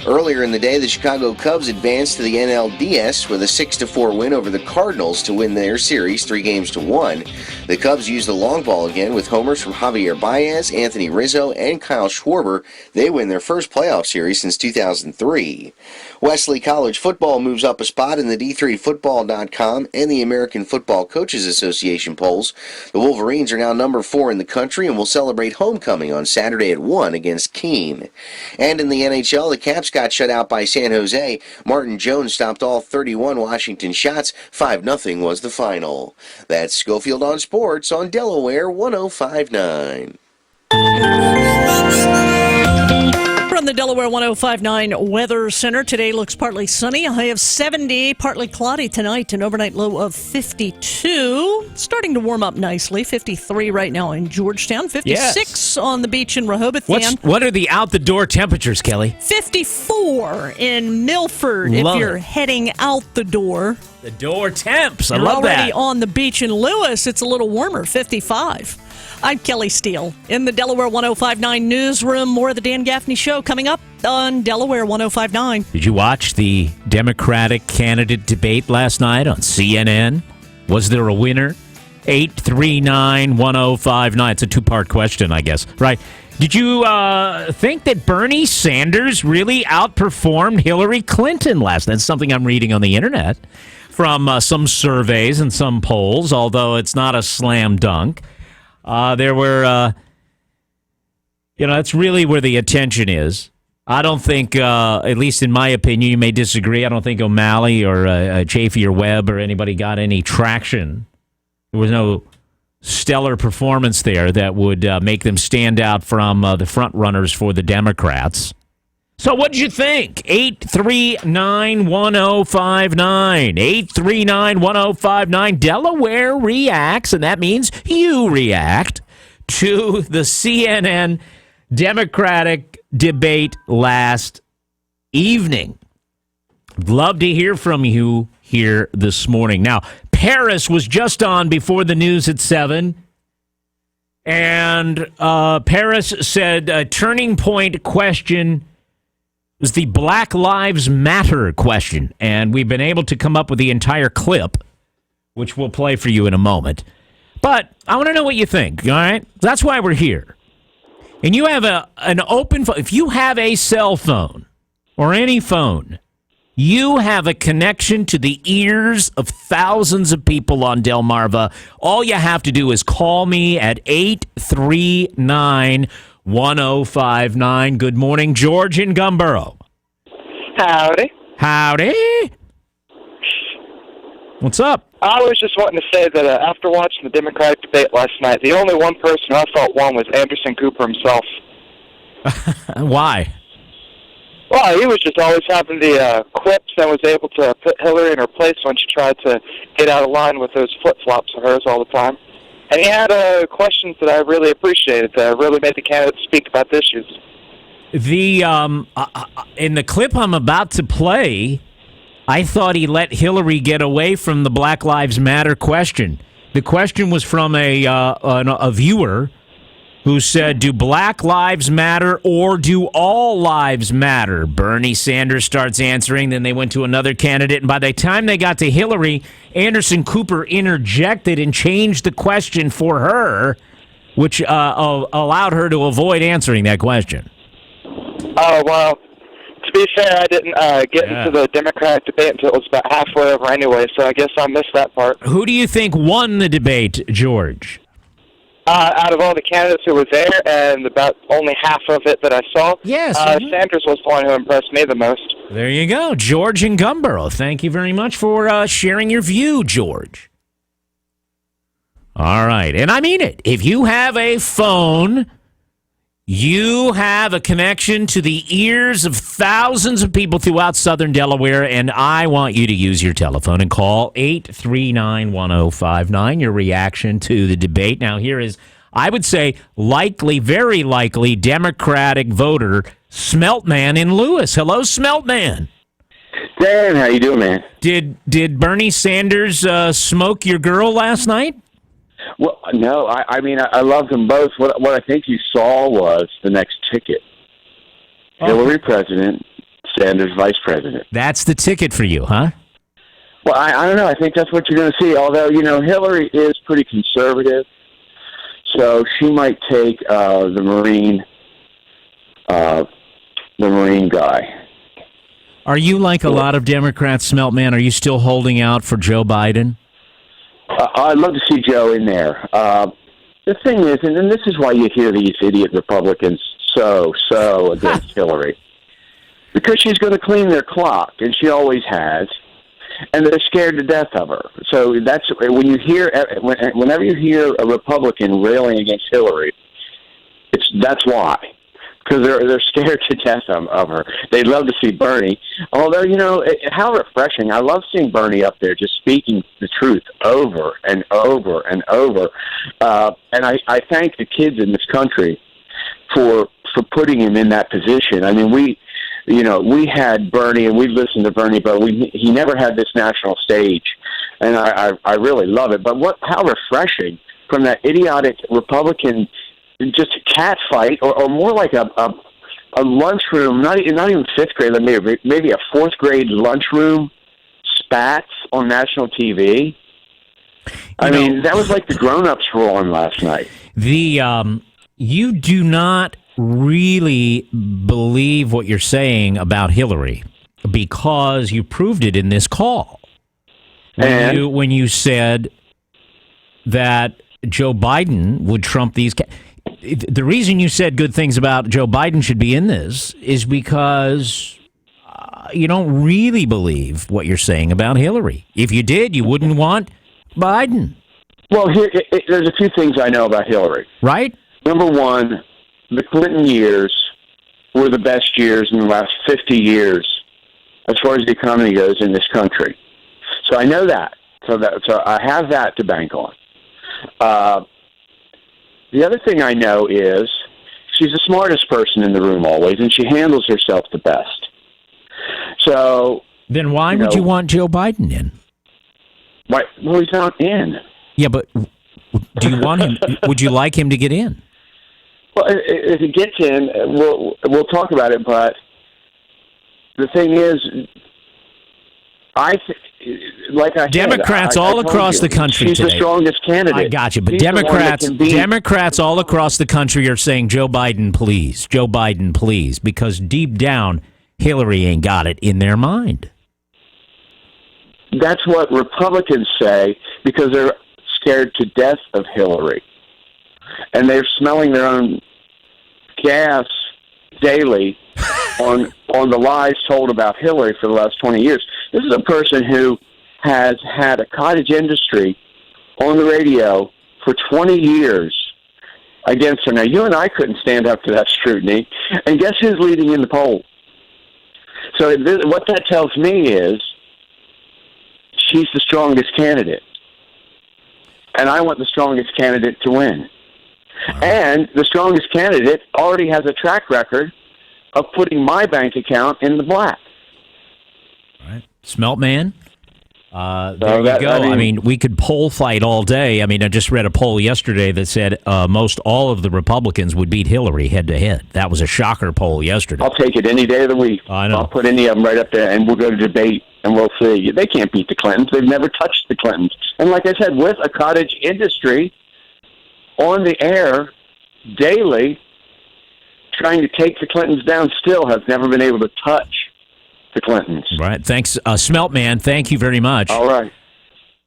S2: Earlier in the day, the Chicago Cubs advanced to the NLDS with a 6-4 win over the Cardinals to win their series 3-1. The Cubs used the long ball again with homers from Javier Baez, Anthony Rizzo, and Kyle Schwarber. They win their first playoff series since 2003. Wesley College football moves up a spot in the D3Football.com and the American Football Coaches Association polls. The Wolverines are now number 4 in the country and will celebrate homecoming on Saturday at 1 against Keene. And in the NHL, the Caps got shut out by San Jose. Martin Jones stopped all 31 Washington shots. 5-0 was the final. That's Schofield on Sports on Delaware 105.9.
S12: From the Delaware 105.9 Weather Center, today looks partly sunny, a high of 70, partly cloudy tonight, an overnight low of 52. Starting to warm up nicely, 53 right now in Georgetown, 56 on the beach in Rehoboth.
S10: What are the out-the-door temperatures, Kelly?
S12: 54 in Milford if you're heading out the door.
S10: The door temps, I
S12: You're
S10: love that.
S12: already on the beach in Lewis, it's a little warmer, 55. I'm Kelly Steele in the Delaware 105.9 newsroom. More of the Dan Gaffney Show coming up on Delaware 105.9.
S10: Did you watch the Democratic candidate debate last night on CNN? Was there a winner? 839-1059. It's a two-part question, I guess. Right. Did you think that Bernie Sanders really outperformed Hillary Clinton last night? That's something I'm reading on the internet from some surveys and some polls, although it's not a slam dunk. There were, that's really where the attention is. I don't think, at least in my opinion, you may disagree, I don't think O'Malley or Chafee or Webb or anybody got any traction. There was no stellar performance there that would make them stand out from the front runners for the Democrats. So what did you think? 839-1059. 839-1059. Delaware reacts, and that means you react to the CNN Democratic debate last evening. Love to hear from you here this morning. Now, Paris was just on before the news at 7. And Paris said a turning point question was the Black Lives Matter question, and we've been able to come up with the entire clip, which we'll play for you in a moment. But I want to know what you think, all right? That's why we're here. And you have an open phone. If you have a cell phone or any phone, you have a connection to the ears of thousands of people on Delmarva. All you have to do is call me at 839-1059. Good morning, George in Gumboro.
S4: Howdy.
S10: Howdy. What's up?
S4: I was just wanting to say that after watching the Democratic debate last night, the only one person who I thought won was Anderson Cooper himself.
S10: Why?
S4: Well, he was just always having the quips and was able to put Hillary in her place when she tried to get out of line with those flip-flops of hers all the time. And he had questions that I really appreciated that really made the candidate speak about the issues.
S10: The in the clip I'm about to play, I thought he let Hillary get away from the Black Lives Matter question. The question was from a viewer who said, do Black Lives matter or do all lives matter? Bernie Sanders starts answering, then they went to another candidate, and by the time they got to Hillary, Anderson Cooper interjected and changed the question for her, which allowed her to avoid answering that question.
S4: Oh, well, To be fair, I didn't get into the Democratic debate until it was about halfway over anyway, so I guess I missed that part.
S10: Who do you think won the debate, George?
S4: Out of all the candidates who were there, and about only half of it that I saw, Sanders was the one who impressed me the most.
S10: There you go. George in Gumboro. Thank you very much for sharing your view, George. All right. And I mean it. If you have a phone, you have a connection to the ears of thousands of people throughout southern Delaware, and I want you to use your telephone and call 839-1059, your reaction to the debate. Now, here is, I would say, likely, very likely, Democratic voter, Smeltman in Lewis. Hello, Smeltman.
S6: Dan, how you doing, man?
S10: Did Bernie Sanders smoke your girl last night?
S6: Well, no. I mean, I love them both. What I think you saw was the next ticket. Hillary president, Sanders vice president.
S10: That's the ticket for you, huh?
S6: Well, I don't know. I think that's what you're going to see. Although, Hillary is pretty conservative, so she might take the Marine guy.
S10: Are you like a lot of Democrats, Smeltman? Are you still holding out for Joe Biden?
S6: I'd love to see Joe in there. The thing is, and this is why you hear these idiot Republicans so against Hillary, because she's going to clean their clock, and she always has, and they're scared to death of her. So that's when you hear, whenever you hear a Republican railing against Hillary, that's why. Because they're scared to death of her. They'd love to see Bernie. Although, how refreshing. I love seeing Bernie up there just speaking the truth over and over and over. And I thank the kids in this country for putting him in that position. I mean, we had Bernie, and we listened to Bernie, but he never had this national stage. And I really love it. But how refreshing from that idiotic Republican, just a cat fight, or more like a lunchroom, not even fifth grade, maybe a fourth grade lunchroom spats on national TV. I mean, that was like the grown-ups were on last night.
S10: You do not really believe what you're saying about Hillary because you proved it in this call. When you said that Joe Biden would trump these. The reason you said good things about Joe Biden should be in this is because you don't really believe what you're saying about Hillary. If you did, you wouldn't want Biden.
S6: Well, there's a few things I know about Hillary.
S10: Right?
S6: Number one, the Clinton years were the best years in the last 50 years as far as the economy goes in this country. So I know that. So I have that to bank on. The other thing I know is she's the smartest person in the room always, and she handles herself the best. So
S10: then why would you want Joe Biden in?
S6: Why? Well, he's not in.
S10: Yeah, but do you want him? Would you like him to get in?
S6: Well, if he gets in, we'll talk about it. But the thing is,
S10: Democrats all across the country
S6: she's
S10: today.
S6: The strongest candidate.
S10: I got you, but Democrats all across the country are saying Joe Biden, please, because deep down, Hillary ain't got it in their mind.
S6: That's what Republicans say because they're scared to death of Hillary, and they're smelling their own gas daily on the lies told about Hillary for the last 20 years. This is a person who has had a cottage industry on the radio for 20 years against her. Now, you and I couldn't stand up to that scrutiny, and guess who's leading in the poll? So what that tells me is she's the strongest candidate, and I want the strongest candidate to win. And the strongest candidate already has a track record of putting my bank account in the black.
S10: All right. Smeltman. There you go. I mean, we could poll fight all day. I mean, I just read a poll yesterday that said most all of the Republicans would beat Hillary head-to-head. That was a shocker poll yesterday.
S6: I'll take it any day of the week.
S10: I know.
S6: I'll put any of them right up there, and we'll go to debate, and we'll see. They can't beat the Clintons. They've never touched the Clintons. And like I said, with a cottage industry on the air daily trying to take the Clintons down still have never been able to touch the Clintons.
S10: Right. Thanks, Smeltman. Thank you very much.
S6: All right.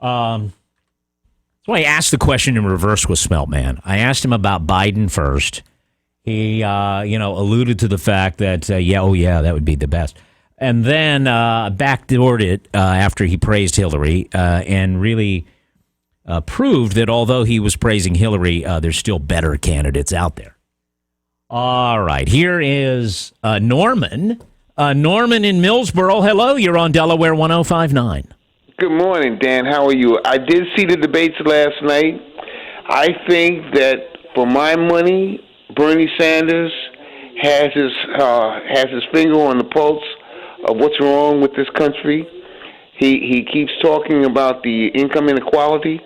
S10: So I asked the question in reverse with Smeltman. I asked him about Biden first. He, alluded to the fact that, that would be the best. And then backdoored it after he praised Hillary and really proved that although he was praising Hillary, there's still better candidates out there. All right. Here is Norman. Norman in Millsboro. Hello. You're on Delaware 105.9.
S7: Good morning, Dan. How are you? I did see the debates last night. I think that for my money, Bernie Sanders has his finger on the pulse of what's wrong with this country. He keeps talking about the income inequality.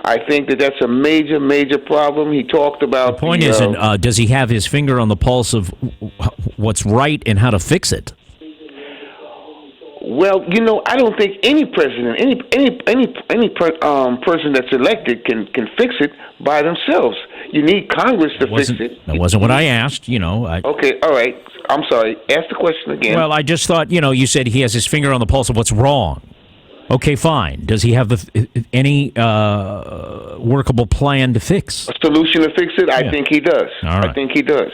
S7: I think that's a major, major problem. He talked about
S10: the point isn't does he have his finger on the pulse of what's right and how to fix it?
S7: Well, I don't think any president, any person that's elected can fix it by themselves. You need Congress to fix it.
S10: That wasn't what I asked.
S7: Okay, all right. I'm sorry. Ask the question again.
S10: Well, I just thought, you said he has his finger on the pulse of what's wrong. Okay, fine. Does he have any workable plan to fix?
S7: A solution to fix it? I think he does.
S10: All right.
S7: I think he does.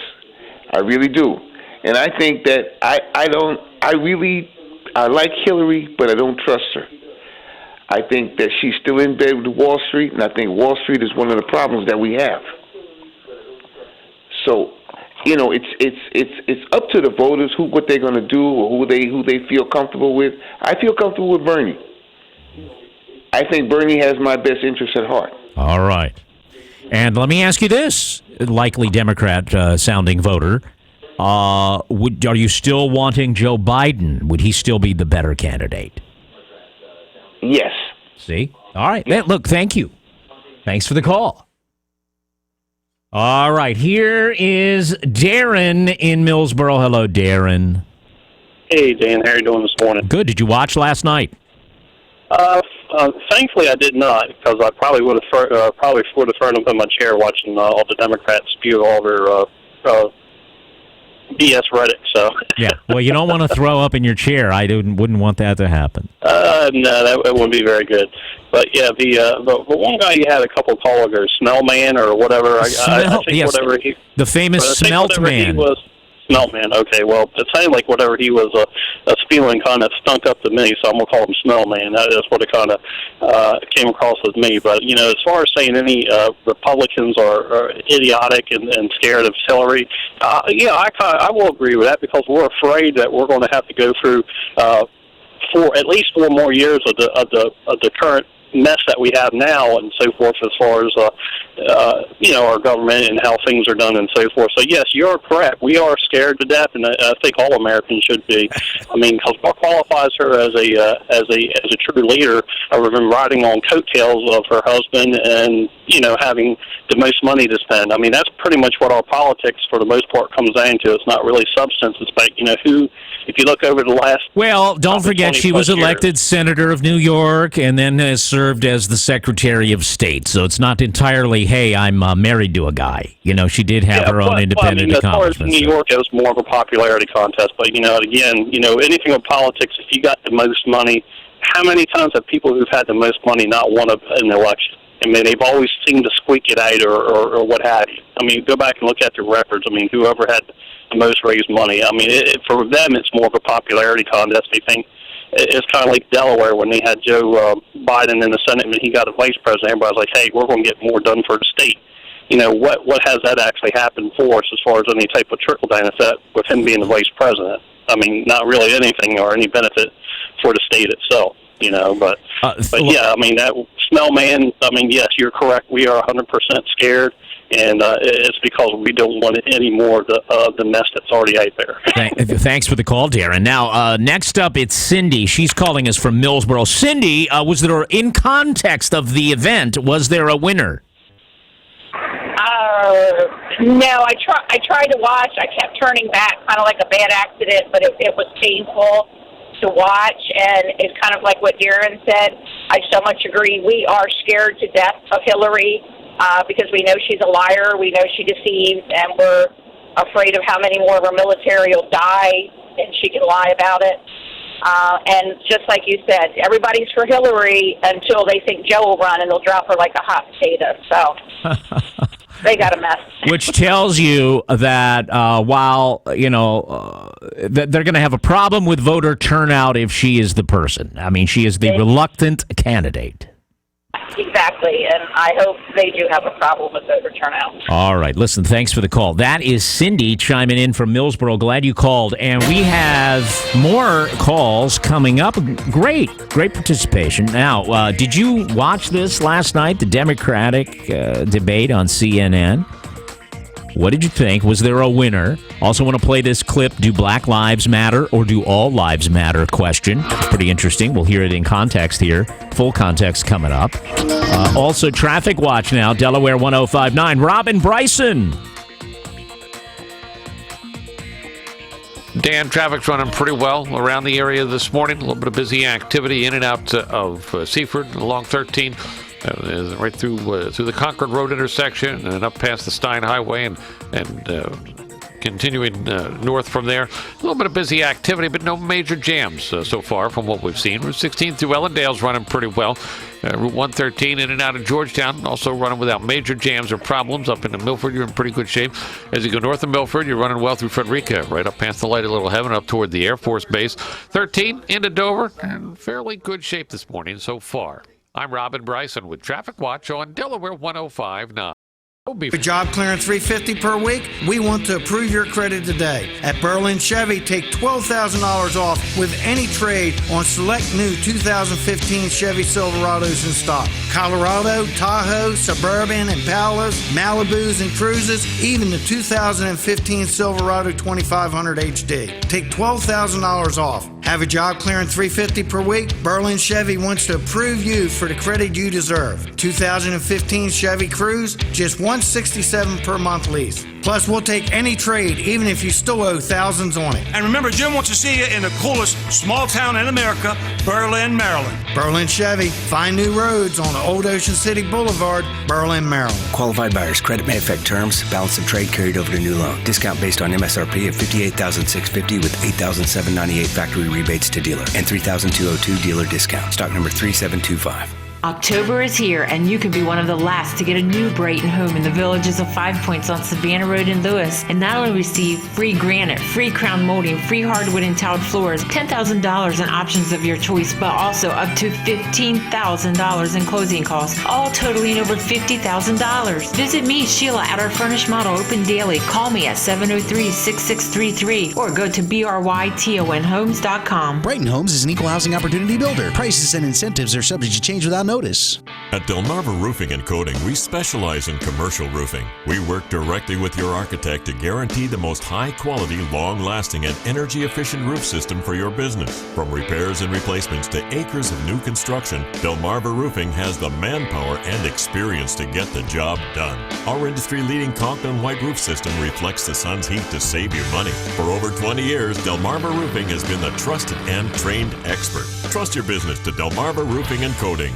S7: I really do. And I think that I like Hillary, but I don't trust her. I think that she's still in bed with Wall Street, and I think Wall Street is one of the problems that we have. So, it's up to the voters what they're going to do or who they feel comfortable with. I feel comfortable with Bernie. I think Bernie has my best interest at heart.
S10: All right. And let me ask you this, likely Democrat sounding voter. Are you still wanting Joe Biden? Would he still be the better candidate?
S7: Yes.
S10: See? All right. Look, thank you. Thanks for the call. All right. Here is Darren in Millsboro. Hello, Darren.
S8: Hey, Dan. How are you doing this morning?
S10: Good. Did you watch last night?
S8: Thankfully, I did not, because I probably would have thrown up in my chair watching all the Democrats spew all their BS rhetoric. So
S10: yeah, well, you don't want to throw up in your chair. I wouldn't want that to happen.
S8: No, that wouldn't be very good. But yeah, the one guy you had a couple call ago, Smellman or whatever. I think
S10: yes,
S8: whatever he,
S10: the famous Smelt Man.
S8: Smellman. Okay, well, it sounded like whatever he was spewing kind of stunk up to me, so I'm gonna call him Smellman. That is what it kind of came across with me. But as far as saying any Republicans are idiotic and scared of Hillary, I will agree with that, because we're afraid that we're going to have to go through for at least 4 more years of the current mess that we have now and so forth, as far as our government and how things are done and so forth. So yes, you're correct. We are scared to death, and I think all Americans should be. I mean, because what qualifies her as a true leader, other than riding on coattails of her husband and having the most money to spend? I mean, that's pretty much what our politics, for the most part, comes down to. It's not really substance. It's about who. If you look over the last...
S10: Well, don't forget, she was elected senator of New York and then has served as the Secretary of State. So it's not entirely, hey, I'm married to a guy. She did have her own independent accomplishments.
S8: As far as New York, it was more of a popularity contest. But, again, anything with politics, if you got the most money, how many times have people who've had the most money not won an election? I mean, they've always seemed to squeak it out or what have you. I mean, go back and look at their records. I mean, whoever had the most raised money. I mean, for them, it's more of a popularity contest. They think it's kind of like Delaware when they had Joe Biden in the Senate and he got a vice president. Everybody's like, hey, we're going to get more done for the state. What has that actually happened for us as far as any type of trickle-down effect with him being the vice president? I mean, not really anything or any benefit for the state itself. But yeah, I mean, that Smellman, I mean, yes, you're correct. We are 100% scared, and it's because we don't want any more of the mess that's already out there.
S10: Thanks for the call, Darren. Now, next up, it's Cindy. She's calling us from Millsboro. Cindy, was there, in context of the event, was there a winner?
S9: No, I tried to watch. I kept turning back, kind of like a bad accident, but it was painful to watch, and it's kind of like what Darren said. I so much agree. We are scared to death of Hillary because we know she's a liar. We know she deceived, and we're afraid of how many more of her military will die, and she can lie about it. And just like you said, everybody's for Hillary until they think Joe will run, and they'll drop her like a hot potato. So they got a mess.
S10: Which tells you that while, that they're going to have a problem with voter turnout if she is the person. I mean, she is the reluctant candidate.
S9: Exactly, and I hope they do have a problem with voter turnout.
S10: All right, listen, thanks for the call. That is Cindy chiming in from Millsboro. Glad you called. And we have more calls coming up. Great participation. Now, did you watch this last night, the Democratic debate on CNN? What did you think? Was there a winner? Also want to play this clip, do Black Lives Matter or do all lives matter question. Pretty interesting. We'll hear it in context here. Full context coming up. Also, Traffic Watch now, Delaware 105.9. Robin Bryson.
S3: Dan, traffic's running pretty well around the area this morning. A little bit of busy activity in and out of Seaford along 13. Right through the Concord Road intersection and up past the Stein Highway and continuing north from there. A little bit of busy activity, but no major jams so far from what we've seen. Route 16 through Ellendale's running pretty well. Route 113 in and out of Georgetown also running without major jams or problems. Up into Milford, you're in pretty good shape. As you go north of Milford, you're running well through Frederica, right up past the light of Little Heaven, up toward the Air Force Base. 13 into Dover, in fairly good shape this morning so far. I'm Robin Bryson with Traffic Watch on Delaware 105.9.
S11: For job clearance $350 per week, we want to approve your credit today. At Berlin Chevy, take $12,000 off with any trade on select new 2015 Chevy Silverados in stock. Colorado, Tahoe, Suburban, Impalas, Malibus, and Cruises, even the 2015 Silverado 2500 HD. Take $12,000 off. Have a job clearance $350 per week? Berlin Chevy wants to approve you for the credit you deserve. 2015 Chevy Cruze, just $167 per month lease. Plus, we'll take any trade, even if you still owe thousands on it.
S13: And remember, Jim wants to see you in the coolest small town in America, Berlin, Maryland.
S11: Berlin Chevy. Find new roads on Old Ocean City Boulevard, Berlin, Maryland.
S14: Qualified buyers. Credit may affect terms. Balance of trade carried over to new loan. Discount based on MSRP of $58,650 with $8,798 factory rebates to dealer and $3,202 dealer discount. Stock number 3725.
S15: October is here, and you can be one of the last to get a new Brayton home in the Villages of 5 Points on Savannah Road in Lewis, and not only receive free granite, free crown molding, free hardwood and tiled floors, $10,000 in options of your choice, but also up to $15,000 in closing costs, all totaling over $50,000. Visit me, Sheila, at our Furnished Model, open daily. Call me at 703-6633 or go to BRYTONHomes.com.
S16: Brayton Homes is an equal housing opportunity builder. Prices and incentives are subject to change without notice.
S17: At Delmarva Roofing and Coating, we specialize in commercial roofing. We work directly with your architect to guarantee the most high-quality, long-lasting, and energy-efficient roof system for your business. From repairs and replacements to acres of new construction, Delmarva Roofing has the manpower and experience to get the job done. Our industry-leading Conklin white roof system reflects the sun's heat to save you money. For over 20 years, Delmarva Roofing has been the trusted and trained expert. Trust your business to Delmarva Roofing and Coating.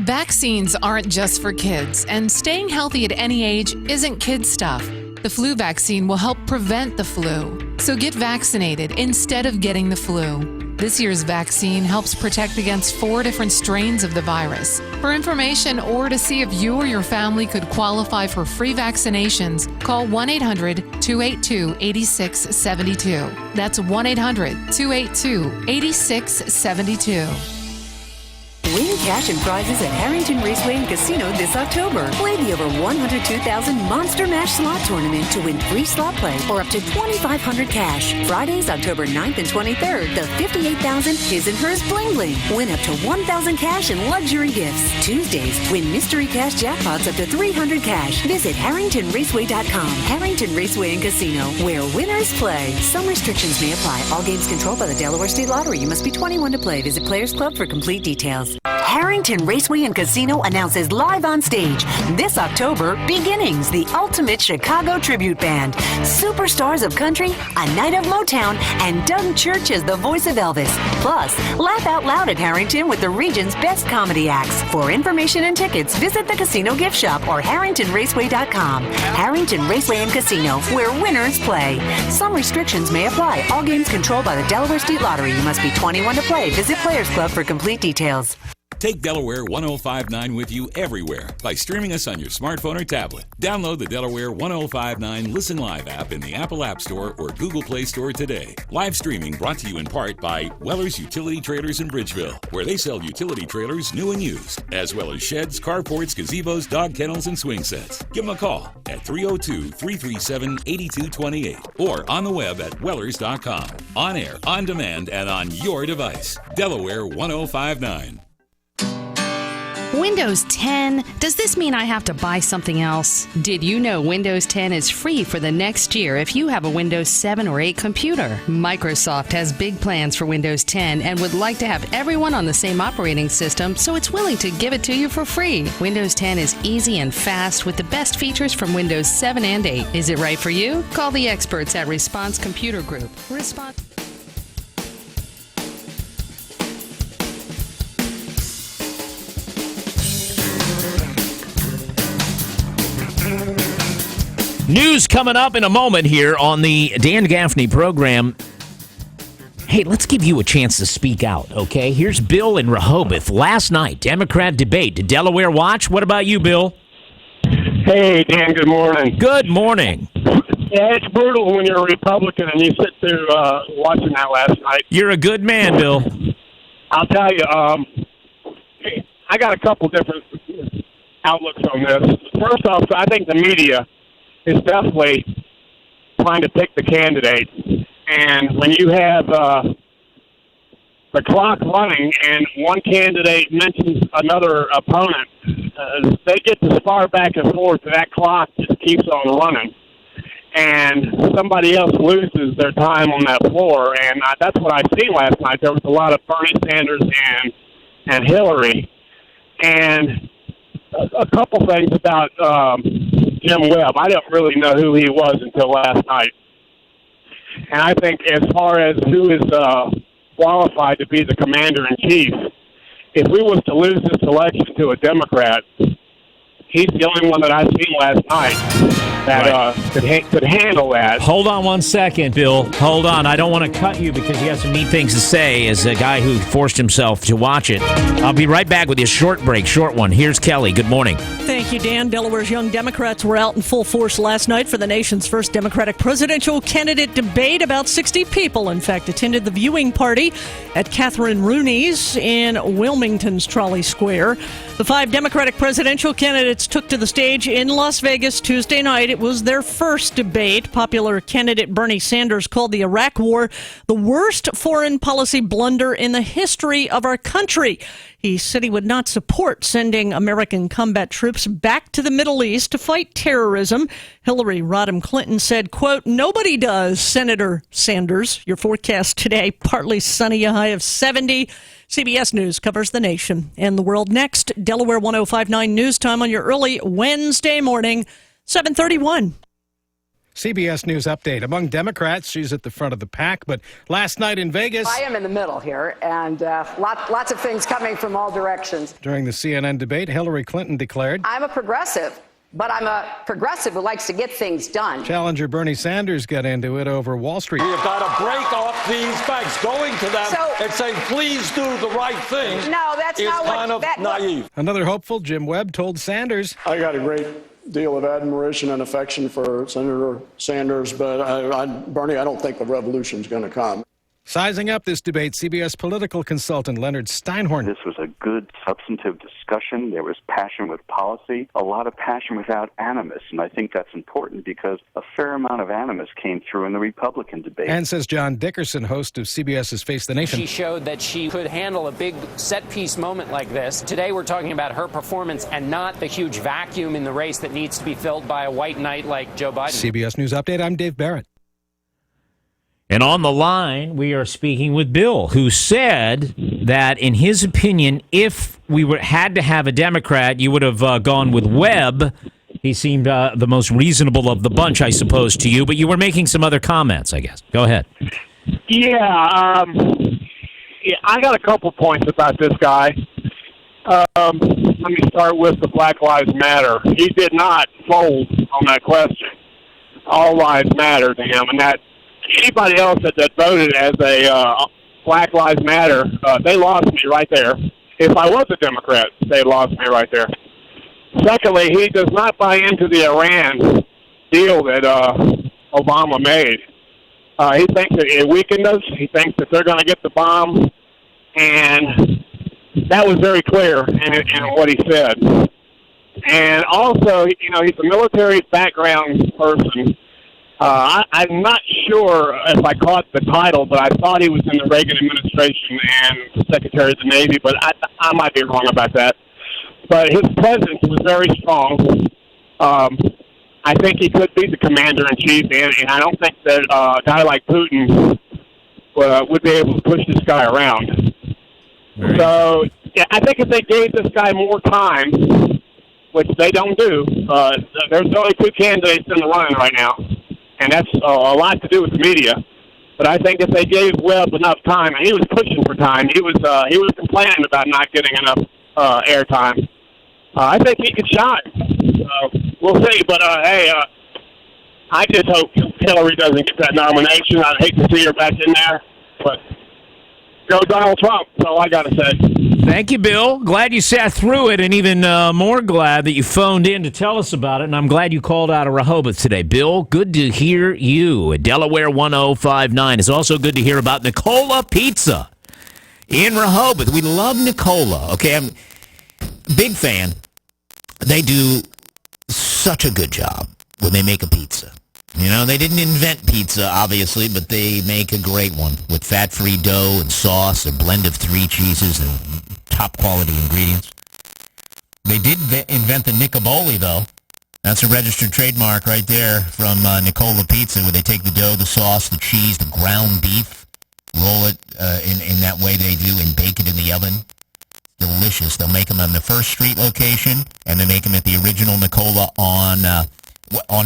S19: Vaccines aren't just for kids, and staying healthy at any age isn't kid stuff. The flu vaccine will help prevent the flu. So get vaccinated instead of getting the flu. This year's vaccine helps protect against 4 different strains of the virus. For information or to see if you or your family could qualify for free vaccinations, call 1-800-282-8672. That's 1-800-282-8672.
S24: Win cash and prizes at Harrington Raceway and Casino this October. Play the over 102,000 Monster Mash Slot Tournament to win free slot play or up to $2,500 cash. Fridays, October 9th and 23rd, the 58,000 His and Hers Bling Bling. Win up to 1,000 cash and luxury gifts. Tuesdays, win mystery cash jackpots up to $300 cash. Visit HarringtonRaceway.com. Harrington Raceway and Casino, where winners play. Some restrictions may apply. All games controlled by the Delaware State Lottery. You must be 21 to play. Visit Players Club for complete details. Harrington Raceway and Casino announces live on stage this October, Beginnings, the ultimate Chicago tribute band. Superstars of country, a night of Motown, and Doug Church as the voice of Elvis. Plus, laugh out loud at Harrington with the region's best comedy acts. For information and tickets, visit the casino gift shop or harringtonraceway.com. Harrington Raceway and Casino, where winners play. Some restrictions may apply. All games controlled by the Delaware State Lottery. You must be 21 to play. Visit Players Club for complete details.
S1: Take Delaware 105.9 with you everywhere by streaming us on your smartphone or tablet. Download the Delaware 105.9 Listen Live app in the Apple App Store or Google Play Store today. Live streaming brought to you in part by Weller's Utility Trailers in Bridgeville, where they sell utility trailers new and used, as well as sheds, carports, gazebos, dog kennels, and swing sets. Give them a call at 302-337-8228 or on the web at wellers.com. On air, on demand, and on your device. Delaware 105.9.
S5: Windows 10. Does this mean I have to buy something else? Did you know Windows 10 is free for the next year if you have a Windows 7 or 8 computer? Microsoft has big plans for Windows 10 and would like to have everyone on the same operating system, so it's willing to give it to you for free. Windows 10 is easy and fast with the best features from Windows 7 and 8. Is it right for you? Call the experts at Response Computer Group.
S10: News coming up in a moment here on the Dan Gaffney program. Hey, let's give you a chance to speak out, okay? Here's Bill in Rehoboth. Last night, Democrat debate. Did Delaware watch? What about you, Bill?
S18: Hey, Dan, good morning.
S10: Good morning.
S18: Yeah, it's brutal when you're a Republican and you sit through watching that last night.
S10: You're a good man, Bill.
S18: I'll tell you, I got a couple different outlooks on this. First off, I think the media is definitely trying to pick the candidate. And when you have the clock running and one candidate mentions another opponent, they get to spar back and forth, and that clock just keeps on running. And somebody else loses their time on that floor. And that's what I seen last night. There was a lot of Bernie Sanders and Hillary. And a couple things about Jim Webb. I don't really know who he was until last night. And I think as far as who is qualified to be the commander-in-chief, if we was to lose this election to a Democrat, he's the only one that I've seen last night that could handle that.
S10: Hold on one second, Bill. Hold on. I don't want to cut you because you have some neat things to say as a guy who forced himself to watch it. I'll be right back with you. Short one. Here's Kelly. Good morning.
S12: Thank you, Dan. Delaware's young Democrats were out in full force last night for the nation's first Democratic presidential candidate debate. About 60 people, in fact, attended the viewing party at Catherine Rooney's in Wilmington's Trolley Square. The 5 Democratic presidential candidates took to the stage in Las Vegas Tuesday night. It was their first debate. Popular candidate Bernie Sanders called the Iraq War the worst foreign policy blunder in the history of our country. He said he would not support sending American combat troops back to the Middle East to fight terrorism. Hillary Rodham Clinton said, quote, "Nobody does, Senator Sanders." Your forecast today, partly sunny, a high of 70. CBS News covers the nation and the world next. Delaware 105.9 News Time on your early Wednesday morning, 7:31.
S20: CBS News update. Among Democrats, she's at the front of the pack, but last night in Vegas...
S21: I am in the middle here, and lots of things coming from all directions.
S20: During the CNN debate, Hillary Clinton declared...
S21: I'm a progressive, but I'm a progressive who likes to get things done.
S20: Challenger Bernie Sanders got into it over Wall Street.
S22: We have got to break off these banks. Going to them and saying, please do the right thing.
S21: No, that's not what...
S22: kind of naive.
S20: Another hopeful, Jim Webb, told Sanders...
S23: I got a great deal of admiration and affection for Senator Sanders, but Bernie, I don't think the revolution's going to come.
S20: Sizing up this debate, CBS political consultant Leonard Steinhorn.
S25: This was a good, substantive discussion. There was passion with policy, a lot of passion without animus, and I think that's important because a fair amount of animus came through in the Republican debate.
S20: And says John Dickerson, host of CBS's Face the Nation.
S26: She showed that she could handle a big set-piece moment like this. Today we're talking about her performance and not the huge vacuum in the race that needs to be filled by a white knight like Joe Biden.
S20: CBS News Update, I'm Dave Barrett.
S10: And on the line, we are speaking with Bill, who said that, in his opinion, if we had to have a Democrat, you would have gone with Webb. He seemed the most reasonable of the bunch, I suppose, to you. But you were making some other comments, I guess. Go ahead.
S18: Yeah, I got a couple points about this guy. Let me start with the Black Lives Matter. He did not fold on that question. All lives matter to him, and that anybody else that voted as a Black Lives Matter, they lost me right there. If I was a Democrat, they lost me right there. Secondly, he does not buy into the Iran deal that Obama made. He thinks that it weakened us. He thinks that they're going to get the bomb, and that was very clear in what he said. And also, he's a military background person. I'm not sure if I caught the title, but I thought he was in the Reagan administration and Secretary of the Navy, but I might be wrong about that. But his presence was very strong. I think he could be the commander-in-chief, and I don't think that a guy like Putin would be able to push this guy around. So, yeah, I think if they gave this guy more time, which they don't do, there's only two candidates in the running right now, and that's a lot to do with the media. But I think if they gave Webb enough time, and he was pushing for time, he was complaining about not getting enough airtime. I think he could shine. We'll see. But hey, I just hope Hillary doesn't get that nomination. I'd hate to see her back in there, but go Donald Trump. That's all I got to say.
S10: Thank you, Bill. Glad you sat through it, and even more glad that you phoned in to tell us about it. And I'm glad you called out of Rehoboth today. Bill, good to hear you. Delaware 105.9. It's also good to hear about Nicola Pizza in Rehoboth. We love Nicola. Okay, I'm a big fan. They do such a good job when they make a pizza. They didn't invent pizza, obviously, but they make a great one with fat-free dough and sauce, a blend of 3 cheeses and top-quality ingredients. They did invent the Nicoboli, though. That's a registered trademark right there from Nicola Pizza, where they take the dough, the sauce, the cheese, the ground beef, roll it in that way they do, and bake it in the oven. Delicious. They'll make them on the First Street location, and they make them at the original Nicola on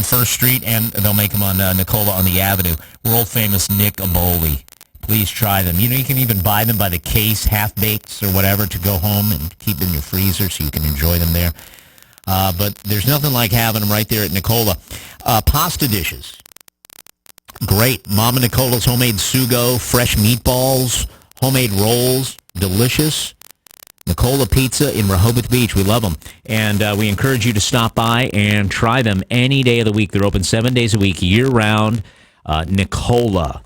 S10: First Street, and they'll make them on Nicola on the Avenue. World famous Nicoboli. Please try them. You can even buy them by the case, half-baked or whatever, to go home and keep in your freezer so you can enjoy them there. But there's nothing like having them right there at Nicola. Pasta dishes. Great. Mama Nicola's homemade sugo, fresh meatballs, homemade rolls. Delicious. Nicola Pizza in Rehoboth Beach. We love them. And we encourage you to stop by and try them any day of the week. They're open 7 days a week, year-round. Nicola.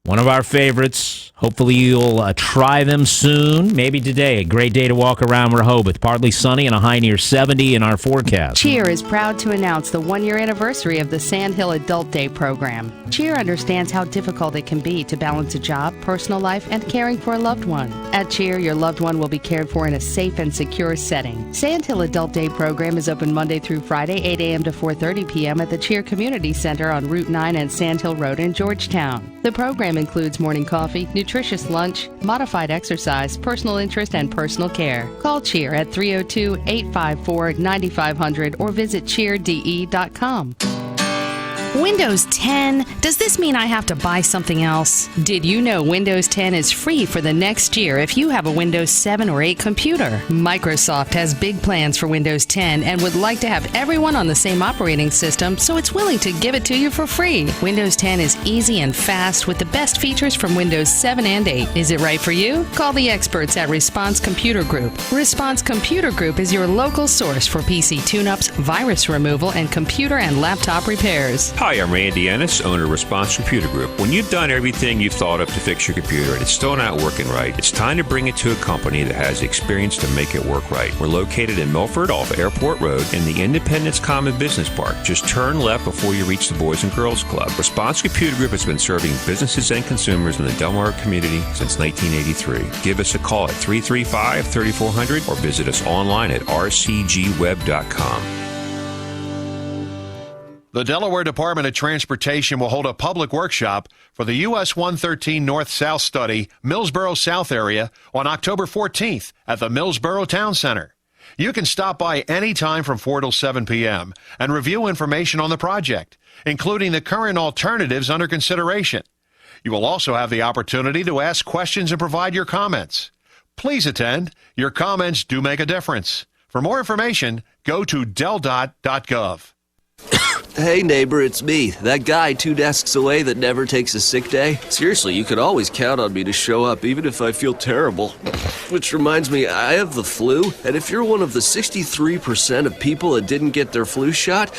S10: One of our favorites. Hopefully you'll try them soon. Maybe today. A great day to walk around Rehoboth. Partly sunny and a high near 70 in our forecast.
S5: Cheer is proud to announce the 1-year anniversary of the Sandhill Adult Day program. Cheer understands how difficult it can be to balance a job, personal life, and caring for a loved one. At Cheer, your loved one will be cared for in a safe and secure setting. Sandhill Adult Day program is open Monday through Friday, 8 a.m. to 4:30 p.m. at the Cheer Community Center on Route 9 and Sandhill Road in Georgetown. The program includes morning coffee, nutritious lunch, modified exercise, personal interest, and personal care. Call Cheer at 302-854-9500 or visit cheerde.com. Windows 10. Does this mean I have to buy something else? Did you know Windows 10 is free for the next year if you have a Windows 7 or 8 computer? Microsoft has big plans for Windows 10 and would like to have everyone on the same operating system, so it's willing to give it to you for free. Windows 10 is easy and fast with the best features from Windows 7 and 8. Is it right for you? Call the experts at Response Computer Group. Response Computer Group is your local source for PC tune-ups, virus removal, and computer and laptop repairs.
S2: Hi, I'm Randy Ennis, owner of Response Computer Group. When you've done everything you've thought of to fix your computer and it's still not working right, it's time to bring it to a company that has the experience to make it work right. We're located in Milford off Airport Road in the Independence Common Business Park. Just turn left before you reach the Boys and Girls Club. Response Computer Group has been serving businesses and consumers in the Delaware community since 1983. Give us a call at 335-3400 or visit us online at rcgweb.com.
S3: The Delaware Department of Transportation will hold a public workshop for the US 113 North-South study, Millsboro South area, on October 14th at the Millsboro Town Center. You can stop by anytime from 4 till 7 p.m. and review information on the project, including the current alternatives under consideration. You will also have the opportunity to ask questions and provide your comments. Please attend. Your comments do make a difference. For more information, go to deldot.gov.
S4: Hey neighbor, it's me, that guy 2 desks away that never takes a sick day. Seriously, you can always count on me to show up even if I feel terrible. Which reminds me, I have the flu, and if you're one of the 63% of people that didn't get their flu shot,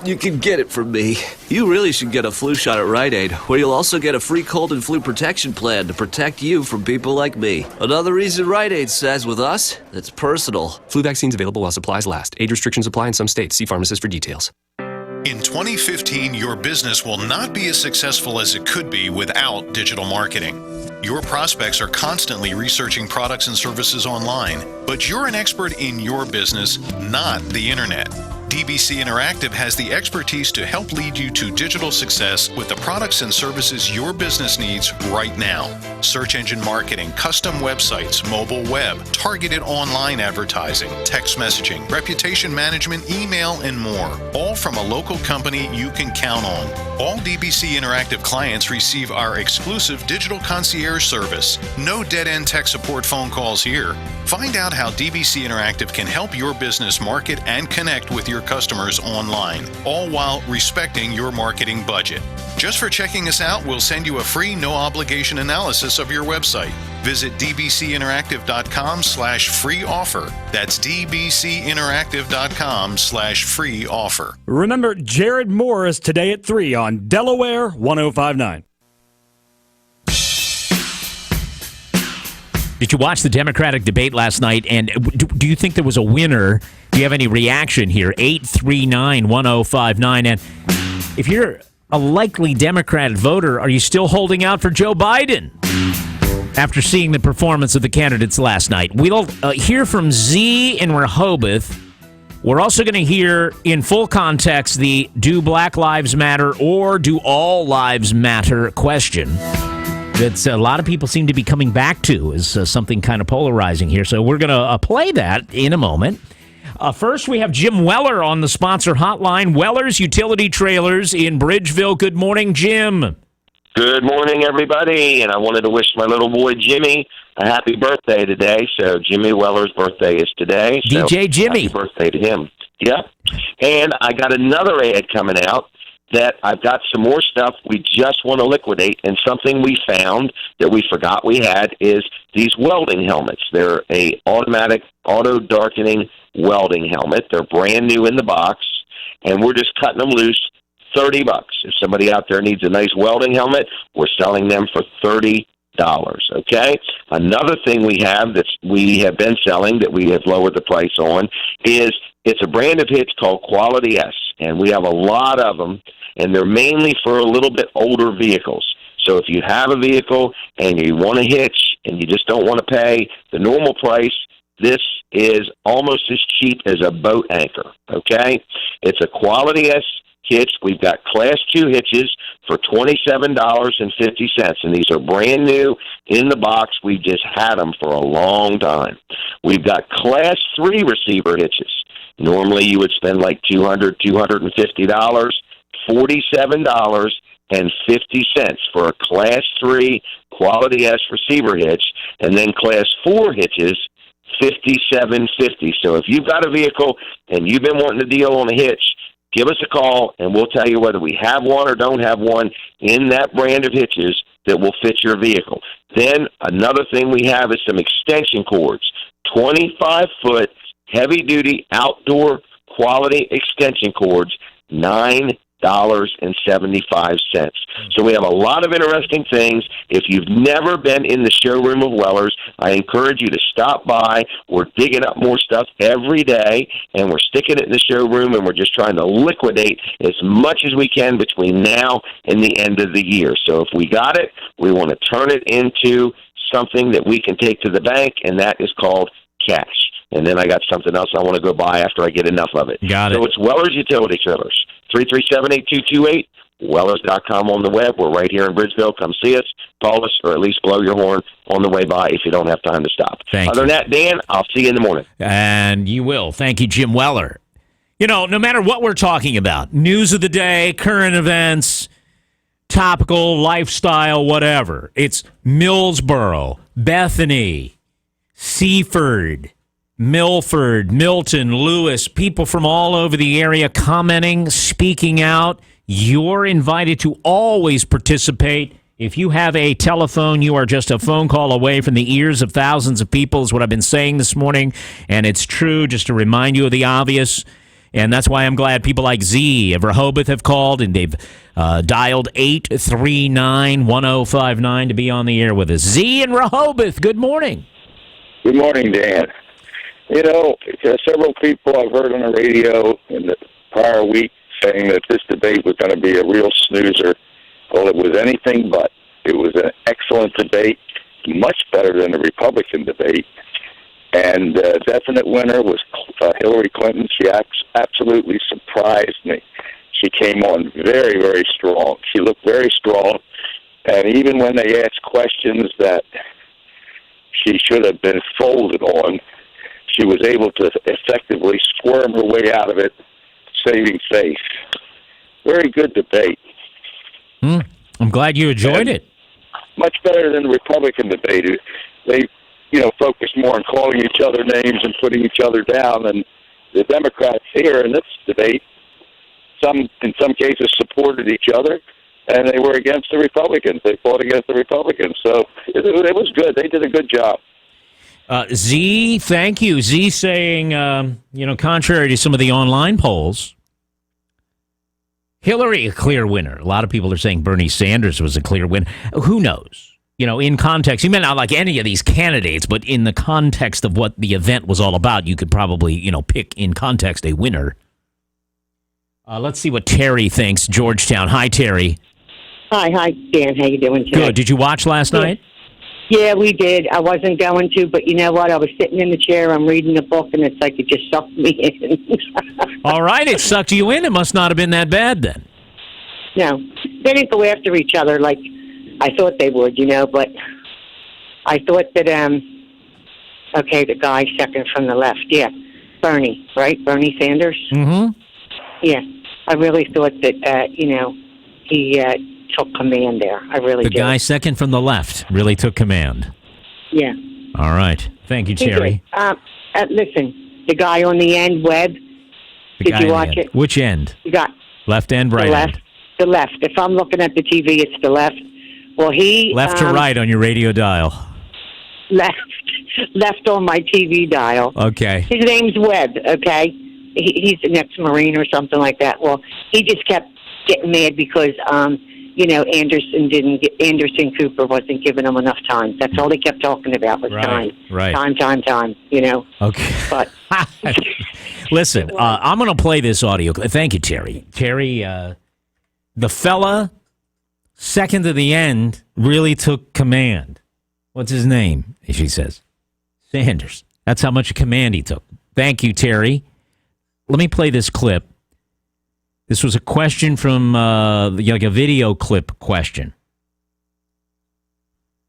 S4: you can get it from me. You really should get a flu shot at Rite Aid, where you'll also get a free cold and flu protection plan to protect you from people like me. Another reason Rite Aid says with us, it's personal.
S6: Flu vaccines available while supplies last. Age restrictions apply in some states. See pharmacist for details.
S7: In 2015, your business will not be as successful as it could be without digital marketing. Your prospects are constantly researching products and services online, but you're an expert in your business, not the internet. DBC Interactive has the expertise to help lead you to digital success with the products and services your business needs right now. Search engine marketing, custom websites, mobile web, targeted online advertising, text messaging, reputation management, email, and more. All from a local company you can count on. All DBC Interactive clients receive our exclusive digital concierge service. No dead-end tech support phone calls here. Find out how DBC Interactive can help your business market and connect with your customers online, all while respecting your marketing budget. Just for checking us out, we'll send you a free no-obligation analysis of your website. Visit dbcinteractive.com/free offer. That's dbcinteractive.com/free offer.
S8: Remember Jared Morris today at 3 on Delaware 105.9.
S10: Did you watch the Democratic debate last night? And do you think there was a winner? Do you have any reaction here? 839-1059. And if you're a likely Democrat voter, are you still holding out for Joe Biden after seeing the performance of the candidates last night? We'll hear from Z in Rehoboth. We're also going to hear in full context the do Black Lives Matter or do all lives matter question. That a lot of people seem to be coming back to is something kind of polarizing here. So we're going to play that in a moment. First, we have Jim Weller on the sponsor hotline. Weller's Utility Trailers in Bridgeville. Good morning, Jim.
S9: Good morning, everybody. And I wanted to wish my little boy Jimmy a happy birthday today. So Jimmy Weller's birthday is today. So
S10: DJ Jimmy.
S9: Happy birthday to him. Yeah. And I got another ad coming out that I've got some more stuff we just want to liquidate, and something we found that we forgot we had is these welding helmets. They're a automatic auto-darkening welding helmet. They're brand new in the box, and we're just cutting them loose, $30. If somebody out there needs a nice welding helmet, we're selling them for $30. Okay? Another thing we have been selling that we have lowered the price on is it's a brand of hitch called Quality S, and we have a lot of them, and they're mainly for a little bit older vehicles. So if you have a vehicle and you want a hitch and you just don't want to pay the normal price, this is almost as cheap as a boat anchor, okay? It's a Quality S hitch. We've got Class 2 hitches for $27.50, and these are brand new in the box. We've just had them for a long time. We've got Class 3 receiver hitches. Normally you would spend like $250, $47.50 for a Class 3 Quality S receiver hitch, and then Class 4 hitches, $57.50. So if you've got a vehicle and you've been wanting to deal on a hitch, give us a call, and we'll tell you whether we have one or don't have one in that brand of hitches that will fit your vehicle. Then another thing we have is some extension cords, 25-foot heavy-duty outdoor quality extension cords, $9.75. So we have a lot of interesting things. If you've never been in the showroom of Weller's, I encourage you to stop by. We're digging up more stuff every day, and we're sticking it in the showroom, and we're just trying to liquidate as much as we can between now and the end of the year. So if we got it, we want to turn it into something that we can take to the bank, and that is called cash. And then I got something else I want to go buy after I get enough of it.
S10: Got it.
S9: So it's Weller's Utility Trailers, 337-8228. Wellers.com on the web. We're right here in Bridgeville. Come see us, call us, or at least blow your horn on the way by if you don't have time to stop. Other than that, Dan, I'll see you in the morning.
S10: And you will. Thank you, Jim Weller. You know, no matter what we're talking about, news of the day, current events, topical, lifestyle, whatever, it's Millsboro, Bethany, Seaford, Milford, Milton, Lewis, people from all over the area commenting, speaking out. You're invited to always participate. If you have a telephone, you are just a phone call away from the ears of thousands of people, is what I've been saying this morning, and it's true, just to remind you of the obvious. And that's why I'm glad people like Z of Rehoboth have called, and they've dialed 839-1059 to be on the air with us. Z in Rehoboth, good morning.
S11: Good morning, Dan. You know, several people I've heard on the radio in the prior week saying that this debate was going to be a real snoozer. Well, it was anything but. It was an excellent debate, much better than the Republican debate. And the definite winner was Hillary Clinton. She absolutely surprised me. She came on very, very strong. She looked very strong. And even when they asked questions that she should have been folded on, she was able to effectively squirm her way out of it, saving face. Very good debate.
S10: I'm glad you enjoyed it.
S11: Much better than the Republican debate. They, focused more on calling each other names and putting each other down. And the Democrats here in this debate, in some cases, supported each other, and they were against the Republicans. They fought against the Republicans. So it was good. They did a good job.
S10: Z, thank you. Z saying, contrary to some of the online polls, Hillary a clear winner. A lot of people are saying Bernie Sanders was a clear winner. Who knows? In context, you may not like any of these candidates, but in the context of what the event was all about, you could probably, pick in context a winner. Let's see what Terry thinks. Georgetown. Hi, Terry.
S13: Hi, Dan. How you doing today?
S10: Good. Did you watch last night?
S13: Yeah, we did. I wasn't going to, but you know what? I was sitting in the chair. I'm reading a book, and it's like it just sucked me in.
S10: All right, it sucked you in. It must not have been that bad then.
S13: No, they didn't go after each other like I thought they would, but I thought that, the guy second from the left, yeah, Bernie, right? Bernie Sanders?
S10: Mm-hmm.
S13: Yeah, I really thought that, he took command there. I really did.
S10: The guy second from the left really took command.
S13: Yeah.
S10: All right. Thank you, Terry.
S13: Listen, the guy on the end, Webb, did you watch it?
S10: Which end?
S13: You got
S10: left end, right end?
S13: The left. If I'm looking at the TV, it's the left. Well, he...
S10: Left to right on your radio dial.
S13: Left on my TV dial.
S10: Okay.
S13: His name's Webb, okay? He's an ex-Marine or something like that. Well, he just kept getting mad because, Anderson Cooper wasn't giving him enough time. That's all they kept talking about was time.
S10: Right.
S13: Time,
S10: Okay.
S13: But...
S10: Listen, I'm going to play this audio. Thank you, Terry. Terry, the fella... second to the end, really took command. What's his name? She says. Sanders. That's how much command he took. Thank you, Terry. Let me play this clip. This was a question from, like a video clip question.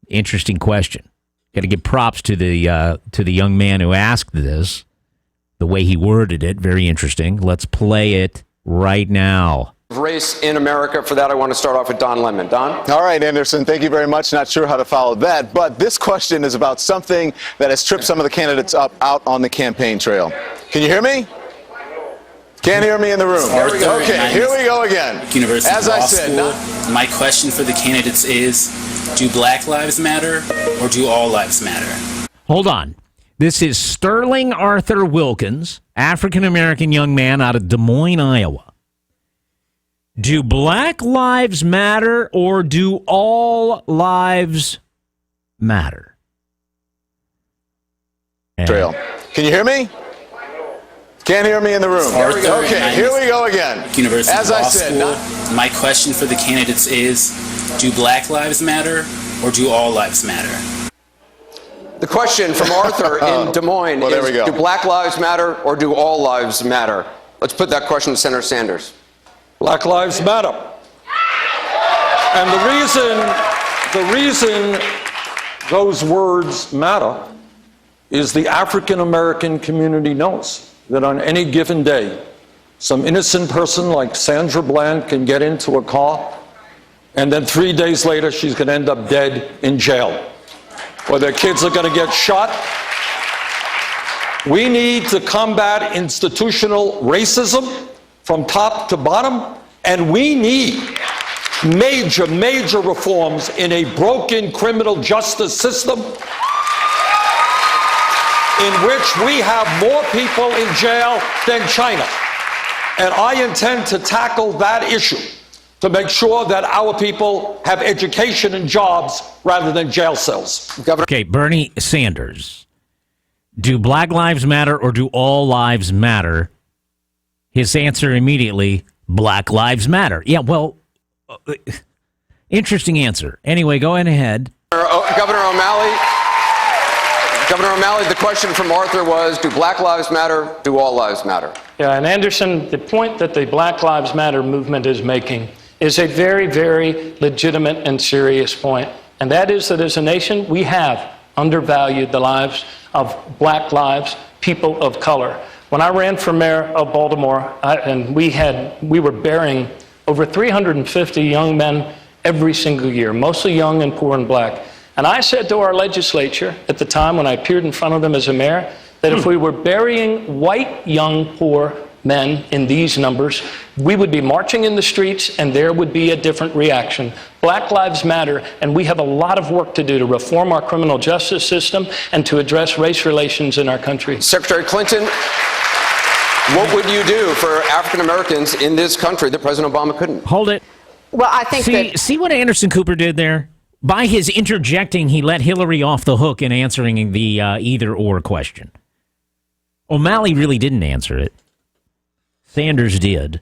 S10: Interesting question. Got to give props to the young man who asked this. The way he worded it, very interesting. Let's play it right now.
S14: Race in America. For that, I want to start off with Don Lemon. Don?
S15: All right, Anderson, thank you very much. Not sure how to follow that, but this question is about something that has tripped some of the candidates up out on the campaign trail. Can you hear me? Can't hear me in the room. Okay, here we go again.
S16: University
S15: As
S16: Law
S15: I said,
S16: School. My question for the candidates is, do Black lives matter or do all lives matter?
S10: Hold on. This is Sterling Arthur Wilkins, African-American young man out of Des Moines, Iowa. Do Black lives matter or do all lives matter?
S15: Trail. Can you hear me? Can't hear me in the room. Okay, here we go again.
S16: University
S15: As
S16: Law
S15: I said,
S16: School. My question for the candidates is, do Black lives matter or do all lives matter?
S14: The question from Arthur in Des Moines
S15: there we
S14: is,
S15: go.
S14: do Black lives matter or do all lives matter? Let's put that question to Senator Sanders.
S22: Black Lives Matter. And the reason those words matter is the African American community knows that on any given day, some innocent person like Sandra Bland can get into a car, and then 3 days later she's going to end up dead in jail, or their kids are going to get shot. We need to combat institutional racism from top to bottom, and we need major reforms in a broken criminal justice system in which we have more people in jail than China. And I intend to tackle that issue to make sure that our people have education and jobs rather than jail cells.
S10: Okay, Bernie Sanders. Do Black Lives Matter or do all lives matter? His answer immediately, Black Lives Matter. Yeah, well, interesting answer. Anyway, go ahead.
S14: Governor O'Malley, the question from Arthur was, do Black Lives matter? Do all lives matter?
S1: Yeah, and Anderson, the point that the Black Lives Matter movement is making is a very, very legitimate and serious point. And that is that as a nation, we have undervalued the lives of black lives, people of color. When I ran for mayor of Baltimore, we were burying over 350 young men every single year, mostly young and poor and black. And I said to our legislature at the time when I appeared in front of them as a mayor, that if we were burying white, young, poor men in these numbers, we would be marching in the streets and there would be a different reaction. Black Lives Matter, and we have a lot of work to do to reform our criminal justice system and to address race relations in our country.
S14: Secretary Clinton, what would you do for African Americans in this country that President Obama couldn't?
S10: Hold it.
S13: Well, I think
S10: see what Anderson Cooper did there? By his interjecting, he let Hillary off the hook in answering the either-or question. O'Malley really didn't answer it. Sanders did.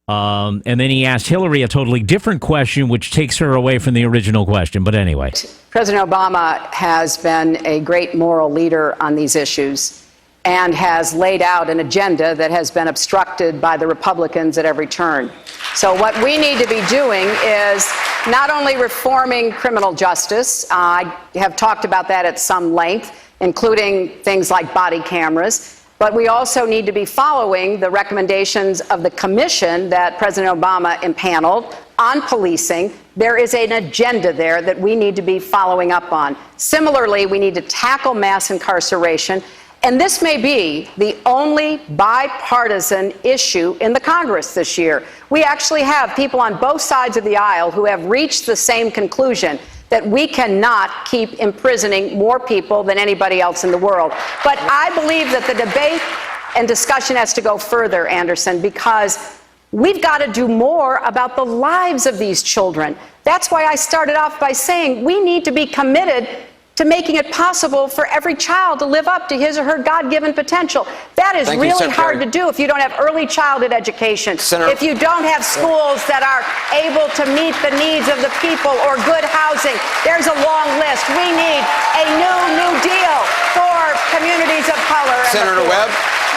S10: And then he asked Hillary a totally different question, which takes her away from the original question. But anyway.
S12: President Obama has been a great moral leader on these issues and has laid out an agenda that has been obstructed by the Republicans at every turn. So what we need to be doing is not only reforming criminal justice, I have talked about that at some length, including things like body cameras, but we also need to be following the recommendations of the commission that President Obama impaneled on policing. There is an agenda there that we need to be following up on. Similarly, we need to tackle mass incarceration. And this may be the only bipartisan issue in the Congress this year. We actually have people on both sides of the aisle who have reached the same conclusion that we cannot keep imprisoning more people than anybody else in the world. But I believe that the debate and discussion has to go further, Anderson, because we've got to do more about the lives of these children. That's why I started off by saying we need to be committed to making it possible for every child to live up to his or her God-given potential. That is really hard to do if you don't have early childhood education, if you don't have schools that are able to meet the needs of the people or good housing. There's a long list. We need a new deal for communities of color.
S14: Senator Webb?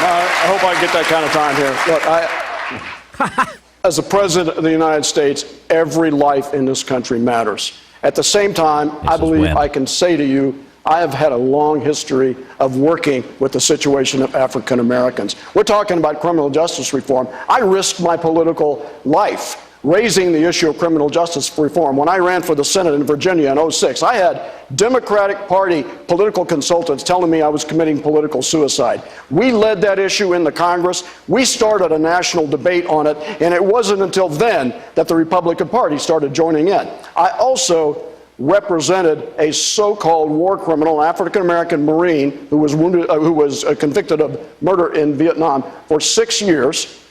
S23: I hope I get that kind of time here. Look, as the President of the United States, every life in this country matters. At the same time, I believe I can say to you, I have had a long history of working with the situation of African Americans. We're talking about criminal justice reform. I risked my political life raising the issue of criminal justice reform. When I ran for the Senate in Virginia in 2006, I had Democratic Party political consultants telling me I was committing political suicide. We led that issue in the Congress. We started a national debate on it, and it wasn't until then that the Republican Party started joining in. I also represented a so-called war criminal, African-American Marine, who was wounded, who was convicted of murder in Vietnam for 6 years.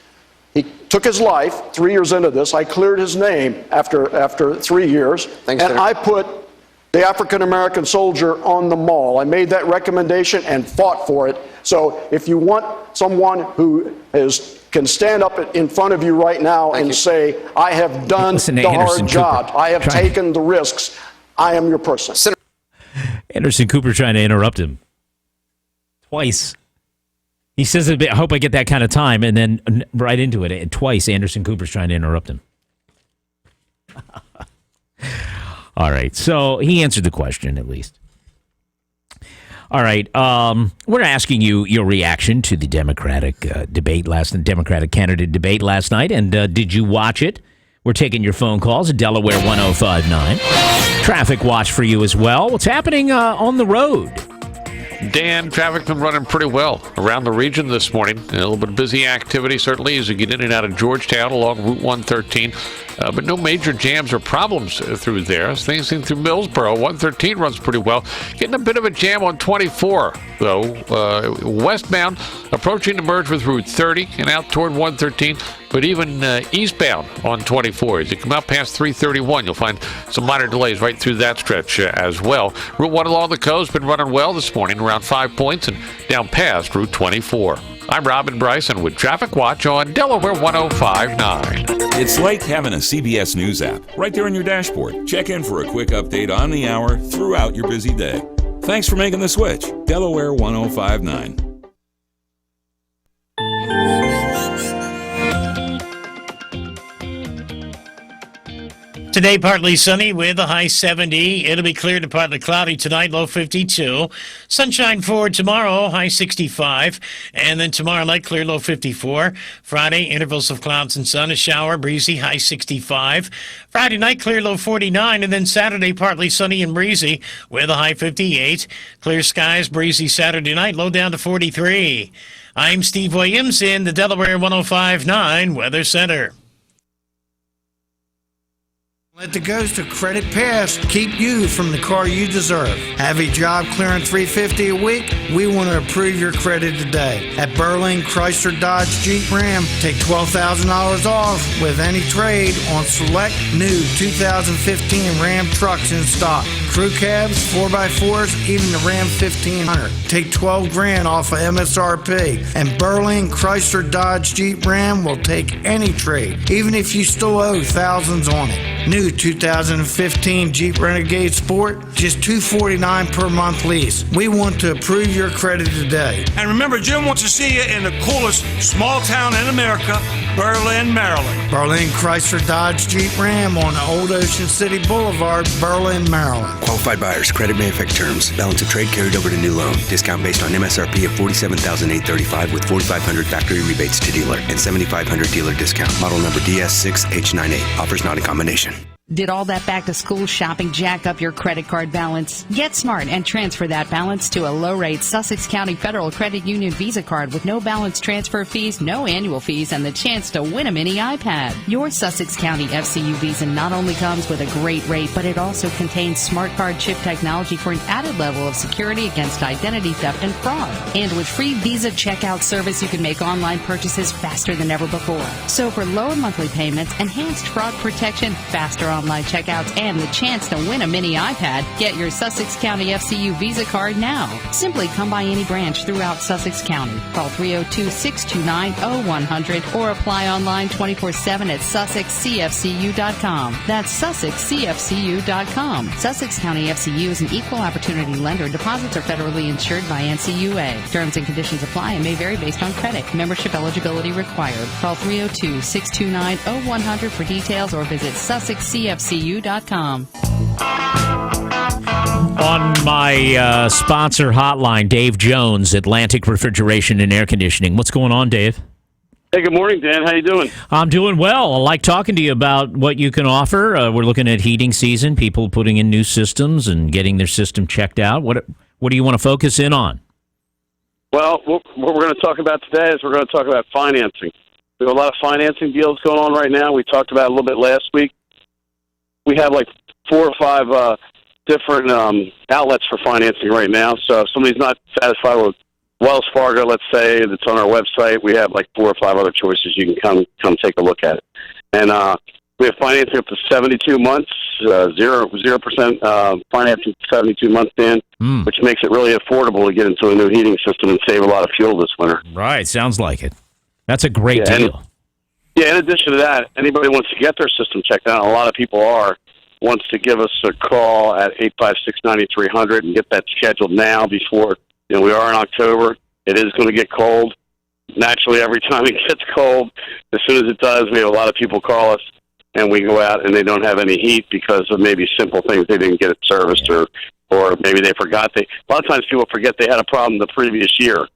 S23: He took his life 3 years into this. I cleared his name after 3 years.
S14: Thanks,
S23: and
S14: Senator.
S23: I put the African-American soldier on the mall. I made that recommendation and fought for it. So if you want someone who can stand up in front of you right now and say, I have done the hard job, I have taken the risks, I am your person.
S10: Anderson Cooper trying to interrupt him twice. He says, I hope I get that kind of time, and then right into it. And twice, Anderson Cooper's trying to interrupt him. All right, so he answered the question, at least. All right, we're asking you your reaction to the Democratic Democratic candidate debate last night, and did you watch it? We're taking your phone calls at Delaware 105.9. Traffic watch for you as well. What's happening on the road?
S17: Dan, traffic's been running pretty well around the region this morning. A little bit of busy activity, certainly, as you get in and out of Georgetown along Route 113. But no major jams or problems through there. Things through Millsboro, 113 runs pretty well. Getting a bit of a jam on 24, though. Westbound, approaching the merge with Route 30 and out toward 113. But even eastbound on 24, as you come out past 331, you'll find some minor delays right through that stretch as well. Route 1 along the coast been running well this morning, around 5 points, and down past Route 24. I'm Robin Bryson with Traffic Watch on Delaware 105.9.
S19: It's like having a CBS News app right there on your dashboard. Check in for a quick update on the hour throughout your busy day. Thanks for making the switch. Delaware 105.9.
S21: Today, partly sunny with a high 70. It'll be clear to partly cloudy tonight, low 52. Sunshine for tomorrow, high 65. And then tomorrow night, clear, low 54. Friday, intervals of clouds and sun, a shower, breezy, high 65. Friday night, clear, low 49. And then Saturday, partly sunny and breezy with a high 58. Clear skies, breezy Saturday night, low down to 43. I'm Steve Williams in the Delaware 105.9 Weather Center.
S24: Let the ghost of Credit Pass keep you from the car you deserve. Have a job clearing $350 a week? We want to approve your credit today. At Berlin Chrysler Dodge Jeep Ram, take $12,000 off with any trade on select new 2015 Ram trucks in stock. Crew cabs, 4x4s, even the Ram 1500. Take $12,000 off of MSRP. And Berlin Chrysler Dodge Jeep Ram will take any trade, even if you still owe thousands on it. New 2015 Jeep Renegade Sport, just $249 per month lease. We want to approve your credit today.
S25: And remember, Jim wants to see you in the coolest small town in America, Berlin, Maryland.
S24: Berlin Chrysler Dodge Jeep Ram on Old Ocean City Boulevard, Berlin, Maryland.
S26: Qualified buyers, credit may affect terms. Balance of trade carried over to new loan. Discount based on MSRP of $47,835 with $4,500 factory rebates to dealer and $7,500 dealer discount. Model number DS6H98. Offers not in combination.
S5: Did all that back-to-school shopping jack up your credit card balance? Get smart and transfer that balance to a low-rate Sussex County Federal Credit Union Visa card with no balance transfer fees, no annual fees, and the chance to win a mini iPad. Your Sussex County FCU Visa not only comes with a great rate, but it also contains smart card chip technology for an added level of security against identity theft and fraud. And with free Visa checkout service, you can make online purchases faster than ever before. So for lower monthly payments, enhanced fraud protection, faster online checkouts, and the chance to win a mini iPad, get your Sussex County FCU Visa card now. Simply come by any branch throughout Sussex County. Call 302-629-0100 or apply online 24/7 at SussexCFCU.com. That's SussexCFCU.com. Sussex County FCU is an equal opportunity lender. Deposits are federally insured by NCUA. Terms and conditions apply and may vary based on credit. Membership eligibility required. Call 302-629-0100 for details or visit SussexCFCU.com.
S10: On my sponsor hotline, Dave Jones, Atlantic Refrigeration and Air Conditioning. What's going on, Dave?
S27: Hey, good morning, Dan. How you doing?
S10: I'm doing well. I like talking to you about what you can offer. We're looking at heating season, people putting in new systems and getting their system checked out. What do you want to focus in on?
S27: Well, what we're going to talk about today is we're going to talk about financing. We have a lot of financing deals going on right now. We talked about it a little bit last week. We have like 4 or 5 different outlets for financing right now. So if somebody's not satisfied with Wells Fargo, let's say, that's on our website, we have like 4 or 5 other choices. You can come take a look at it. And we have financing up to 72 months, 0% financing 72 months in, which makes it really affordable to get into a new heating system and save a lot of fuel this winter.
S10: Right, sounds like it. That's a great deal.
S27: In addition to that, anybody wants to get their system checked out, a lot of people wants to give us a call at 856-9300 and get that scheduled now before, we are in October. It is going to get cold. naturally, every time it gets cold, as soon as it does, we have a lot of people call us, and we go out and they don't have any heat because of maybe simple things they didn't get it serviced, or maybe they forgot. A lot of times people forget they had a problem the previous year.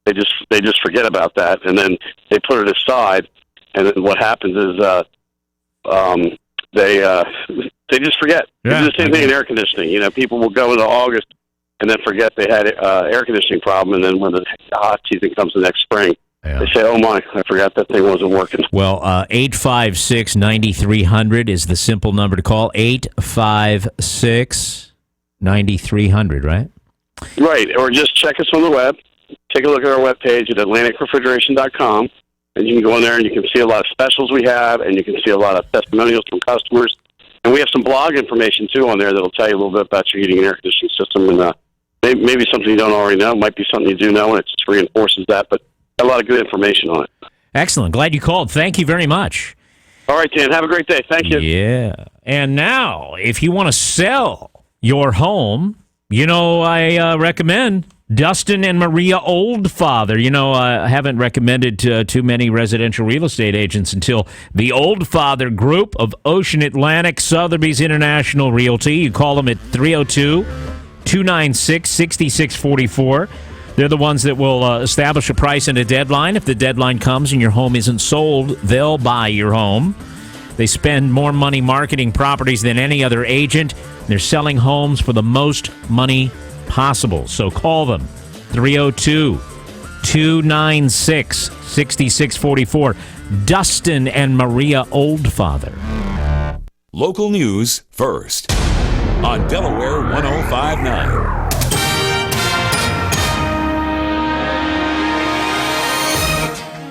S27: They just forget about that, and then they put it aside, and then what happens is they just forget.
S10: Yeah.
S27: They do the same thing in air conditioning. You know, people will go into August and then forget they had air conditioning problem, and then when the hot season comes the next spring, they say, "Oh my, I forgot that thing wasn't working."
S10: Well, 856-9300 is the simple number to call. 856-9300, right?
S27: Right, or just check us on the web. Take a look at our webpage at atlanticrefrigeration.com, and you can go in there and you can see a lot of specials we have, and you can see a lot of testimonials from customers. And we have some blog information, too, on there that will tell you a little bit about your heating and air conditioning system, and maybe something you don't already know. It might be something you do know, and it just reinforces that, but a lot of good information on it.
S10: Excellent. Glad you called. Thank you very much.
S27: All right, Dan. Have a great day. Thank you.
S10: Yeah. And now, if you want to sell your home, you know, I recommend Dustin and Maria Oldfather. You know, I haven't recommended too many residential real estate agents until the Oldfather Group of Ocean Atlantic Sotheby's International Realty. You call them at 302-296-6644. They're the ones that will establish a price and a deadline. If the deadline comes and your home isn't sold, they'll buy your home. They spend more money marketing properties than any other agent. They're selling homes for the most money possible. So call them, 302-296-6644. Dustin and Maria Oldfather.
S19: Local news first on Delaware 105.9.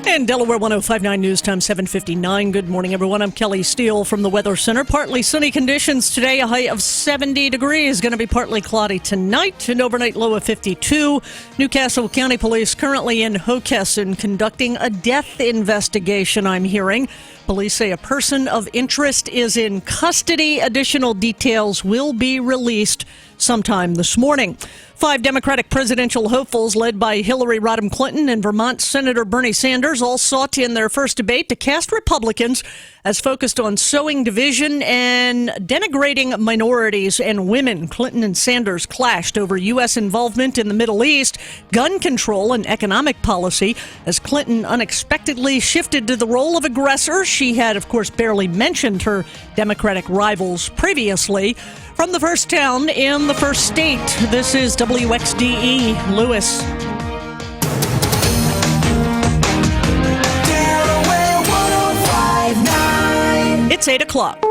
S2: And Delaware 105.9 News Time 7:59. Good morning, everyone. I'm Kelly Steele from the Weather Center. Partly sunny conditions today, a high of 70 degrees. Going to be partly cloudy tonight, an overnight low of 52. Newcastle County Police currently in Hockessin conducting a death investigation, I'm hearing. Police say a person of interest is in custody. Additional details will be released sometime this morning. 5 Democratic presidential hopefuls led by Hillary Rodham Clinton and Vermont Senator Bernie Sanders all sought in their first debate to cast Republicans as focused on sowing division and denigrating minorities and women. Clinton and Sanders clashed over U.S. involvement in the Middle East, gun control, and economic policy as Clinton unexpectedly shifted to the role of aggressor. She had, of course, barely mentioned her Democratic rivals previously. From the first town in the first state, this is WXDE Lewis.
S3: Delaware 105.9.
S2: It's 8 o'clock.